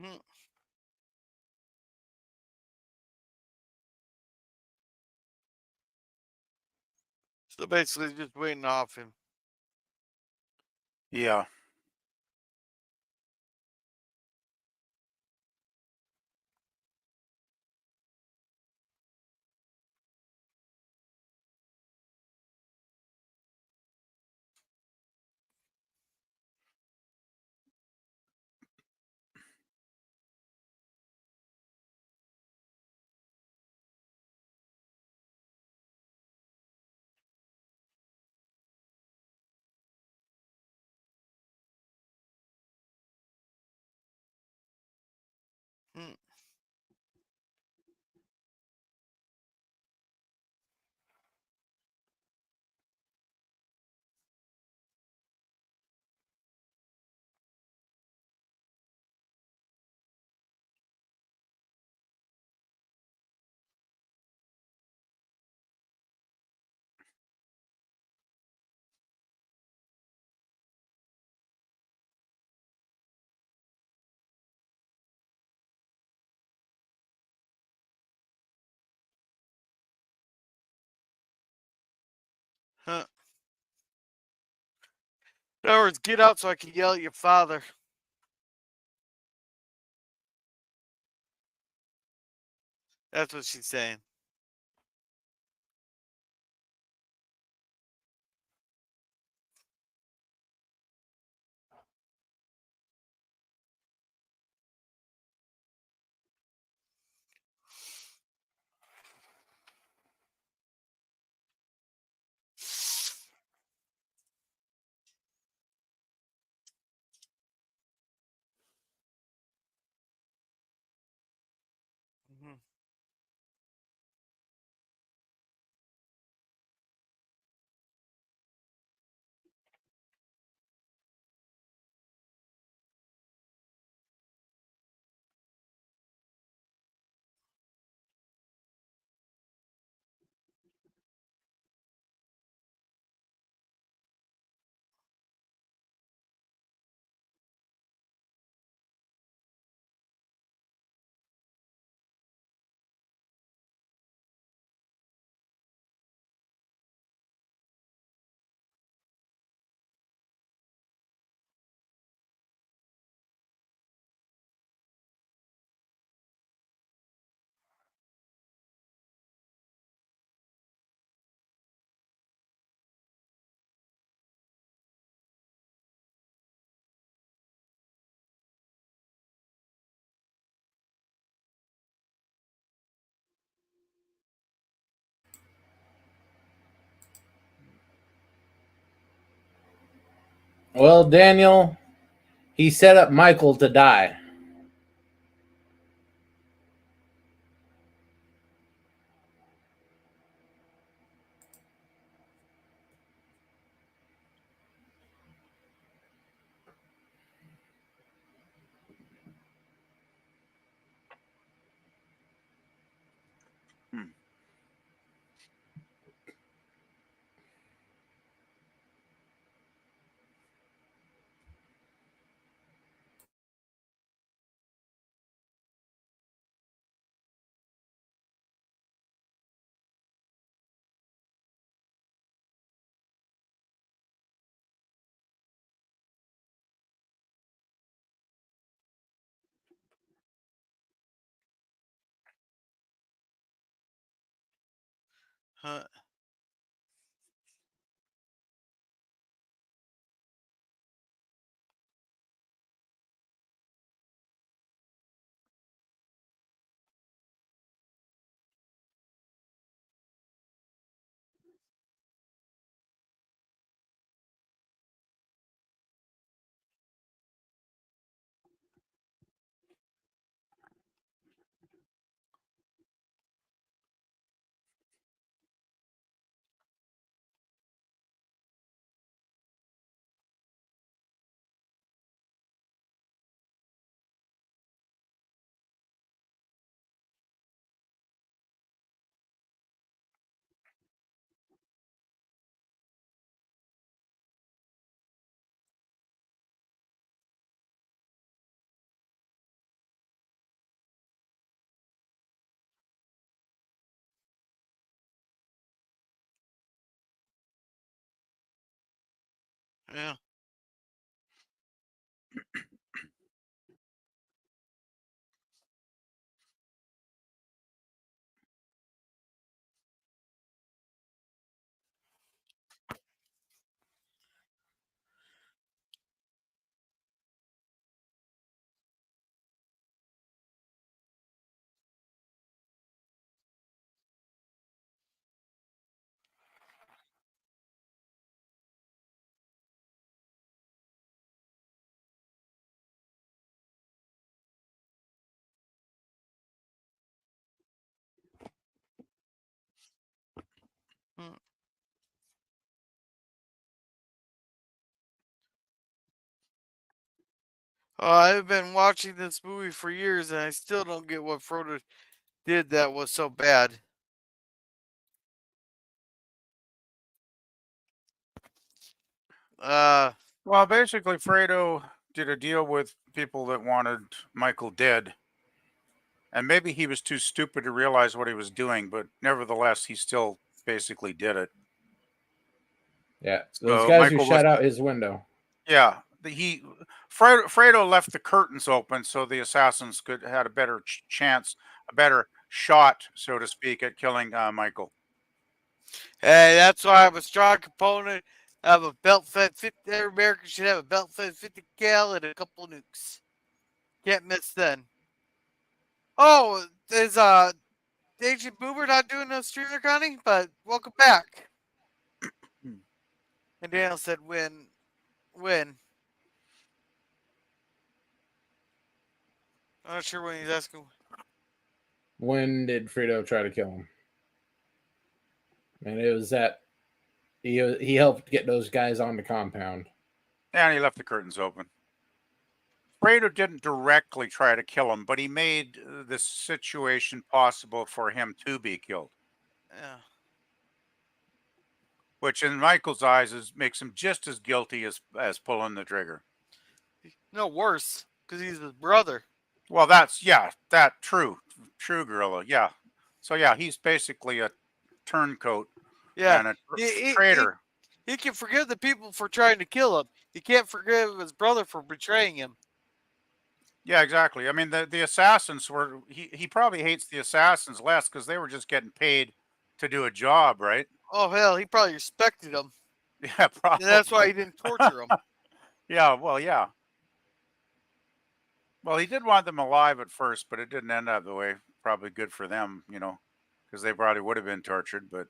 Hmm. So basically, just waiting off him. Yeah. Hmm. Huh. In other words, get out so I can yell at your father. That's what she's saying. Mhm. Well, Daniel, he set up Michael to die. Hmm. Huh. Yeah. Hmm. I've been watching this movie for years, and I still don't get what Frodo did that was so bad. Well, basically, Fredo did a deal with people that wanted Michael dead, and maybe he was too stupid to realize what he was doing, but nevertheless, he still basically did it. Yeah, those So guys who Michael was, shot out his window. yeah, Fredo left the curtains open so the assassins could had a better chance, a better shot, so to speak, at killing Michael. Hey, that's why I'm a strong component of a belt-fed 50. Every American should have a belt-fed 50 cal and a couple nukes. Can't miss then. Oh, is Agent Boomer not doing no streamer, Connie? But welcome back. And Daniel said, "Win, win." I'm not sure when he's asking. When did Fredo try to kill him? And it was that he helped get those guys on the compound. And he left the curtains open. Fredo didn't directly try to kill him, but he made the situation possible for him to be killed. Yeah. Which in Michael's eyes makes him just as guilty as pulling the trigger. No, worse, because he's his brother. Well, true gorilla, yeah. So yeah, he's basically a turncoat Yeah, and a he, traitor. he can forgive the people for trying to kill him. He can't forgive his brother for betraying him. Yeah, exactly. I mean, the assassins were he probably hates the assassins less because they were just getting paid to do a job, right? Oh hell, he probably respected him. Yeah, And that's why he probably. didn't torture him. Yeah, well, yeah. Well, he did want them alive at first, but it didn't end up the way. Probably good for them, because they probably would have been tortured. But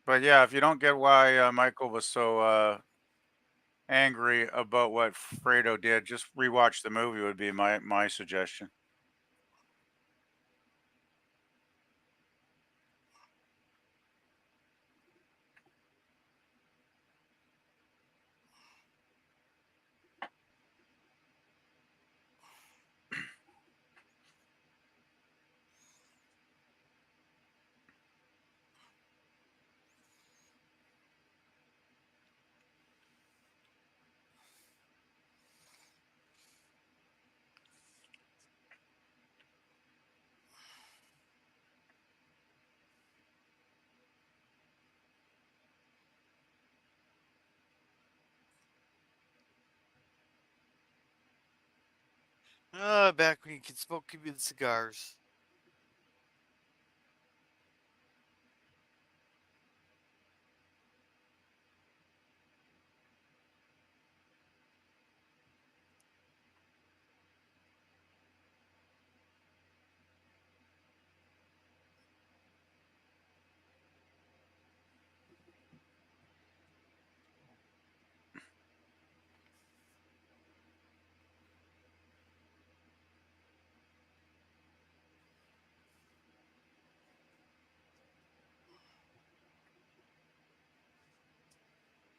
but yeah, if you don't get why Michael was so angry about what Fredo did, just rewatch the movie would be my suggestion. Back when you could smoke Cuban cigars.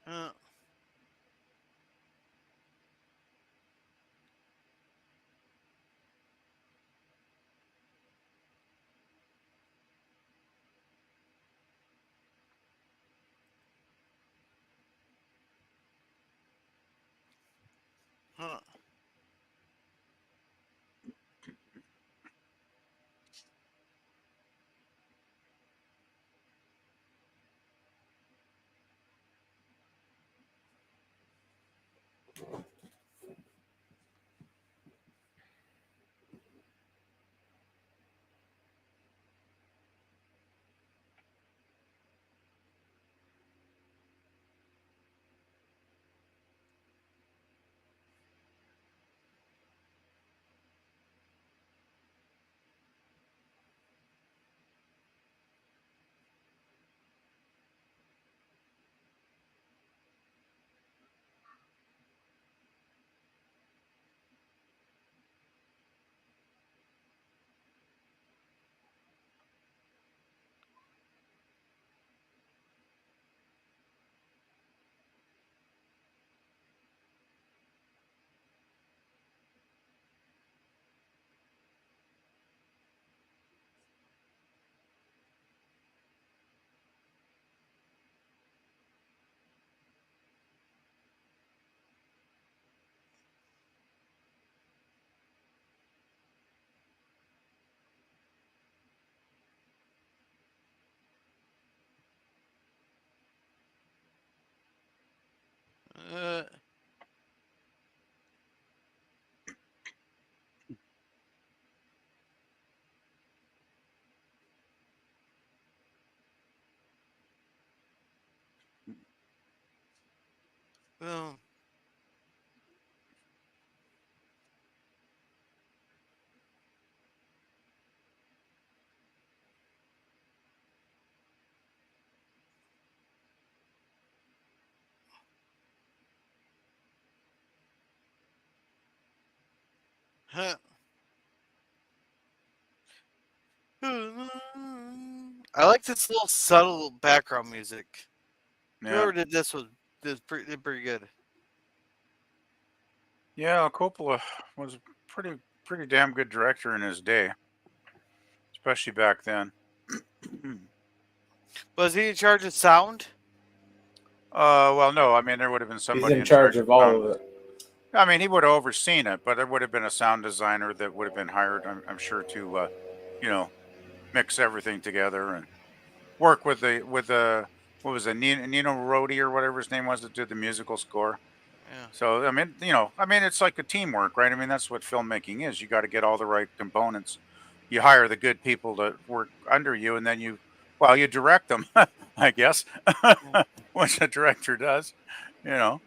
Uh, huh. Um, huh. I like this little subtle background music. Yeah. Whoever did this did pretty good. Yeah, Coppola was a pretty damn good director in his day, especially back then. Was he in charge of sound? Well, no, I mean there would have been He's somebody in in charge charge of of all sound. of it. I mean, he would have overseen it, but there would have been a sound designer that would have been hired, I'm sure, to you know, mix everything together and work with the what was it, Nino Rodi or whatever his name was that did the musical score. Yeah. So I mean, you know, I mean it's like a teamwork, right? I mean that's what filmmaking is. You got to get all the right components. You hire the good people to work under you, and then you direct them, I guess, Mm. which a director does, you know.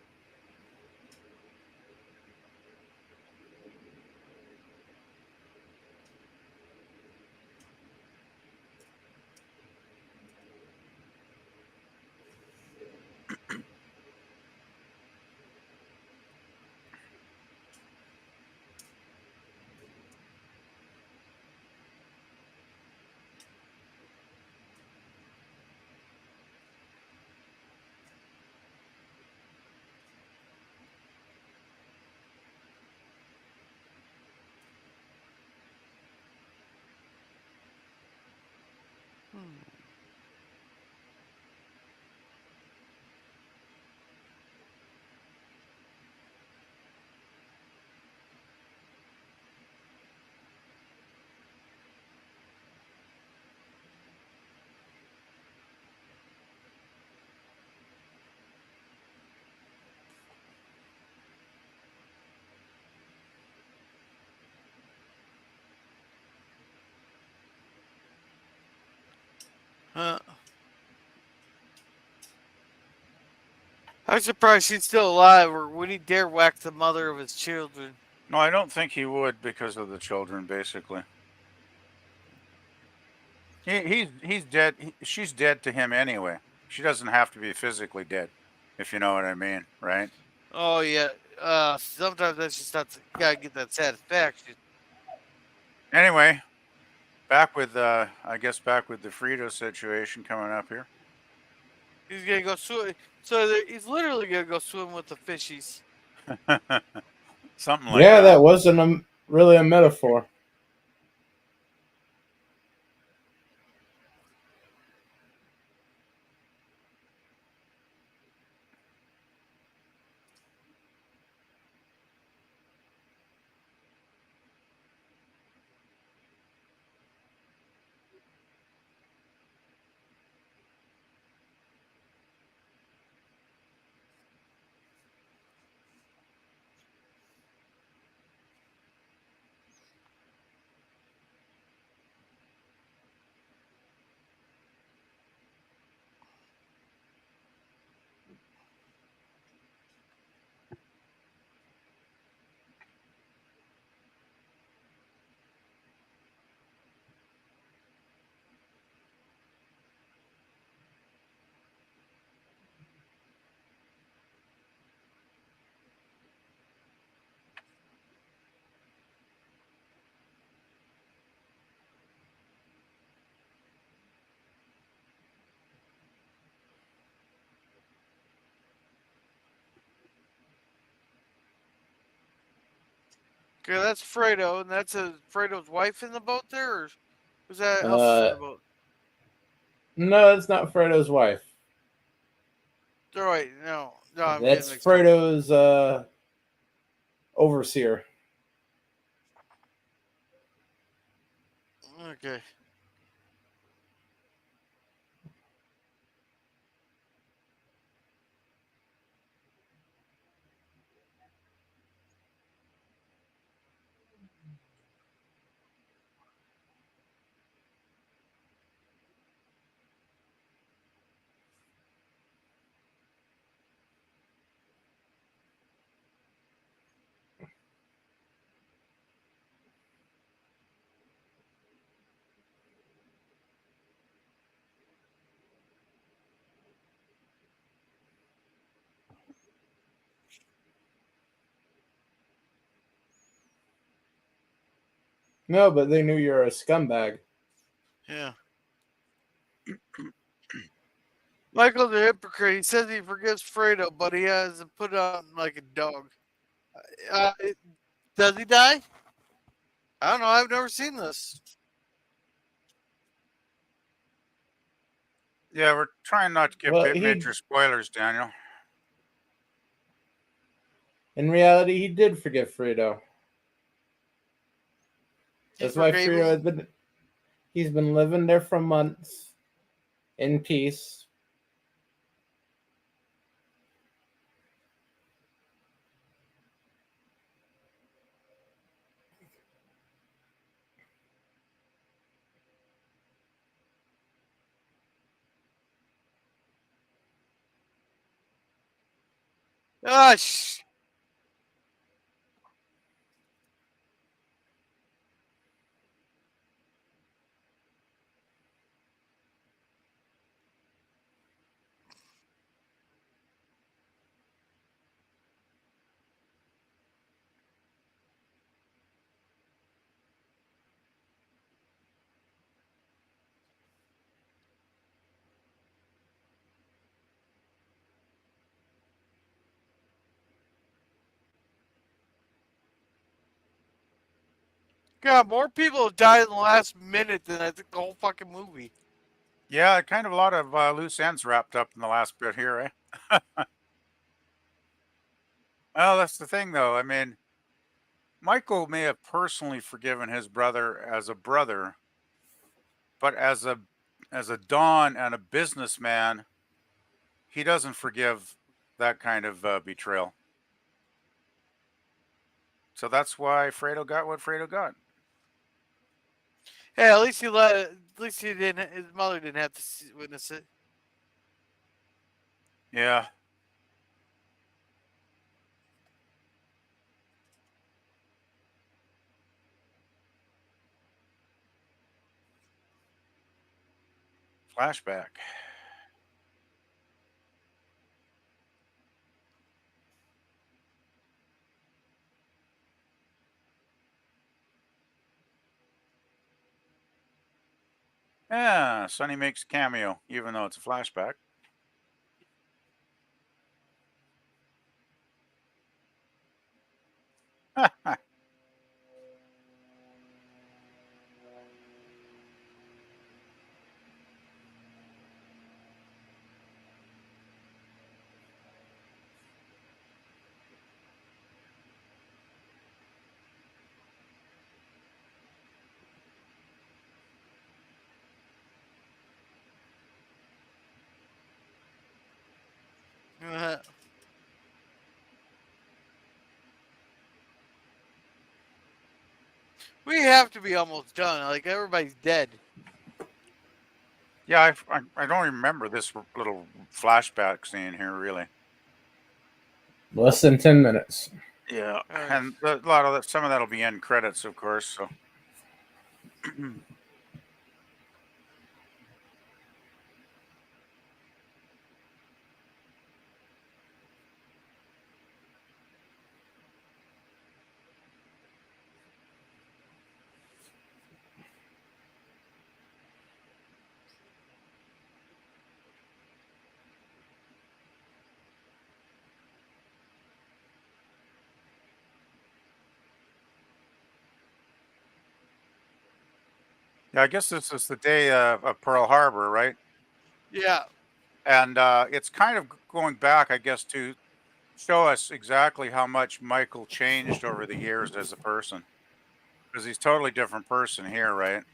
Hmm. Huh. I'm surprised she's still alive, or would he dare whack the mother of his children? No, I don't think he would because of the children, basically. He's dead. She's dead to him anyway. She doesn't have to be physically dead, if you know what I mean, right? Oh yeah. Sometimes that's just not. You gotta get that satisfaction. Anyway, I guess back with the Frito situation coming up here. He's gonna go swim. So he's literally gonna go swim with the fishies. Something like Yeah, that. that wasn't really a metaphor. Okay, that's Fredo, and that's Fredo's wife in the boat there, or who's that else is in Uh, the boat? no, that's not Fredo's wife. Oh, wait, no, I'm getting That's mixed up. Fredo's overseer. Okay. No, but they knew you're a scumbag. Yeah. Michael's a hypocrite. He says he forgives Fredo, but he has to put on like a dog. Does he die? I don't know. I've never seen this. Yeah, we're trying not to give Well, major spoilers, Daniel. In reality, he did forgive Fredo. That's why Fredo he's been living there for months in peace. Gosh. God, more people have died in the last minute than I think the whole fucking movie. Yeah, kind of a lot of loose ends wrapped up in the last bit here, eh? Well, that's the thing, though. I mean, Michael may have personally forgiven his brother as a brother, but as a don and a businessman, he doesn't forgive that kind of betrayal. So that's why Fredo got what Fredo got. Hey, at least he didn't. His mother didn't have to witness it. Yeah. Flashback. Yeah, Sonny makes a cameo, even though it's a flashback. We have to be almost done. Like everybody's dead. Yeah, I don't remember this little flashback scene here, really. Less than 10 minutes. Yeah, Right. and a lot of that, some of that'll be end credits, of course. So, yeah, I guess this is the day of Pearl Harbor, right? Yeah. And it's kind of going back, I guess, to show us exactly how much Michael changed over the years as a person, because he's totally different person here, right?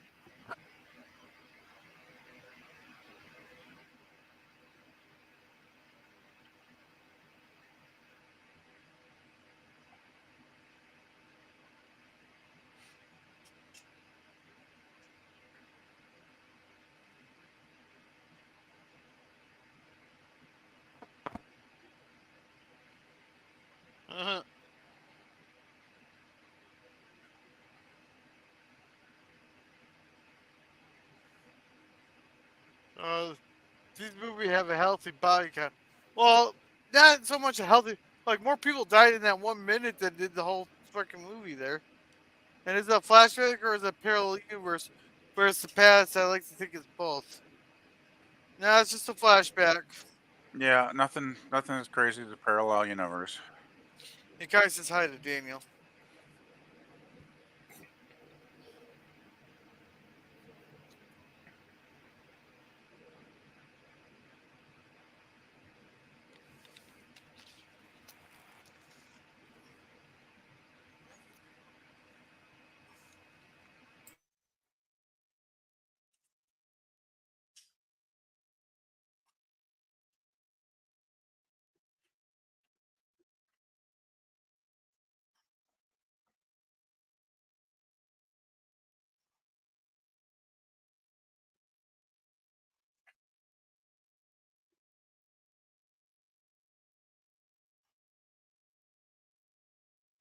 Uh-huh. These movies have a healthy body count. Well, not so much a healthy. Like more people died in that 1 minute than did the whole fucking movie there. And is it a flashback or is it a parallel universe where it's the past? I like to think it's both. No, it's just a flashback. Yeah, nothing as crazy as a parallel universe. He kind of says hi to Daniel.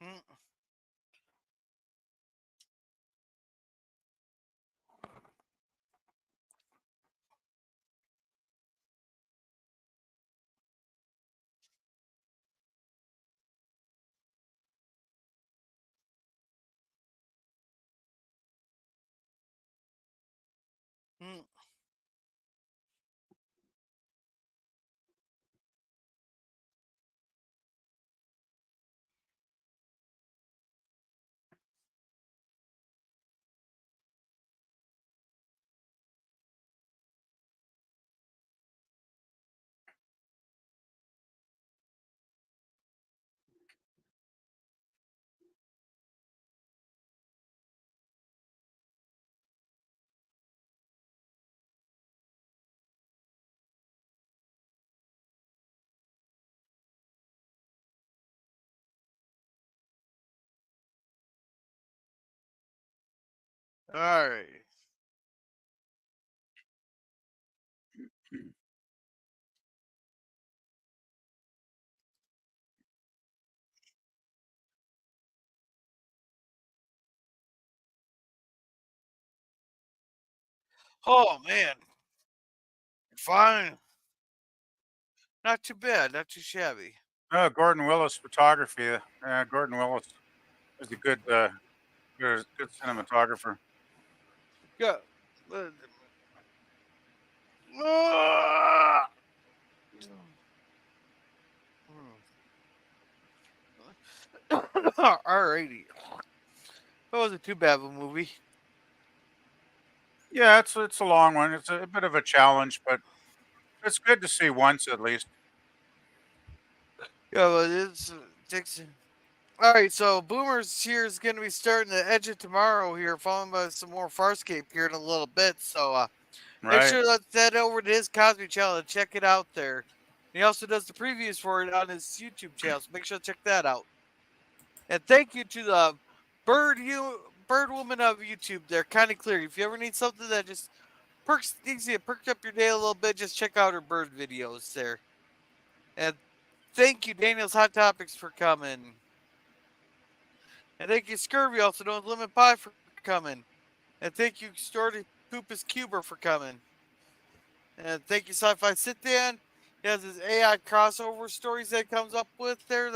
Mm. Mm. All right. Oh man, fine. Not too bad. Not too shabby. Gordon Willis photography. Gordon Willis is a good cinematographer. Yeah. Ah! Alrighty. That wasn't too bad of a movie. Yeah, it's a long one. It's a bit of a challenge, but it's good to see once at least. Yeah, but it's takes. All right, so Boomers here is going to be starting the Edge of Tomorrow here, followed by some more Farscape here in a little bit. So make Right. sure to head over to his Cosby channel and check it out there. He also does the previews for it on his YouTube channel, so make sure to check that out. And thank you to the Bird Woman of YouTube there, kind of clear. If you ever need something that just needs you to perk up your day a little bit, just check out her bird videos there. And thank you, Daniel's Hot Topics, for coming. And thank you, Scurvy, also known as Lemon Pie, for coming. And thank you, Storty Poopus Cuber, for coming. And thank you, Sci-Fi Sit Down. He has his AI crossover stories that he comes up with there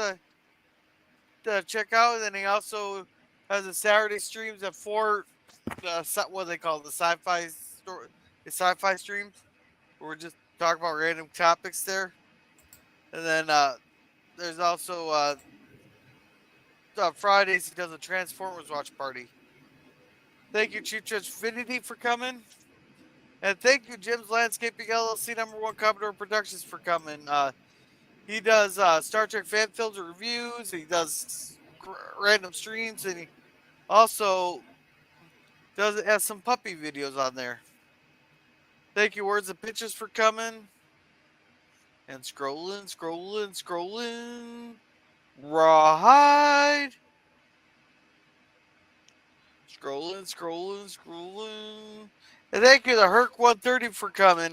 to check out. And then he also has his Saturday streams at 4, what do they call it, the sci-fi streams, where we're just talking about random topics there. And then there's also Fridays he does a Transformers watch party. Thank you, Chief Judge Finity, for coming. And thank you, Jim's Landscaping LLC #1 Commodore Productions, for coming. He does Star Trek fan films reviews. He does random streams, and he also has some puppy videos on there. Thank you, Words and Pictures, for coming. And scrolling. Rawhide. Scrolling. And thank you to Herc 130 for coming.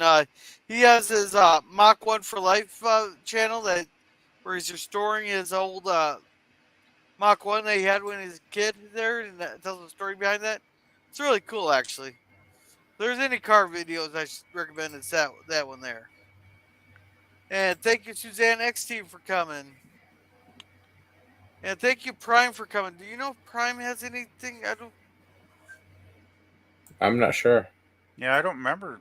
He has his Mach 1 for Life channel where he's restoring his old Mach 1 that he had when he was a kid there, and that tells the story behind that. It's really cool, actually. If there's any car videos, I recommend it's that one there. And thank you, Suzanne XT, for coming. And thank you, Prime, for coming. Do you know if Prime has anything? I'm not sure. Yeah, I don't remember.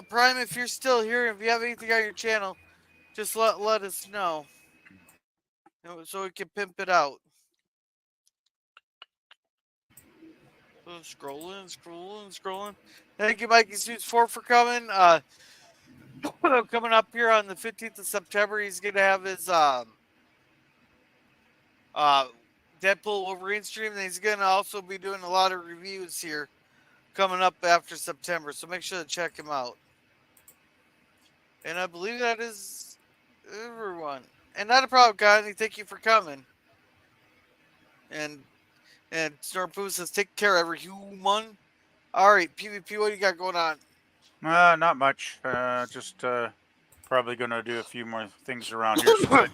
Prime, if you're still here, if you have anything on your channel, just let us know, so we can pimp it out. Scrolling. Thank you, Mikey Suits 4 for coming. Coming up here on the 15th of September, he's gonna have his Deadpool Wolverine stream, and he's gonna also be doing a lot of reviews here coming up after September. So make sure to check him out. And I believe that is everyone. And not a problem, Connie. Thank you for coming. And Stormpool says, take care, every human. All right, PvP, what do you got going on? Not much. Just probably going to do a few more things around here. Since I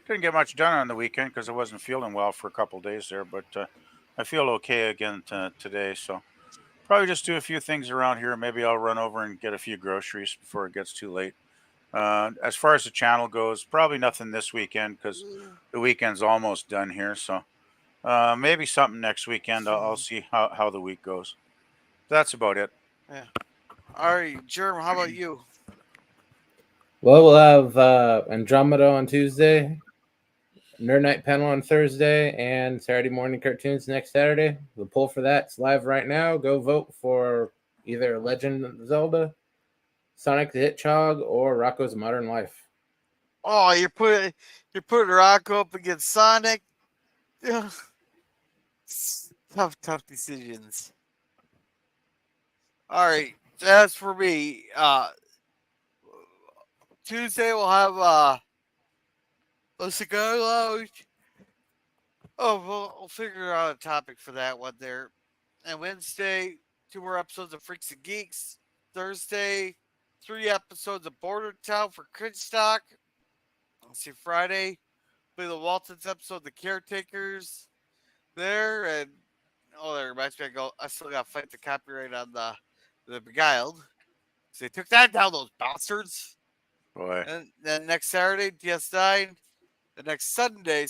didn't get much done on the weekend because I wasn't feeling well for a couple of days there, but I feel okay again today. So probably just do a few things around here. Maybe I'll run over and get a few groceries before it gets too late. As far as the channel goes, probably nothing this weekend because the weekend's almost done here. So maybe something next weekend. I'll see how the week goes. That's about it. Yeah. All right, Jerm, how about you? Well, we'll have Andromeda on Tuesday, Nerd Night panel on Thursday, and Saturday morning cartoons next Saturday. The poll for that's live right now. Go vote for either Legend of Zelda, Sonic the Hedgehog, or Rocco's Modern Life. Oh, you're putting Rocco up against Sonic. Tough decisions. All right, as for me, Tuesday we'll have a cigar lounge. Oh, we'll figure out a topic for that one there. And Wednesday, 2 more episodes of Freaks and Geeks. Thursday, 3 episodes of Border Town for Cringe Stock. Let's see, Friday, play the Waltons episode, The Caretakers. There, and that reminds me, I still got to fight the copyright on the Beguiled. So they took that down, those bastards. Boy. And then next Saturday, DS9. The next Sunday.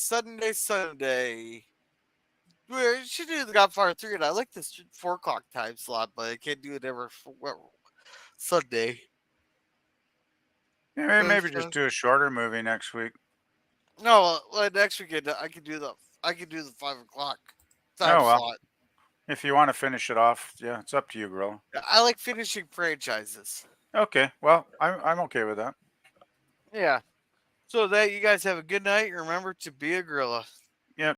We should do the Godfather 3, and I like this 4 o'clock time slot, but I can't do it every Sunday. Yeah, maybe just do a shorter movie next week. No, next weekend I could do the 5 o'clock time slot. If you want to finish it off, yeah, it's up to you, Gorilla. I like finishing franchises. Okay, well, I'm okay with that. Yeah. So that you guys have a good night. Remember to be a gorilla.